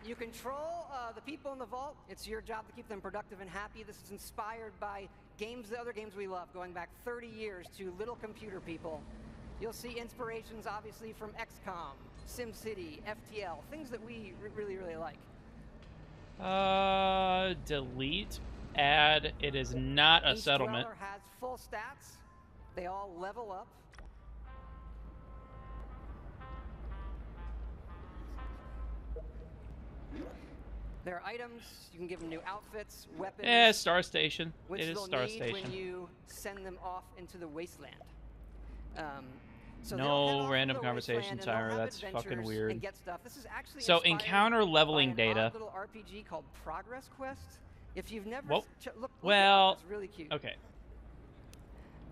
You control the people in the vault. It's your job to keep them productive and happy. This is inspired by the other games we love, going back 30 years to Little Computer People. You'll see inspirations, obviously, from XCOM, SimCity, FTL, things that we really, really like. Delete, add. It is not a settlement. Each dweller has full stats. They all level up. There are items. You can give them new outfits, weapons. Yeah, Star Station. Which it is they'll Star need Station. when you send them off into the wasteland. So no random conversation timer. That's fucking weird. And get stuff. This is actually so encounter leveling data. Odd little RPG called Progress Quest. If you've never look well, it's really cute. Okay.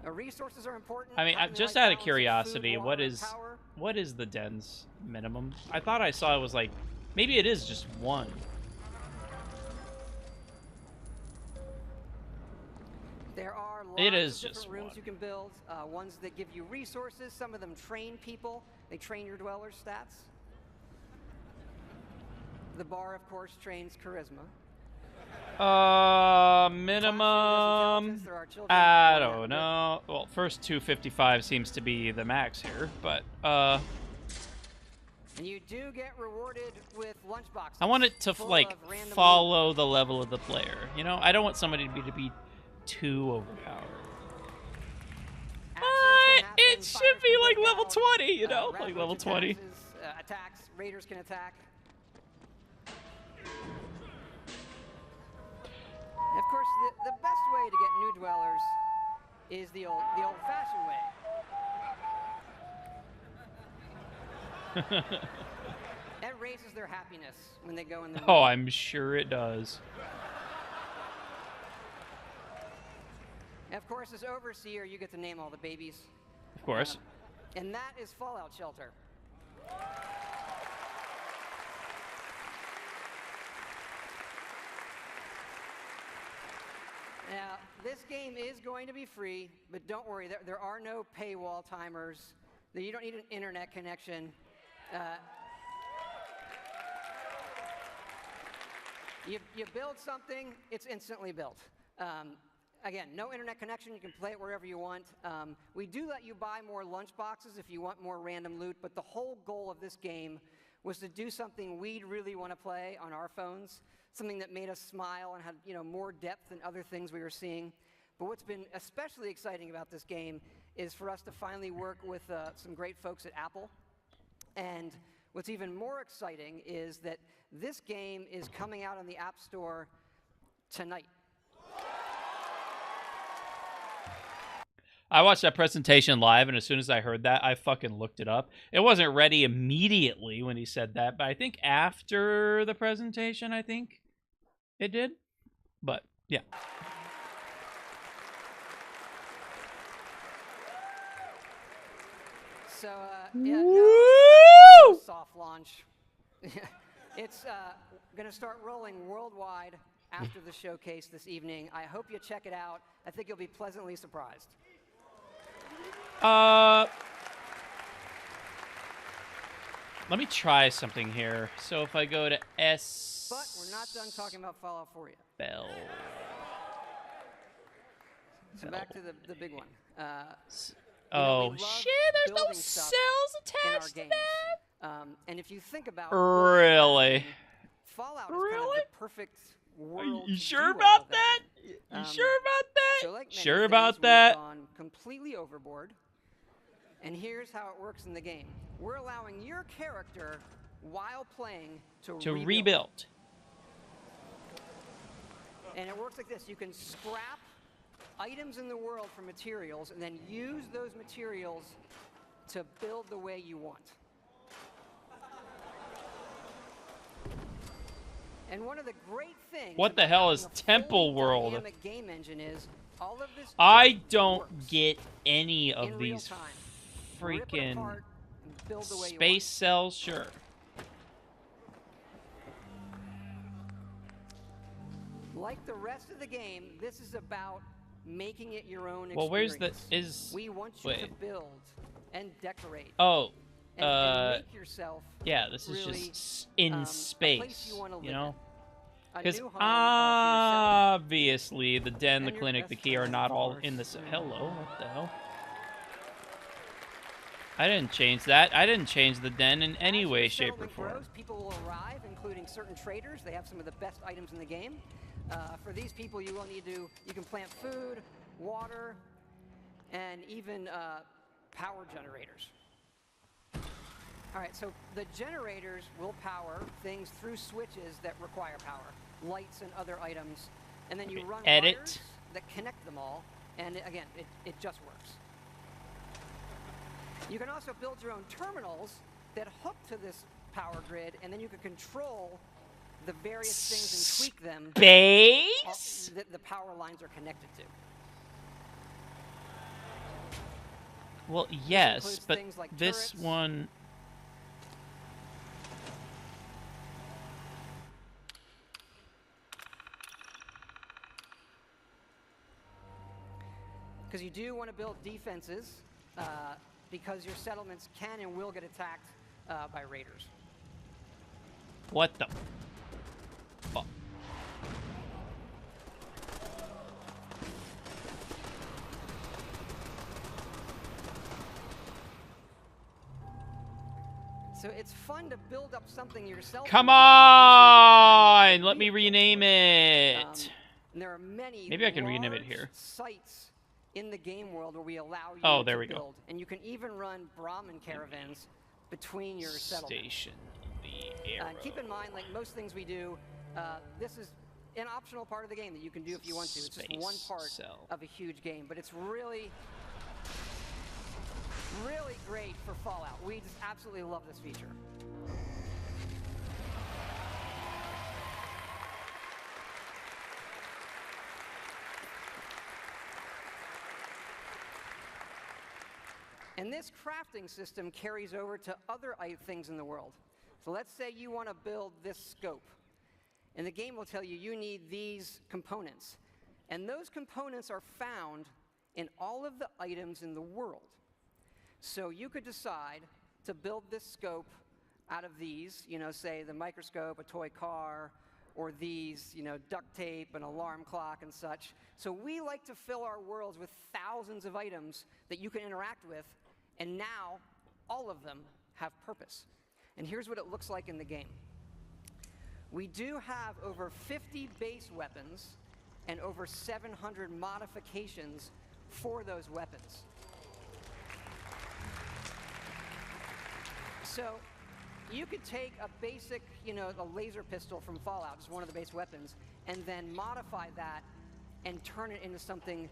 Resources are important. I mean, just out of curiosity, what is the den's minimum? I thought I saw it was like, maybe it is just one. There are lots of different rooms you can build. Ones that give you resources. Some of them train people. They train your dwellers' stats. The bar, of course, trains charisma. Minimum. I don't know. Well, first 255 seems to be the max here, but And you do get rewarded with lunchboxes. I want it to like follow the level of the player. You know, I don't want somebody to be too overpowered. It should be like level 20, you know, like level 20. Attacks, raiders can attack. Of course, the best way to get new dwellers is the old-fashioned way. That raises their happiness when they go in the room. Oh, I'm sure it does. And of course, as overseer, you get to name all the babies. Of course. And that is Fallout Shelter. Now, this game is going to be free, but don't worry, there are no paywall timers. You don't need an internet connection. You build something, it's instantly built. Again, no internet connection, you can play it wherever you want. We do let you buy more lunch boxes if you want more random loot, but the whole goal of this game was to do something we'd really want to play on our phones, something that made us smile and had more depth than other things we were seeing. But what's been especially exciting about this game is for us to finally work with some great folks at Apple. And what's even more exciting is that this game is coming out on the App Store tonight. I watched that presentation live, and as soon as I heard that, I fucking looked it up. It wasn't ready immediately when he said that, but I think after the presentation, I think it did. But, yeah. So, yeah, no soft launch. It's going to start rolling worldwide after the showcase this evening. I hope you check it out. I think you'll be pleasantly surprised. Let me try something here. So if I go to S... But we're not done talking about Fallout for you. Bell. So back to the big one. Oh, shit, there's no cells attached to that? And if you think about really? Fallout is kind of the perfect world. You sure about that? You sure about that? So like sure about that? We've gone completely overboard. And here's how it works in the game. We're allowing your character, while playing, to rebuild. And it works like this. You can scrap items in the world for materials and then use those materials to build the way you want. And one of the great things... What the hell is Temple World? Dynamic game engine is all of this I don't get any of these freaking space cells. Sure. Like the rest of the game, this is about making it your own experience. Well, where's the we want you to build and decorate. Oh, and make yourself yeah, this is really, just in space, you know? Because obviously the den, the clinic, the key are not all in the... Hello, what the hell? I didn't change that. I didn't change the den in any way, shape, or form. People will arrive, including certain traders. They have some of the best items in the game. For these people, you will need to... You can plant food, water, and even power generators. All right, so the generators will power things through switches that require power, lights and other items, and then you run wires that connect them all, and again, it just works. You can also build your own terminals that hook to this power grid, and then you can control the various things and tweak them that the power lines are connected to. Well, yes, but like this one... Because you do want to build defenses, because your settlements can and will get attacked by raiders. What the fuck? So it's fun to build up something yourself. Come on! Let me rename it. And there are many Maybe I can rename it here. Sites in the game world where we allow you to build. Go. And you can even run Brahmin caravans between your settlements. Station the arrow. Keep in mind, like most things we do, this is an optional part of the game that you can do if you want to. It's just one part of a huge game, but it's really, really great for Fallout. We just absolutely love this feature. And this crafting system carries over to other things in the world. So let's say you want to build this scope. And the game will tell you you need these components. And those components are found in all of the items in the world. So you could decide to build this scope out of these, you know, say the microscope, a toy car, or these, you know, duct tape, an alarm clock and such. So we like to fill our worlds with thousands of items that you can interact with, and now all of them have purpose. And here's what it looks like in the game. We do have over 50 base weapons and over 700 modifications for those weapons. So you could take a basic, you know, a laser pistol from Fallout, just one of the base weapons, and then modify that and turn it into something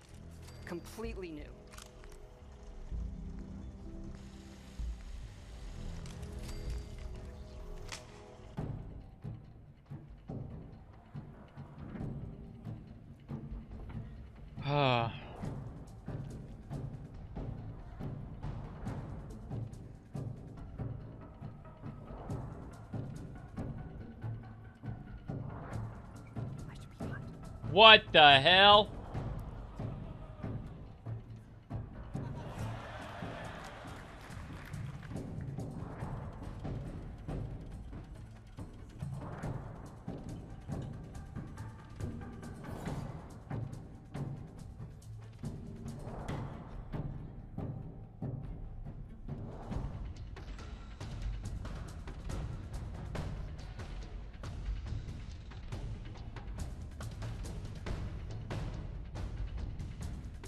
completely new. What the hell?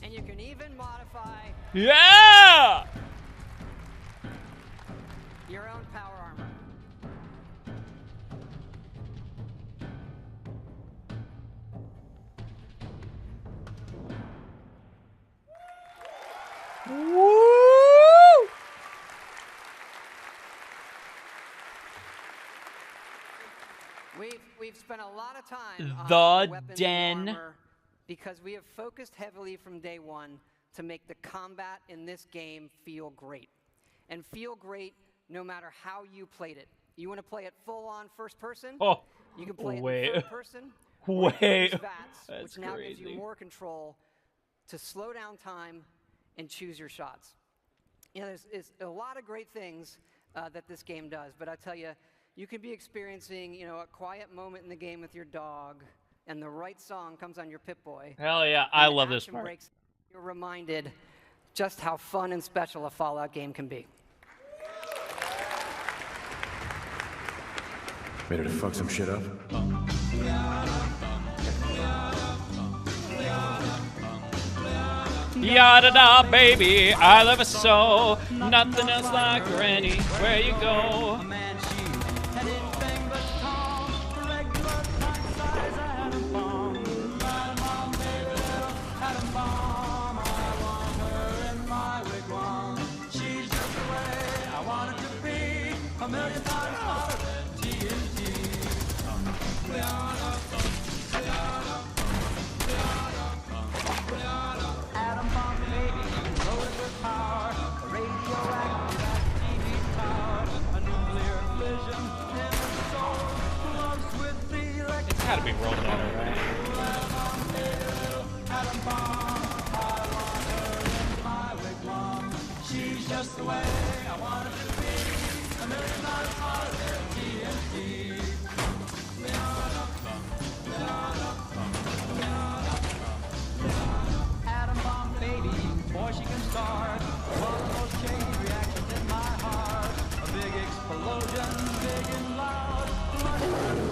And you can even modify Yeah! your own power armor. Woo! We've spent a lot of time The on weapons Den. and armor because we have focused heavily from day one to make the combat in this game feel great. And feel great no matter how you played it. You want to play it full-on first person? Oh, you can play it wait. in third person. Or you can Wait. use VATS, That's which now gives you crazy. more control to slow down time and choose your shots. You know, there's a lot of great things that this game does, but I tell you, you can be experiencing, you know, a quiet moment in the game with your dog, and the right song comes on your Pip-Boy. Hell yeah, and I the love this action part. breaks, you're reminded just how fun and special a Fallout game can be. Ready to fuck some shit up? Yada da, baby, I love it so. Nothing else like Granny. Where you go? It's gotta be rolled at her, right? She's just the way I want her to be. A million times harder than TNT. Atom bomb baby, boy she can start. One of those chain reactions in my heart. A big explosion, big and loud. Like a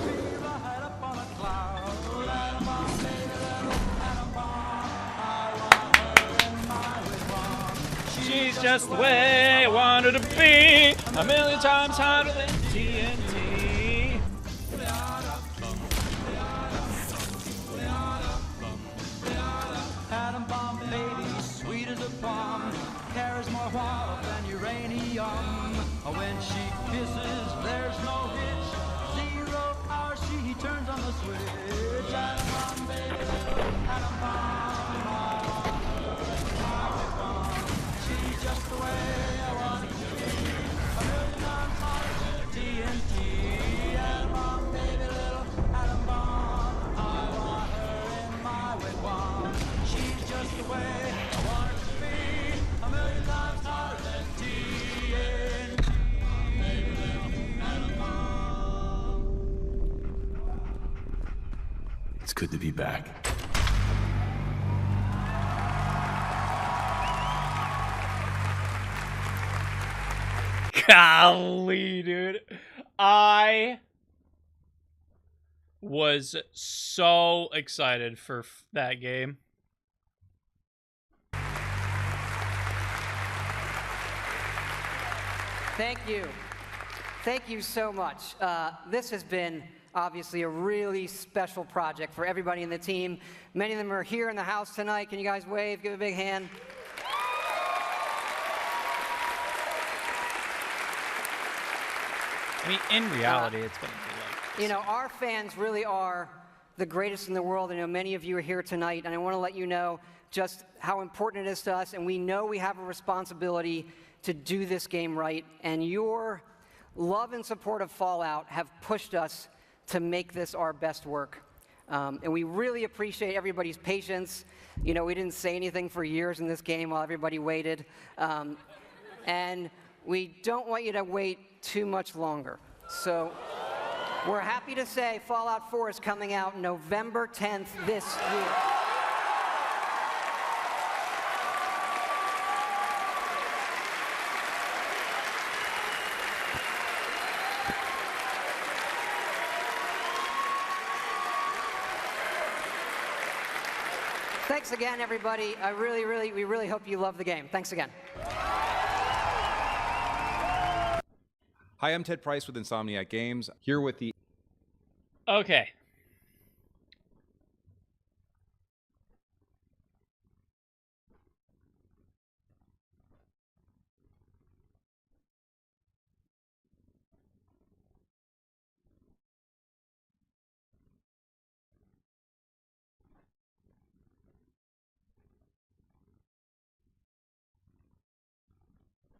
fever head up on a cloud. Atom bomb baby, little atom bomb. I want her in my wigwam. She's just the way I want her to be. A million times hotter than TNT. Atom bomb baby, sweet as a plum, carries more water than uranium. When she kisses, there's no hitch. 0 hour, she turns on the switch. Atom bomb baby, atom bomb. She's just the way good to be back. Golly, dude. I was so excited for that game. Thank you. Thank you so much. This has been obviously a really special project for everybody in the team. Many of them are here in the house tonight. Can you guys wave? Give a big hand. I mean, in reality, it's going to be like... You know, our fans really are the greatest in the world. I know many of you are here tonight, and I want to let you know just how important it is to us, and we know we have a responsibility to do this game right, and your love and support of Fallout have pushed us to make this our best work. And we really appreciate everybody's patience. You know, we didn't say anything for years in this game while everybody waited. And we don't want you to wait too much longer. So we're happy to say Fallout 4 is coming out November 10th this year. Thanks again, everybody. We really hope you love the game. Thanks again. Hi, I'm Ted Price with Insomniac Games, here with the... Okay.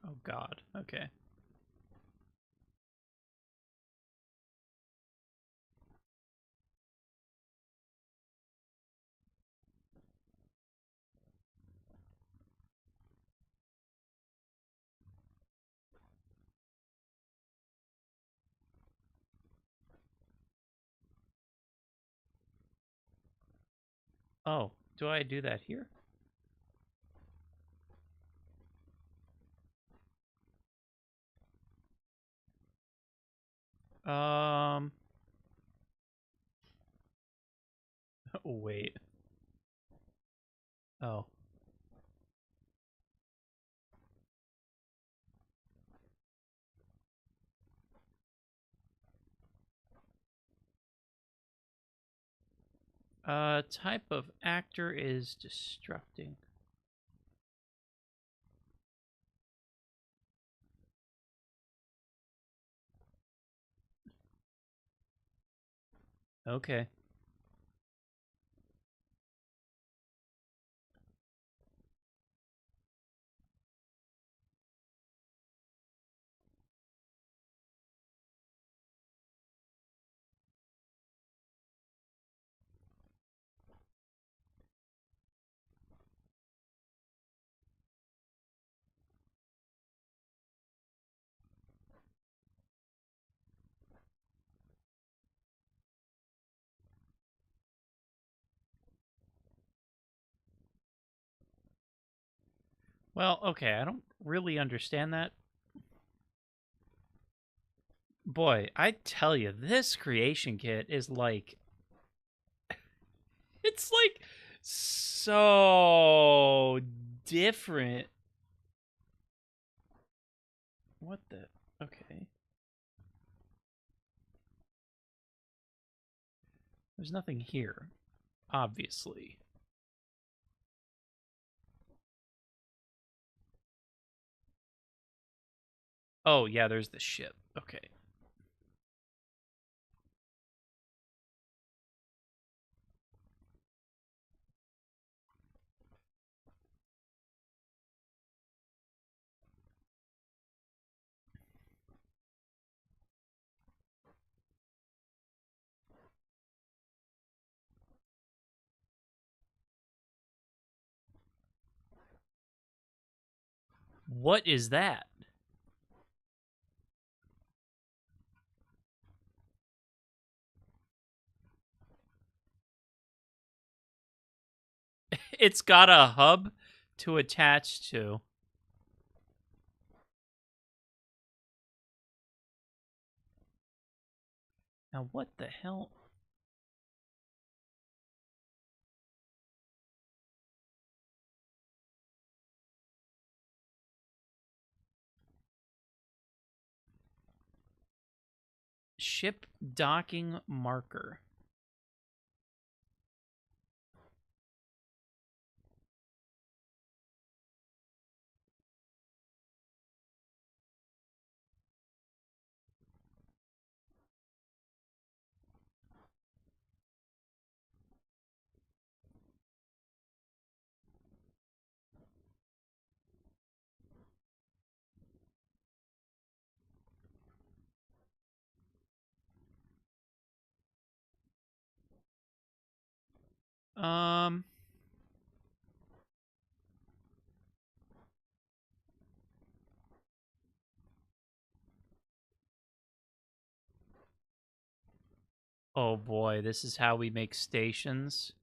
Oh, God. Okay. Oh, do I do that here? Wait. Oh. Type of actor is destructing. Okay. Well, okay, I don't really understand that. Boy, I tell you, this creation kit is like... It's like so different. What the... Okay. There's nothing here, obviously. Oh, yeah, there's the ship. Okay. What is that? It's got a hub to attach to. Now what the hell? Ship docking marker. Oh boy, this is how we make stations.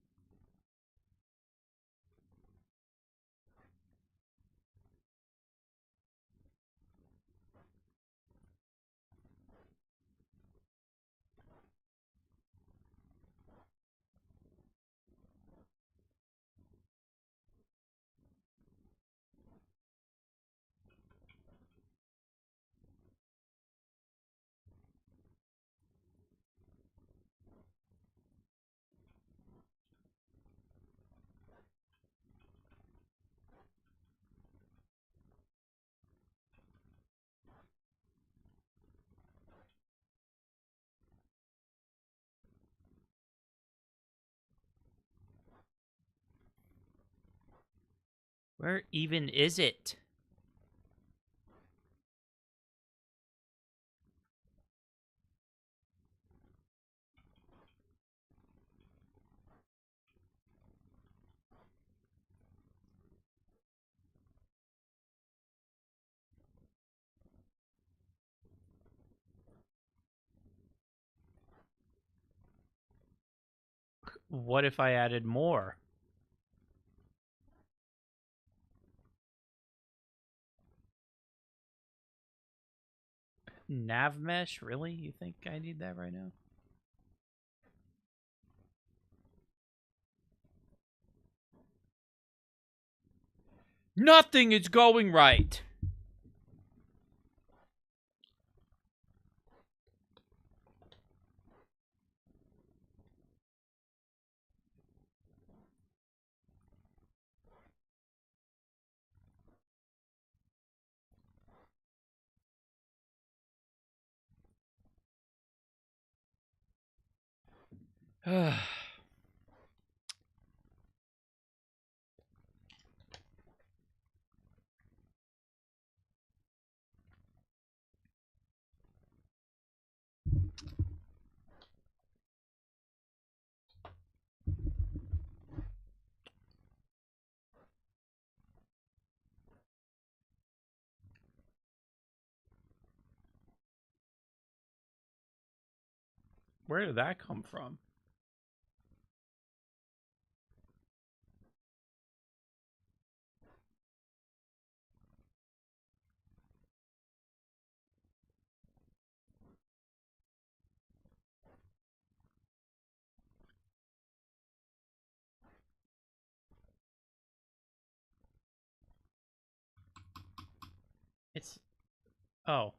Where even is it? What if I added more? Nav mesh? Really? You think I need that right now? Nothing is going right. Where did that come from? It's... Oh.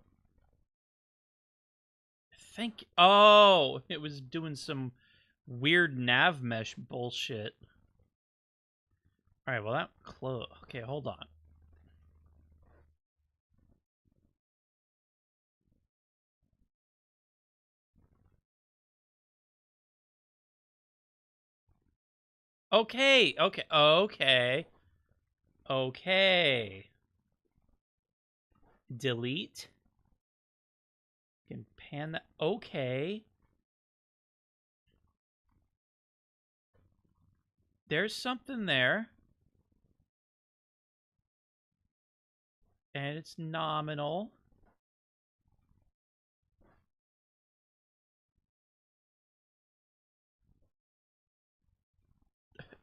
Oh, it was doing some weird nav mesh bullshit. Alright, well that close. Okay, hold on. Okay. Delete. Can pan that. Okay. There's something there. And it's nominal.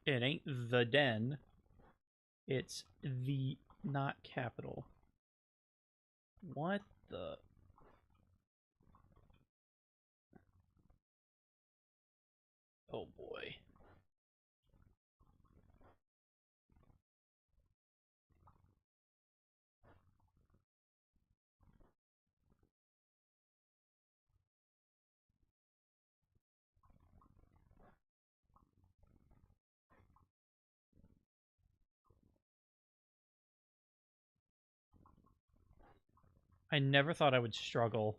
It ain't the den. It's the not capital. What the? Oh boy. I never thought I would struggle.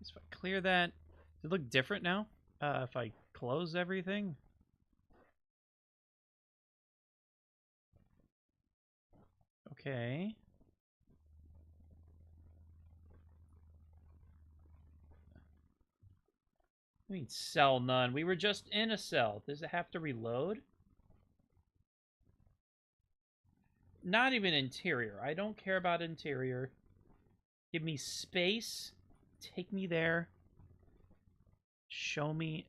If I clear that, does it look different now? If I close everything? Okay. I mean, cell none. We were just in a cell. Does it have to reload? Not even interior. I don't care about interior. Give me space. Take me there. Show me.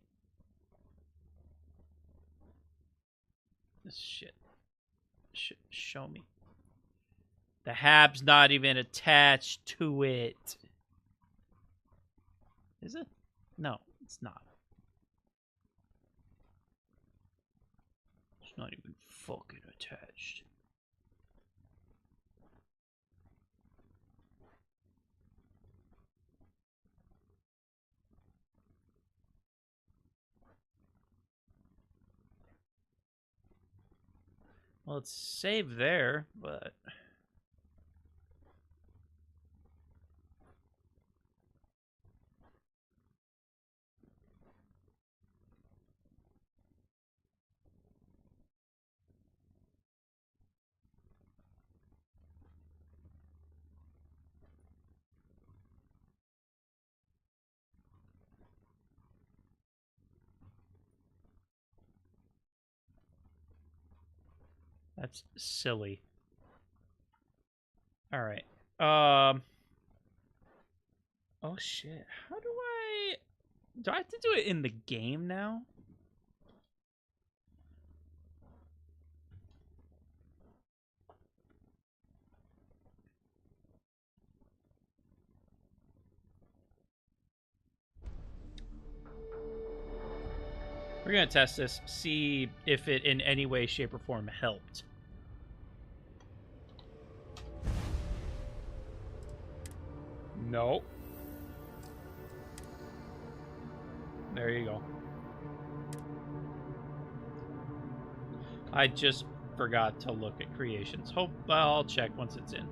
This shit. Show me. The hab's not even attached to it. Is it? No, it's not. It's not even fucking attached. Well, it's saved there, but... That's silly. Alright. Oh shit. How do I... Do I have to do it in the game now? We're gonna test this, see if it in any way, shape, or form helped. No. There you go. I just forgot to look at creations. Hope I'll check once it's in.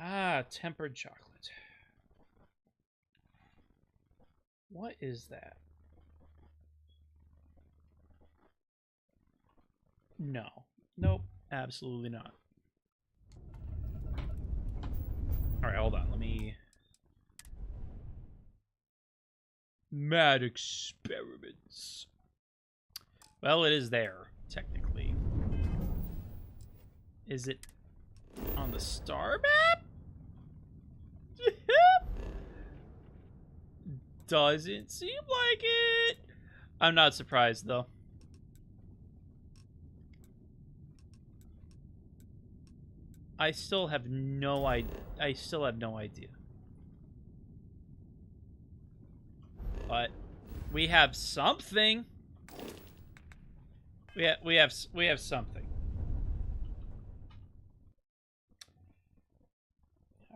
Ah, tempered chocolate. What is that? No. Nope. Absolutely not. Alright, hold on. Let me... Mad experiments. Well, it is there, technically. Is it on the star map? Doesn't seem like it. I'm not surprised, though. I still have no idea. But we have something. We have something.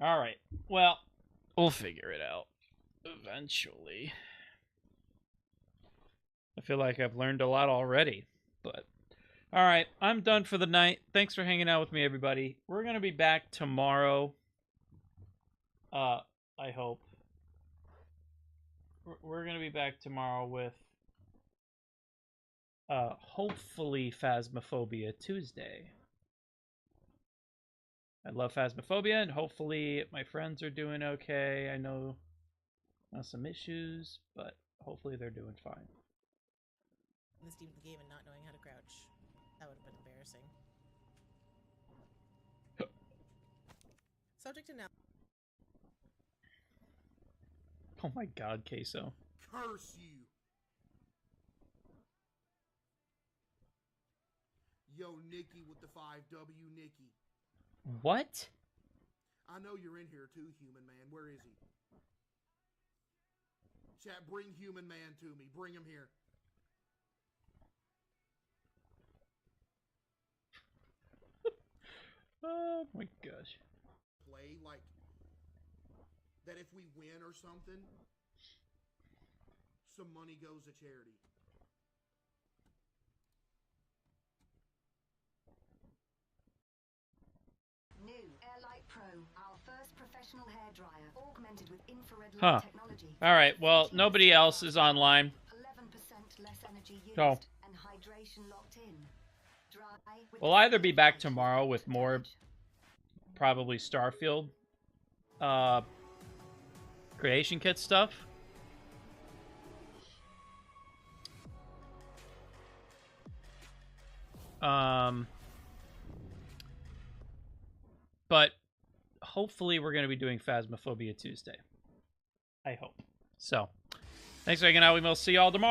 All right. Well, we'll figure it out eventually. I feel like I've learned a lot already, but all right, I'm done for the night. Thanks for hanging out with me, everybody. We're going to be back tomorrow. I hope. We're going to be back tomorrow with hopefully Phasmophobia Tuesday. I love Phasmophobia, and hopefully my friends are doing okay. I know some issues, but hopefully they're doing fine. This deep in the game and not knowing how to crouch. That would have been embarrassing. Subject to now. Oh my god, Queso. Curse you. Yo, Nikki with the 5W, Nikki. What? I know you're in here too, Human Man. Where is he? Chat, bring Human Man to me. Bring him here. Oh my gosh. Play like that if we win or something, some money goes to charity. New Airlight Pro, our first professional hairdryer, augmented with infrared light Huh. technology. Alright, well, nobody else is online. 11% less energy used So, and hydration locked in. Dry with we'll either be back tomorrow with more, probably Starfield, creation kit stuff. But hopefully we're going to be doing Phasmophobia Tuesday. I hope. So, thanks for hanging out. We'll see y'all tomorrow.